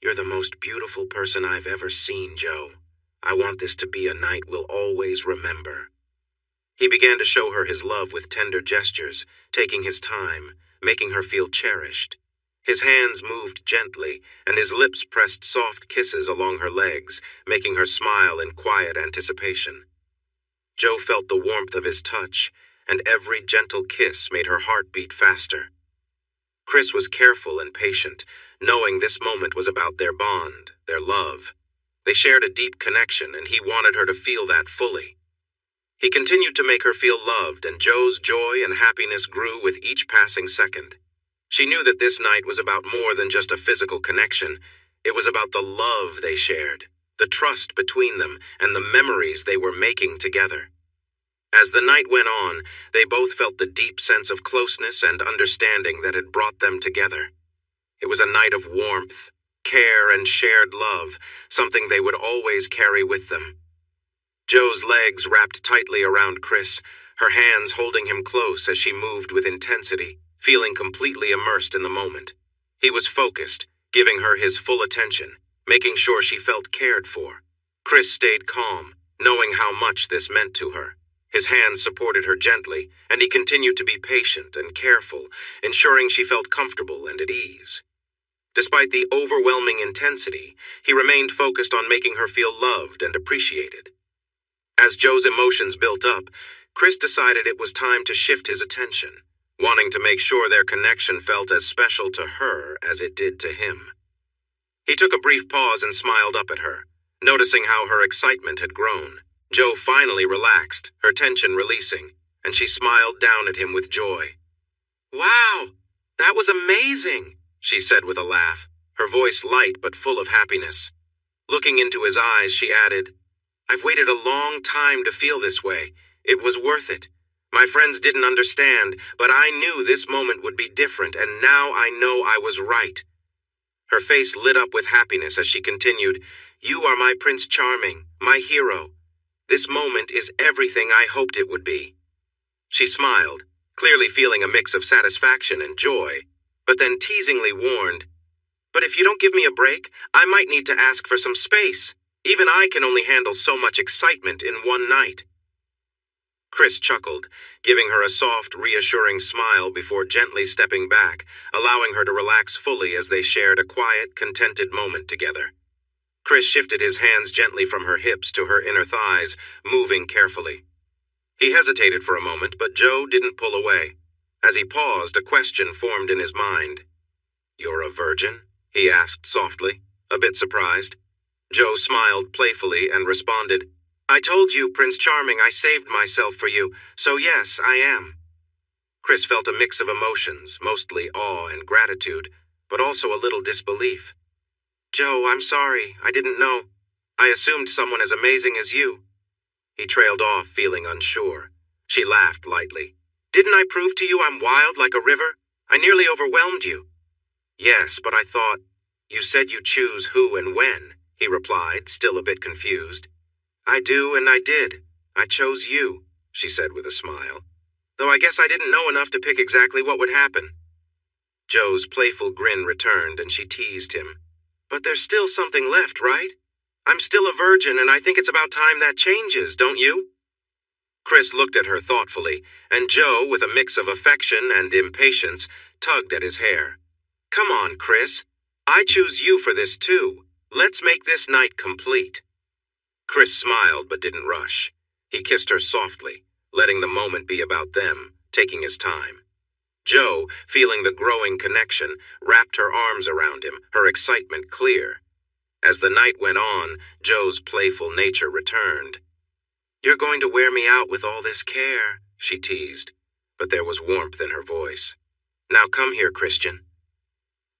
"You're the most beautiful person I've ever seen, Joe. I want this to be a night we'll always remember." He began to show her his love with tender gestures, taking his time, making her feel cherished. His hands moved gently, and his lips pressed soft kisses along her legs, making her smile in quiet anticipation. Joe felt the warmth of his touch, and every gentle kiss made her heart beat faster. Chris was careful and patient, knowing this moment was about their bond, their love. They shared a deep connection, and he wanted her to feel that fully. He continued to make her feel loved, and Joe's joy and happiness grew with each passing second. She knew that this night was about more than just a physical connection. It was about the love they shared, the trust between them, and the memories they were making together. As the night went on, they both felt the deep sense of closeness and understanding that had brought them together. It was a night of warmth, care, and shared love, something they would always carry with them. Joe's legs wrapped tightly around Chris, her hands holding him close as she moved with intensity, feeling completely immersed in the moment. He was focused, giving her his full attention, making sure she felt cared for. Chris stayed calm, knowing how much this meant to her. His hands supported her gently, and he continued to be patient and careful, ensuring she felt comfortable and at ease. Despite the overwhelming intensity, he remained focused on making her feel loved and appreciated. As Joe's emotions built up, Chris decided it was time to shift his attention, wanting to make sure their connection felt as special to her as it did to him. He took a brief pause and smiled up at her, noticing how her excitement had grown. Joe finally relaxed, her tension releasing, and she smiled down at him with joy. "Wow, that was amazing," she said with a laugh, her voice light but full of happiness. Looking into his eyes, she added, "I've waited a long time to feel this way. It was worth it. My friends didn't understand, but I knew this moment would be different, and now I know I was right." Her face lit up with happiness as she continued, "You are my Prince Charming, my hero. This moment is everything I hoped it would be." She smiled, clearly feeling a mix of satisfaction and joy, but then teasingly warned, "But if you don't give me a break, I might need to ask for some space. Even I can only handle so much excitement in one night." Chris chuckled, giving her a soft, reassuring smile before gently stepping back, allowing her to relax fully as they shared a quiet, contented moment together. Chris shifted his hands gently from her hips to her inner thighs, moving carefully. He hesitated for a moment, but Joe didn't pull away. As he paused, a question formed in his mind. "You're a virgin?" he asked softly, a bit surprised. Joe smiled playfully and responded, "I told you, Prince Charming, I saved myself for you, so yes, I am." Chris felt a mix of emotions, mostly awe and gratitude, but also a little disbelief. "Joe, I'm sorry, I didn't know. I assumed someone as amazing as you." He trailed off, feeling unsure. She laughed lightly. "Didn't I prove to you I'm wild like a river? I nearly overwhelmed you." "Yes, but I thought, you said you choose who and when," he replied, still a bit confused. "I do and I did. I chose you," she said with a smile. "Though I guess I didn't know enough to pick exactly what would happen." Joe's playful grin returned and she teased him. "But there's still something left, right? I'm still a virgin and I think it's about time that changes, don't you?" Chris looked at her thoughtfully, and Joe, with a mix of affection and impatience, tugged at his hair. "Come on, Chris. I choose you for this too. Let's make this night complete." Chris smiled but didn't rush. He kissed her softly, letting the moment be about them, taking his time. Joe, feeling the growing connection, wrapped her arms around him, her excitement clear. As the night went on, Joe's playful nature returned. "You're going to wear me out with all this care," she teased, but there was warmth in her voice. "Now come here, Christian."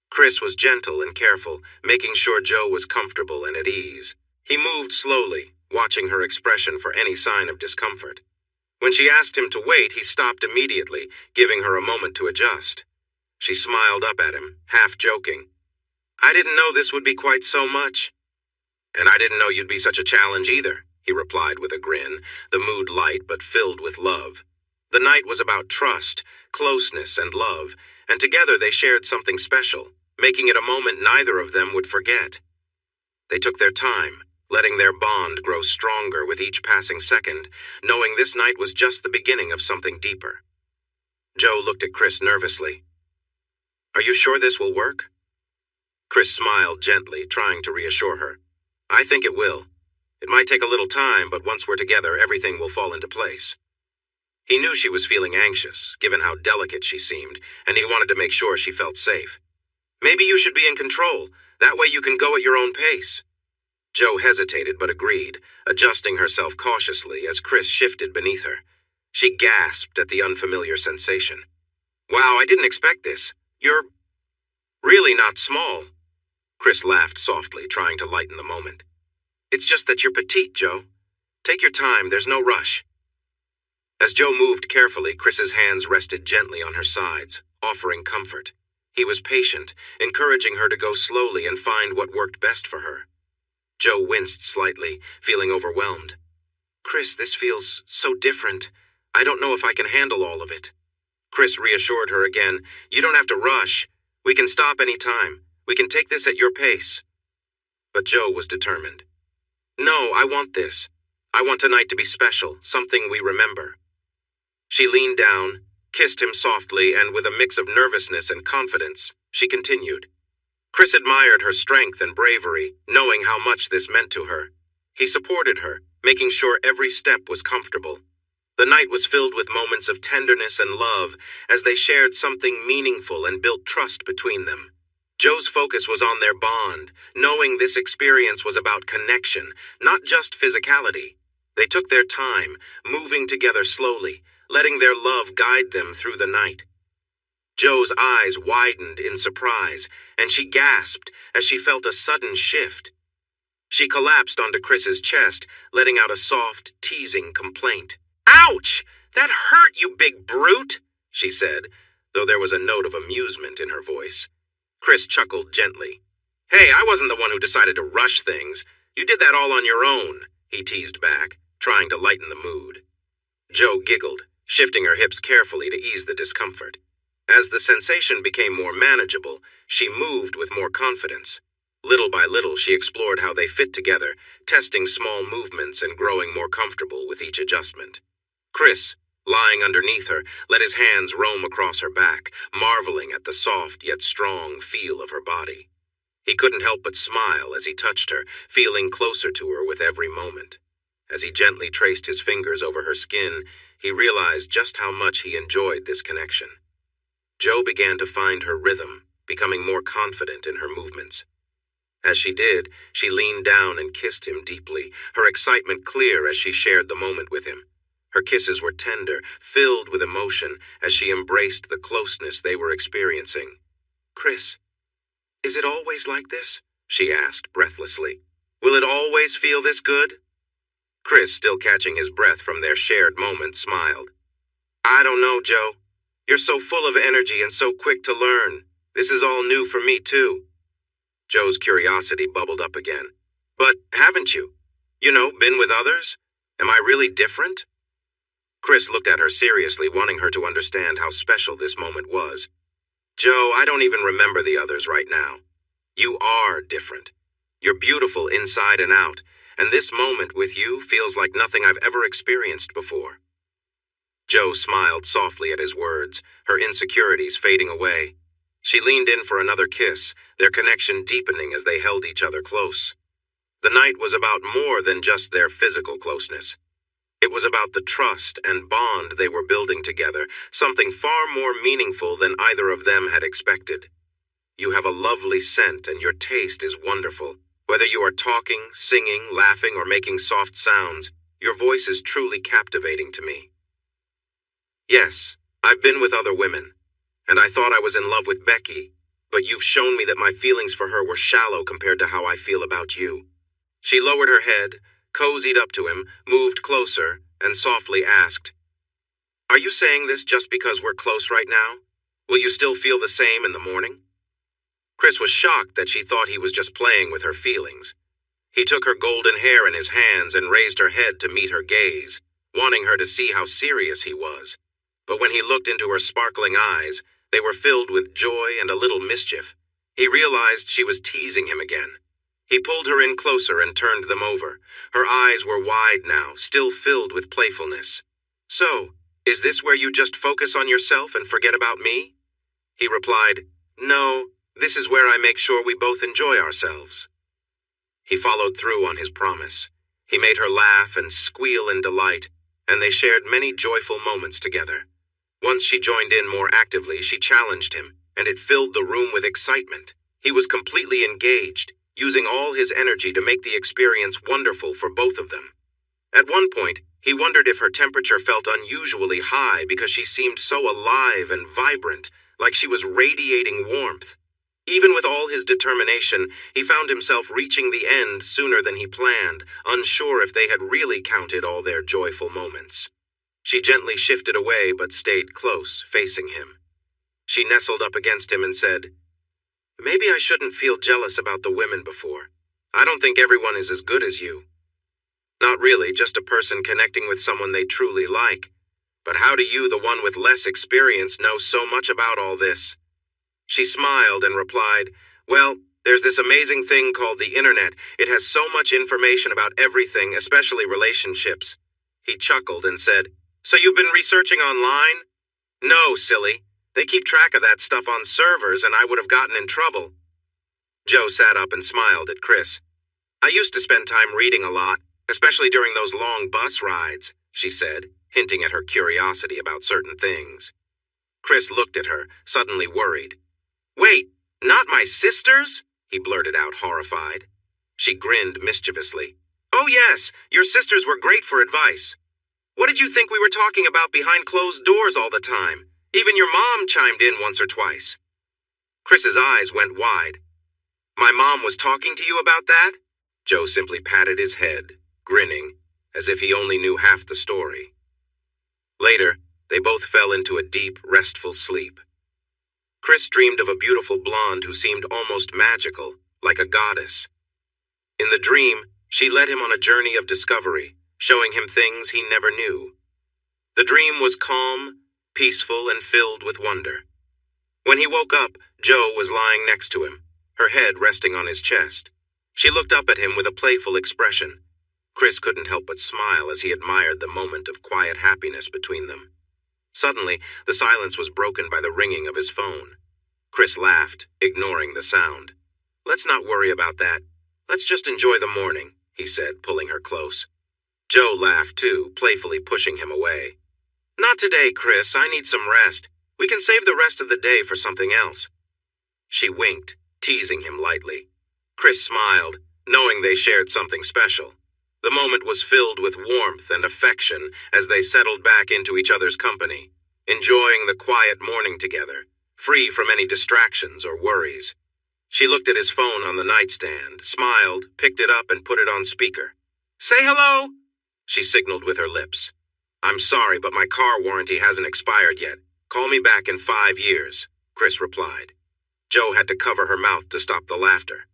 Chris was gentle and careful, making sure Joe was comfortable and at ease. He moved slowly, watching her expression for any sign of discomfort. When she asked him to wait, he stopped immediately, giving her a moment to adjust. She smiled up at him, half joking. "I didn't know this would be quite so much." "And I didn't know you'd be such a challenge either," he replied with a grin, the mood light but filled with love. The night was about trust, closeness, and love, and together they shared something special, making it a moment neither of them would forget. They took their time, letting their bond grow stronger with each passing second, knowing this night was just the beginning of something deeper. Joe looked at Chris nervously. "Are you sure this will work?" Chris smiled gently, trying to reassure her. "I think it will. It might take a little time, but once we're together, everything will fall into place." He knew she was feeling anxious, given how delicate she seemed, and he wanted to make sure she felt safe. Maybe you should be in control. That way you can go at your own pace. Jo hesitated but agreed, adjusting herself cautiously as Chris shifted beneath her. She gasped at the unfamiliar sensation. Wow, I didn't expect this. You're really not small. Chris laughed softly, trying to lighten the moment. It's just that you're petite, Jo. Take your time, there's no rush. As Jo moved carefully, Chris's hands rested gently on her sides, offering comfort. He was patient, encouraging her to go slowly and find what worked best for her. Jo winced slightly, feeling overwhelmed. Chris, this feels so different. I don't know if I can handle all of it. Chris reassured her again. You don't have to rush. We can stop any time. We can take this at your pace. But Jo was determined. No, I want this. I want tonight to be special, something we remember. She leaned down, kissed him softly, and with a mix of nervousness and confidence, she continued. Chris admired her strength and bravery, knowing how much this meant to her. He supported her, making sure every step was comfortable. The night was filled with moments of tenderness and love as they shared something meaningful and built trust between them. Jo's focus was on their bond, knowing this experience was about connection, not just physicality. They took their time, moving together slowly, letting their love guide them through the night. Jo's eyes widened in surprise, and she gasped as she felt a sudden shift. She collapsed onto Chris's chest, letting out a soft, teasing complaint. Ouch! That hurt, you big brute, she said, though there was a note of amusement in her voice. Chris chuckled gently. Hey, I wasn't the one who decided to rush things. You did that all on your own, he teased back, trying to lighten the mood. Jo giggled, shifting her hips carefully to ease the discomfort. As the sensation became more manageable, she moved with more confidence. Little by little, she explored how they fit together, testing small movements and growing more comfortable with each adjustment. Chris, lying underneath her, let his hands roam across her back, marveling at the soft yet strong feel of her body. He couldn't help but smile as he touched her, feeling closer to her with every moment. As he gently traced his fingers over her skin, he realized just how much he enjoyed this connection. Jo began to find her rhythm, becoming more confident in her movements. As she did, she leaned down and kissed him deeply, her excitement clear as she shared the moment with him. Her kisses were tender, filled with emotion, as she embraced the closeness they were experiencing. Chris, is it always like this? She asked breathlessly. Will it always feel this good? Chris, still catching his breath from their shared moment, smiled. I don't know, Jo. You're so full of energy and so quick to learn. This is all new for me, too. Jo's curiosity bubbled up again. But haven't you? Been with others? Am I really different? Chris looked at her seriously, wanting her to understand how special this moment was. Jo, I don't even remember the others right now. You are different. You're beautiful inside and out, and this moment with you feels like nothing I've ever experienced before. Jo smiled softly at his words, her insecurities fading away. She leaned in for another kiss, their connection deepening as they held each other close. The night was about more than just their physical closeness. It was about the trust and bond they were building together, something far more meaningful than either of them had expected. You have a lovely scent and your taste is wonderful. Whether you are talking, singing, laughing, or making soft sounds, your voice is truly captivating to me. Yes, I've been with other women, and I thought I was in love with Becky, but you've shown me that my feelings for her were shallow compared to how I feel about you. She lowered her head, cozied up to him, moved closer, and softly asked, Are you saying this just because we're close right now? Will you still feel the same in the morning? Chris was shocked that she thought he was just playing with her feelings. He took her golden hair in his hands and raised her head to meet her gaze, wanting her to see how serious he was. But when he looked into her sparkling eyes, they were filled with joy and a little mischief. He realized she was teasing him again. He pulled her in closer and turned them over. Her eyes were wide now, still filled with playfulness. So, is this where you just focus on yourself and forget about me? He replied, No, this is where I make sure we both enjoy ourselves. He followed through on his promise. He made her laugh and squeal in delight, and they shared many joyful moments together. Once she joined in more actively, she challenged him, and it filled the room with excitement. He was completely engaged, using all his energy to make the experience wonderful for both of them. At one point, he wondered if her temperature felt unusually high because she seemed so alive and vibrant, like she was radiating warmth. Even with all his determination, he found himself reaching the end sooner than he planned, unsure if they had really counted all their joyful moments. She gently shifted away but stayed close, facing him. She nestled up against him and said, "Maybe I shouldn't feel jealous about the women before. I don't think everyone is as good as you. Not really, just a person connecting with someone they truly like. But how do you, the one with less experience, know so much about all this?" She smiled and replied, "Well, there's this amazing thing called the internet. It has so much information about everything, especially relationships." He chuckled and said, "So you've been researching online?" "No, silly. They keep track of that stuff on servers and I would have gotten in trouble." Joe sat up and smiled at Chris. "I used to spend time reading a lot, especially during those long bus rides," she said, hinting at her curiosity about certain things. Chris looked at her, suddenly worried. "Wait, not my sisters?" he blurted out, horrified. She grinned mischievously. "Oh yes, your sisters were great for advice. What did you think we were talking about behind closed doors all the time? Even your mom chimed in once or twice." Chris's eyes went wide. "My mom was talking to you about that?" Joe simply patted his head, grinning, as if he only knew half the story. Later, they both fell into a deep, restful sleep. Chris dreamed of a beautiful blonde who seemed almost magical, like a goddess. In the dream, she led him on a journey of discovery, showing him things he never knew. The dream was calm, peaceful, and filled with wonder. When he woke up, Joe was lying next to him, her head resting on his chest. She looked up at him with a playful expression. Chris couldn't help but smile as he admired the moment of quiet happiness between them. Suddenly, the silence was broken by the ringing of his phone. Chris laughed, ignoring the sound. "Let's not worry about that. Let's just enjoy the morning," he said, pulling her close. Joe laughed too, playfully pushing him away. "Not today, Chris. I need some rest. We can save the rest of the day for something else." She winked, teasing him lightly. Chris smiled, knowing they shared something special. The moment was filled with warmth and affection as they settled back into each other's company, enjoying the quiet morning together, free from any distractions or worries. She looked at his phone on the nightstand, smiled, picked it up, and put it on speaker. "Say hello," she signaled with her lips. "I'm sorry, but my car warranty hasn't expired yet. Call me back in 5 years," Chris replied. Joe had to cover her mouth to stop the laughter.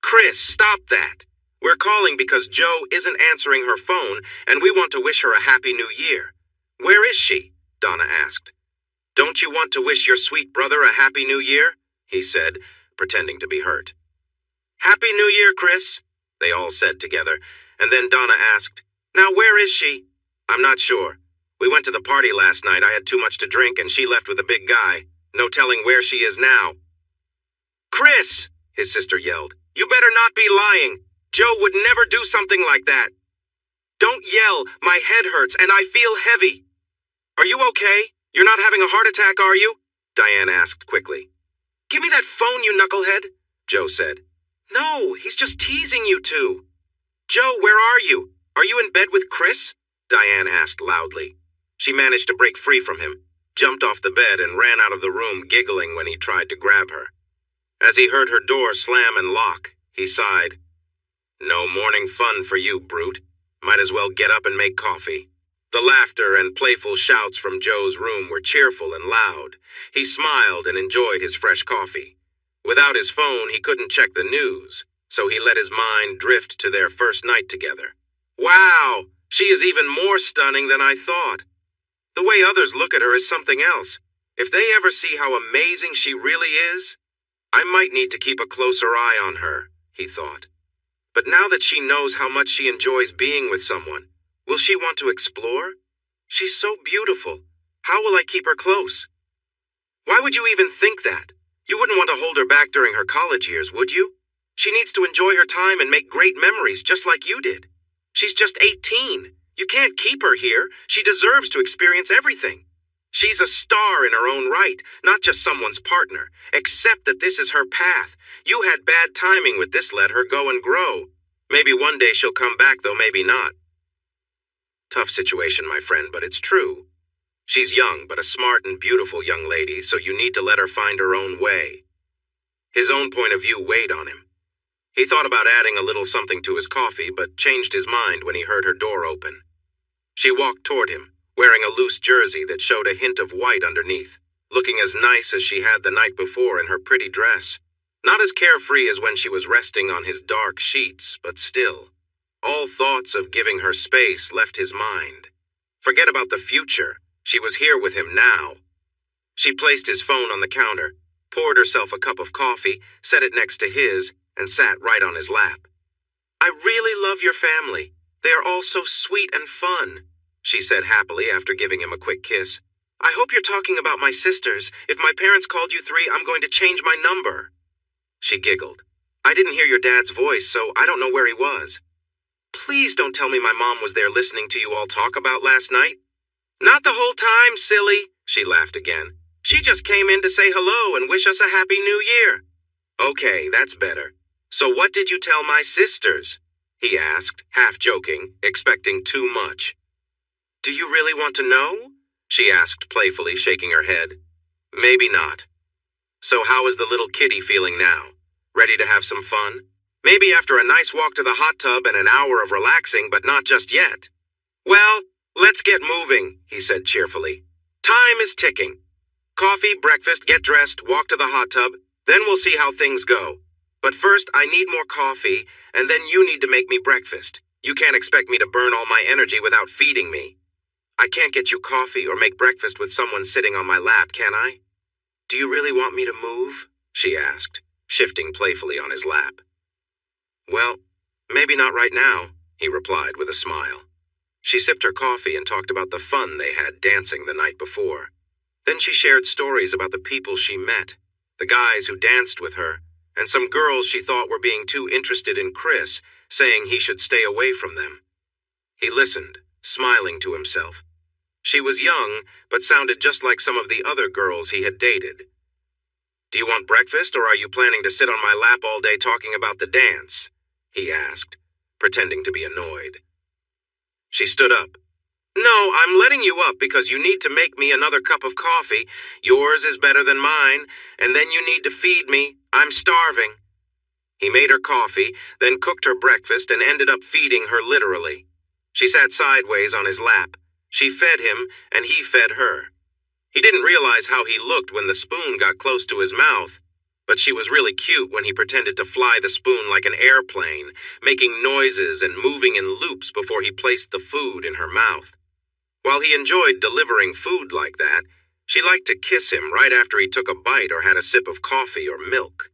"Chris, stop that. We're calling because Joe isn't answering her phone, and we want to wish her a Happy New Year." "Where is she?" Donna asked. "Don't you want to wish your sweet brother a Happy New Year?" he said, pretending to be hurt. "Happy New Year, Chris," they all said together, and then Donna asked, "Now where is she?" "I'm not sure. We went to the party last night. I had too much to drink, and she left with a big guy. No telling where she is now." "Chris," his sister yelled, "you better not be lying. Joe would never do something like that." "Don't yell. My head hurts, and I feel heavy." "Are you okay? You're not having a heart attack, are you?" Diane asked quickly. "Give me that phone, you knucklehead," Joe said. "No, he's just teasing you two." "Joe, where are you? Are you in bed with Chris?" Diane asked loudly. She managed to break free from him, jumped off the bed, and ran out of the room, giggling when he tried to grab her. As he heard her door slam and lock, he sighed. "No morning fun for you, brute. Might as well get up and make coffee." The laughter and playful shouts from Joe's room were cheerful and loud. He smiled and enjoyed his fresh coffee. Without his phone, he couldn't check the news, so he let his mind drift to their first night together. "Wow, she is even more stunning than I thought. The way others look at her is something else. If they ever see how amazing she really is, I might need to keep a closer eye on her," he thought. But now that she knows how much she enjoys being with someone, will she want to explore? She's so beautiful. How will I keep her close? Why would you even think that? You wouldn't want to hold her back during her college years, would you? She needs to enjoy her time and make great memories just like you did. She's just 18. You can't keep her here. She deserves to experience everything. She's a star in her own right, not just someone's partner. Accept that this is her path. You had bad timing with this. Let her go and grow. Maybe one day she'll come back, though maybe not. Tough situation, my friend, but it's true. She's young, but a smart and beautiful young lady, so you need to let her find her own way. His own point of view weighed on him. He thought about adding a little something to his coffee, but changed his mind when he heard her door open. She walked toward him, wearing a loose jersey that showed a hint of white underneath, looking as nice as she had the night before in her pretty dress. Not as carefree as when she was resting on his dark sheets, but still. All thoughts of giving her space left his mind. Forget about the future. She was here with him now. She placed his phone on the counter, poured herself a cup of coffee, set it next to his, and sat right on his lap. I really love your family. They are all so sweet and fun, she said happily after giving him a quick kiss. I hope you're talking about my sisters. If my parents called you three, I'm going to change my number. She giggled. I didn't hear your dad's voice, so I don't know where he was. Please don't tell me my mom was there listening to you all talk about last night. Not the whole time, silly, she laughed again. She just came in to say hello and wish us a happy new year. Okay, that's better. So what did you tell my sisters? He asked, half joking, expecting too much. Do you really want to know? She asked playfully, shaking her head. Maybe not. So how is the little kitty feeling now? Ready to have some fun? Maybe after a nice walk to the hot tub and an hour of relaxing, but not just yet. Well, let's get moving, he said cheerfully. Time is ticking. Coffee, breakfast, get dressed, walk to the hot tub, then we'll see how things go. But first, I need more coffee, and then you need to make me breakfast. You can't expect me to burn all my energy without feeding me. I can't get you coffee or make breakfast with someone sitting on my lap, can I? Do you really want me to move? She asked, shifting playfully on his lap. Well, maybe not right now, he replied with a smile. She sipped her coffee and talked about the fun they had dancing the night before. Then she shared stories about the people she met, the guys who danced with her, and some girls she thought were being too interested in Chris, saying he should stay away from them. He listened, smiling to himself. She was young, but sounded just like some of the other girls he had dated. Do you want breakfast, or are you planning to sit on my lap all day talking about the dance? He asked, pretending to be annoyed. She stood up. No, I'm letting you up because you need to make me another cup of coffee. Yours is better than mine, and then you need to feed me. I'm starving. He made her coffee, then cooked her breakfast and ended up feeding her literally. She sat sideways on his lap. She fed him, and he fed her. He didn't realize how he looked when the spoon got close to his mouth, but she was really cute when he pretended to fly the spoon like an airplane, making noises and moving in loops before he placed the food in her mouth. While he enjoyed delivering food like that, she liked to kiss him right after he took a bite or had a sip of coffee or milk.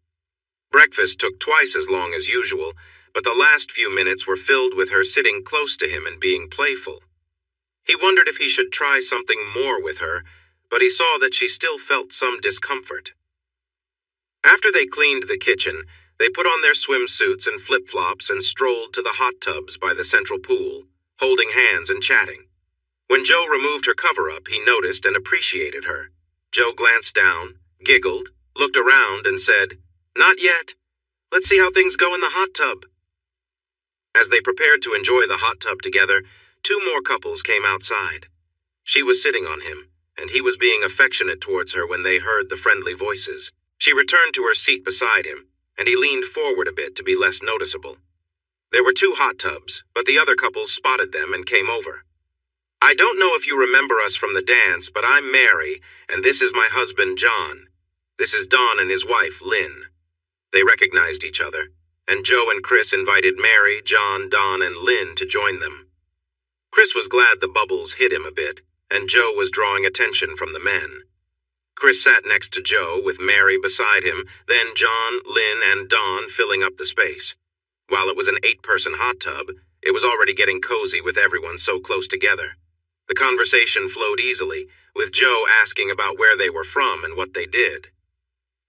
Breakfast took twice as long as usual, but the last few minutes were filled with her sitting close to him and being playful. He wondered if he should try something more with her, but he saw that she still felt some discomfort. After they cleaned the kitchen, they put on their swimsuits and flip-flops and strolled to the hot tubs by the central pool, holding hands and chatting. When Joe removed her cover-up, he noticed and appreciated her. Joe glanced down, giggled, looked around, and said, Not yet. Let's see how things go in the hot tub. As they prepared to enjoy the hot tub together, 2 more couples came outside. She was sitting on him, and he was being affectionate towards her when they heard the friendly voices. She returned to her seat beside him, and he leaned forward a bit to be less noticeable. There were 2 hot tubs, but the other couples spotted them and came over. I don't know if you remember us from the dance, but I'm Mary, and this is my husband, John. This is Don and his wife, Lynn. They recognized each other, and Joe and Chris invited Mary, John, Don, and Lynn to join them. Chris was glad the bubbles hit him a bit, and Joe was drawing attention from the men. Chris sat next to Joe with Mary beside him, then John, Lynn, and Don filling up the space. While it was an 8-person hot tub, it was already getting cozy with everyone so close together. The conversation flowed easily, with Joe asking about where they were from and what they did.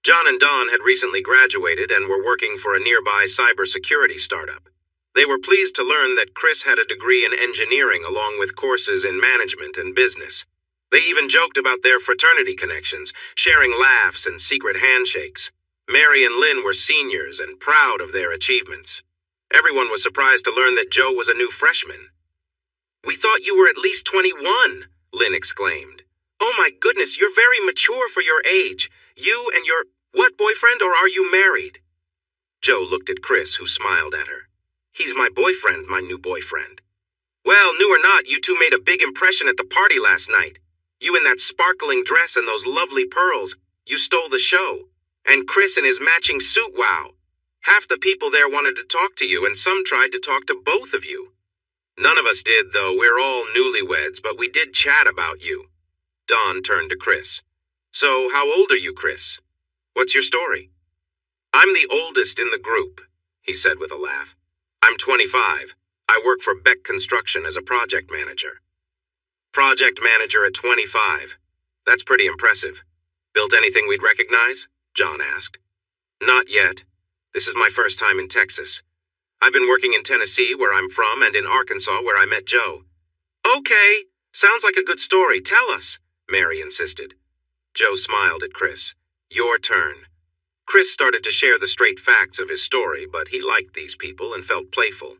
John and Don had recently graduated and were working for a nearby cybersecurity startup. They were pleased to learn that Chris had a degree in engineering along with courses in management and business. They even joked about their fraternity connections, sharing laughs and secret handshakes. Mary and Lynn were seniors and proud of their achievements. Everyone was surprised to learn that Joe was a new freshman. "We thought you were at least 21, Lynn exclaimed. "Oh my goodness, you're very mature for your age. You and your, what, boyfriend, or are you married?" Joe looked at Chris, who smiled at her. "He's my boyfriend, my new boyfriend." "Well, new or not, you two made a big impression at the party last night. You in that sparkling dress and those lovely pearls. You stole the show. And Chris in his matching suit, wow. Half the people there wanted to talk to you, and some tried to talk to both of you." "None of us did, though. We're all newlyweds, but we did chat about you." Dawn turned to Chris. "So, how old are you, Chris? What's your story?" "I'm the oldest in the group," he said with a laugh. "I'm 25. I work for Beck Construction as a project manager." "Project manager at 25. That's pretty impressive. Built anything we'd recognize?" John asked. "Not yet. This is my first time in Texas. I've been working in Tennessee, where I'm from, and in Arkansas, where I met Joe." "Okay, sounds like a good story. Tell us," Mary insisted. Joe smiled at Chris. "Your turn." Chris started to share the straight facts of his story, but he liked these people and felt playful.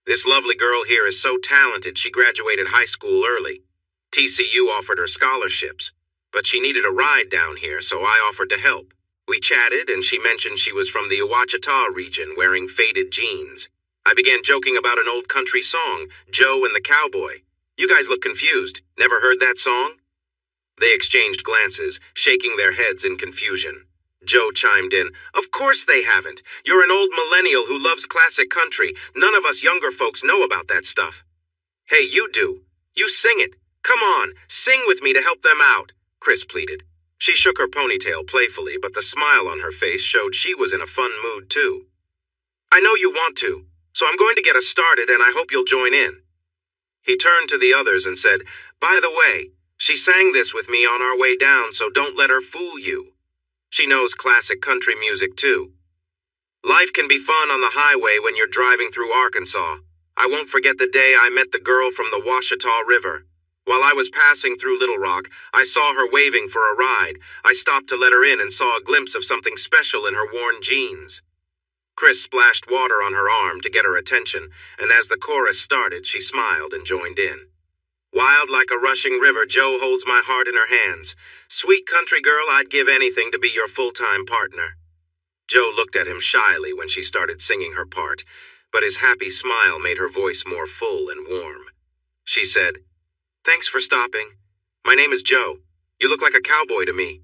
"This lovely girl here is so talented she graduated high school early. TCU offered her scholarships, but she needed a ride down here, so I offered to help. We chatted, and she mentioned she was from the Ouachita region, wearing faded jeans. I began joking about an old country song, Joe and the Cowboy. You guys look confused. Never heard that song?" They exchanged glances, shaking their heads in confusion. Joe chimed in, "Of course they haven't. You're an old millennial who loves classic country. None of us younger folks know about that stuff." "Hey, you do. You sing it. Come on, sing with me to help them out," Chris pleaded. She shook her ponytail playfully, but the smile on her face showed she was in a fun mood too. "I know you want to, so I'm going to get us started, and I hope you'll join in." He turned to the others and said, "By the way, she sang this with me on our way down, so don't let her fool you. She knows classic country music too. Life can be fun on the highway when you're driving through Arkansas. I won't forget the day I met the girl from the Ouachita River. While I was passing through Little Rock, I saw her waving for a ride. I stopped to let her in and saw a glimpse of something special in her worn jeans." Chris splashed water on her arm to get her attention, and as the chorus started, she smiled and joined in. "Wild like a rushing river, Joe holds my heart in her hands. Sweet country girl, I'd give anything to be your full-time partner." Joe looked at him shyly when she started singing her part, but his happy smile made her voice more full and warm. She said, "Thanks for stopping. My name is Joe. You look like a cowboy to me.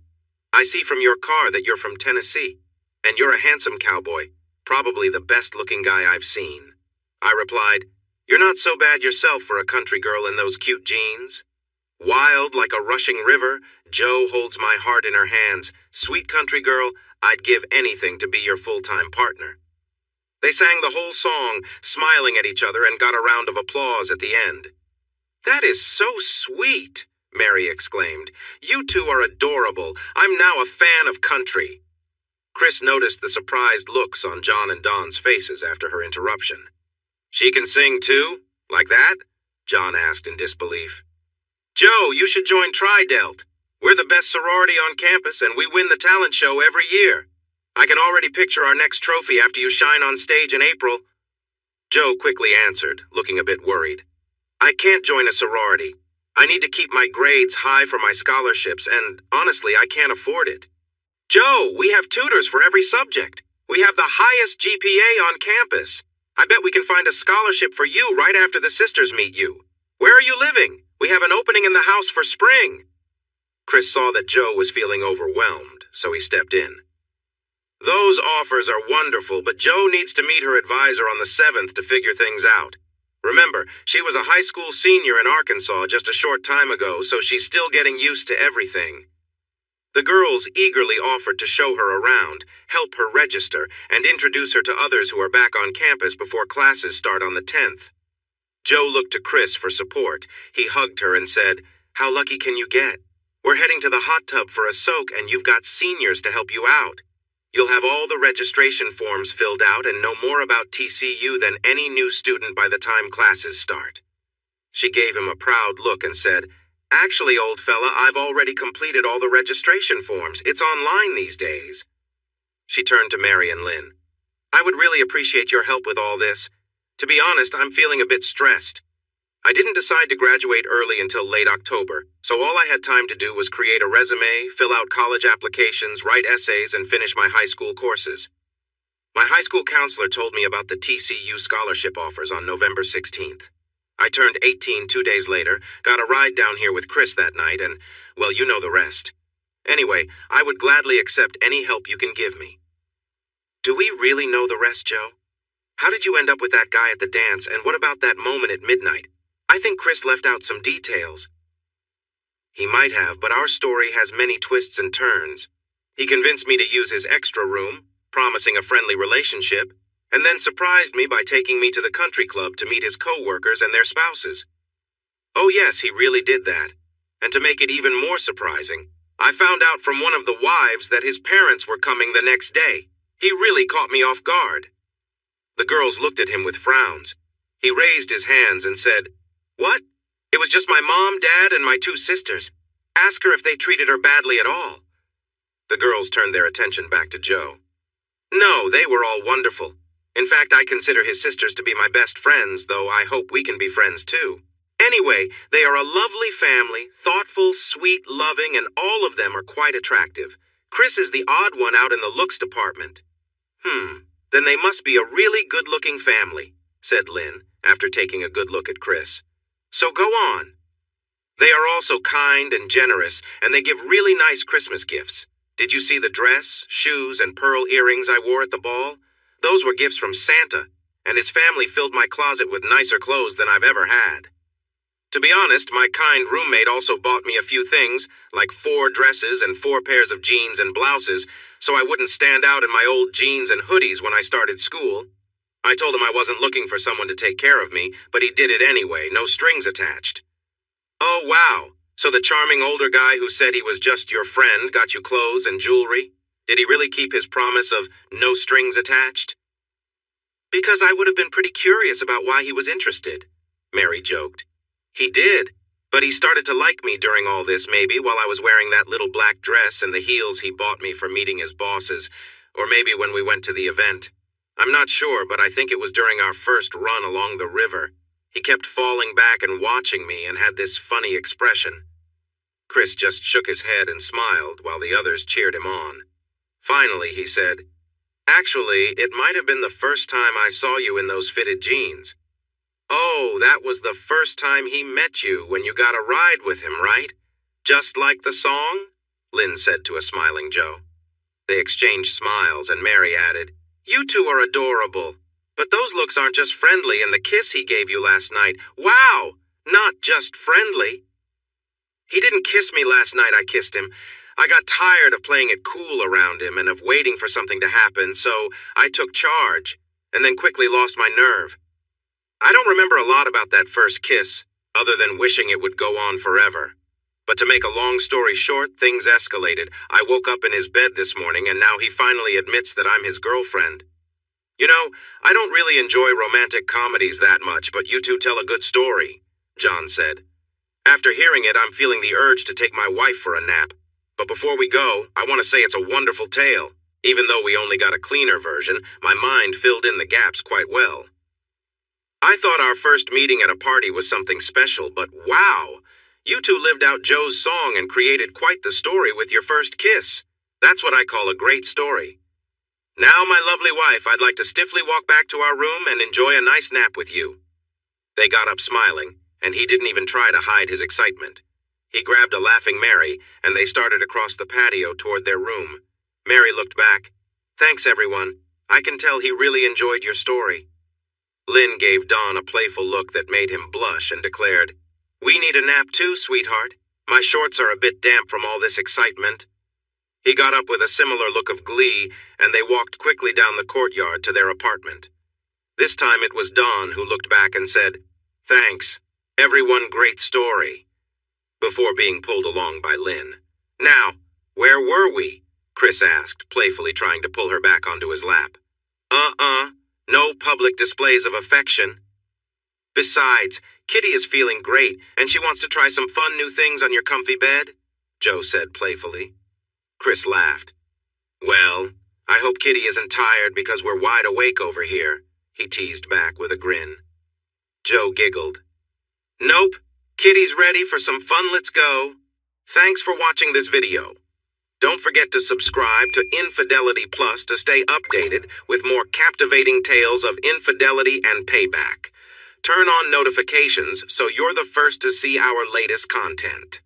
I see from your car that you're from Tennessee, and you're a handsome cowboy, probably the best-looking guy I've seen." I replied, "You're not so bad yourself for a country girl in those cute jeans." Wild like a rushing river, Joe holds my heart in her hands. Sweet country girl, I'd give anything to be your full-time partner. They sang the whole song, smiling at each other, and got a round of applause at the end. "That is so sweet," Mary exclaimed. "You two are adorable. I'm now a fan of country." Chris noticed the surprised looks on John and Dawn's faces after her interruption. "She can sing too? Like that?" John asked in disbelief. "Joe, you should join Tri-Delt. We're the best sorority on campus, and we win the talent show every year. I can already picture our next trophy after you shine on stage in April." Joe quickly answered, looking a bit worried. "I can't join a sorority. I need to keep my grades high for my scholarships, and honestly, I can't afford it." "Joe, we have tutors for every subject. We have the highest GPA on campus. I bet we can find a scholarship for you right after the sisters meet you. Where are you living? We have an opening in the house for spring." Chris saw that Joe was feeling overwhelmed, so he stepped in. "Those offers are wonderful, but Joe needs to meet her advisor on the 7th to figure things out. Remember, she was a high school senior in Arkansas just a short time ago, so she's still getting used to everything." The girls eagerly offered to show her around, help her register, and introduce her to others who are back on campus before classes start on the 10th. Joe looked to Chris for support. He hugged her and said, "How lucky can you get? We're heading to the hot tub for a soak, and you've got seniors to help you out. You'll have all the registration forms filled out and know more about TCU than any new student by the time classes start." She gave him a proud look and said, "Actually, old fella, I've already completed all the registration forms. It's online these days." She turned to Mary and Lynn. "I would really appreciate your help with all this. To be honest, I'm feeling a bit stressed. I didn't decide to graduate early until late October, so all I had time to do was create a resume, fill out college applications, write essays, and finish my high school courses. My high school counselor told me about the TCU scholarship offers on November 16th. I turned 18 2 days later, got a ride down here with Chris that night, and, well, you know the rest. Anyway, I would gladly accept any help you can give me." "Do we really know the rest, Joe? How did you end up with that guy at the dance, and what about that moment at midnight? I think Chris left out some details." "He might have, but our story has many twists and turns. He convinced me to use his extra room, promising a friendly relationship, and then surprised me by taking me to the country club to meet his co-workers and their spouses. Oh yes, he really did that. And to make it even more surprising, I found out from one of the wives that his parents were coming the next day. He really caught me off guard." The girls looked at him with frowns. He raised his hands and said, "What? It was just my mom, dad, and my 2 sisters. Ask her if they treated her badly at all." The girls turned their attention back to Joe. "No, they were all wonderful. In fact, I consider his sisters to be my best friends, though I hope we can be friends too. Anyway, they are a lovely family, thoughtful, sweet, loving, and all of them are quite attractive. Chris is the odd one out in the looks department." Then they must be a really good-looking family," said Lynn, after taking a good look at Chris. "So go on." "They are also kind and generous, and they give really nice Christmas gifts. Did you see the dress, shoes, and pearl earrings I wore at the ball? Those were gifts from Santa, and his family filled my closet with nicer clothes than I've ever had. To be honest, my kind roommate also bought me a few things, like 4 dresses and 4 pairs of jeans and blouses, so I wouldn't stand out in my old jeans and hoodies when I started school. I told him I wasn't looking for someone to take care of me, but he did it anyway, no strings attached." "Oh, wow. So the charming older guy who said he was just your friend got you clothes and jewelry? Did he really keep his promise of no strings attached?" "Because I would have been pretty curious about why he was interested," Mary joked. "He did, but he started to like me during all this maybe while I was wearing that little black dress and the heels he bought me for meeting his bosses, or maybe when we went to the event. I'm not sure, but I think it was during our first run along the river. He kept falling back and watching me and had this funny expression." Chris just shook his head and smiled while the others cheered him on. Finally, he said, "Actually, it might have been the first time I saw you in those fitted jeans." "Oh, that was the first time he met you when you got a ride with him, right? Just like the song?" Lynn said to a smiling Joe. They exchanged smiles, and Mary added, "You two are adorable. But those looks aren't just friendly, and the kiss he gave you last night. Wow! Not just friendly." "He didn't kiss me last night, I kissed him. I got tired of playing it cool around him and of waiting for something to happen, so I took charge, and then quickly lost my nerve. I don't remember a lot about that first kiss, other than wishing it would go on forever. But to make a long story short, things escalated. I woke up in his bed this morning, and now he finally admits that I'm his girlfriend. You know, I don't really enjoy romantic comedies that much, but you two tell a good story," John said. "After hearing it, I'm feeling the urge to take my wife for a nap. But before we go, I want to say it's a wonderful tale. Even though we only got a cleaner version, my mind filled in the gaps quite well. I thought our first meeting at a party was something special, but wow! You two lived out Joe's song and created quite the story with your first kiss. That's what I call a great story. Now, my lovely wife, I'd like to stiffly walk back to our room and enjoy a nice nap with you." They got up smiling, and he didn't even try to hide his excitement. He grabbed a laughing Mary, and they started across the patio toward their room. Mary looked back. "Thanks, everyone. I can tell he really enjoyed your story." Lynn gave Don a playful look that made him blush and declared, "We need a nap too, sweetheart. My shorts are a bit damp from all this excitement." He got up with a similar look of glee, and they walked quickly down the courtyard to their apartment. This time it was Don who looked back and said, "Thanks. Everyone, great story," before being pulled along by Lynn. "Now, where were we? Chris asked, playfully trying to pull her back onto his lap. No public displays of affection. Besides, Kitty is feeling great, and she wants to try some fun new things on your comfy bed, Joe said playfully. Chris laughed. Well, I hope Kitty isn't tired because we're wide awake over here, he teased back with a grin. Joe giggled. Nope, Kitty's ready for some fun, let's go. Thanks for watching this video. Don't forget to subscribe to Infidelity Plus to stay updated with more captivating tales of infidelity and payback. Turn on notifications so you're the first to see our latest content.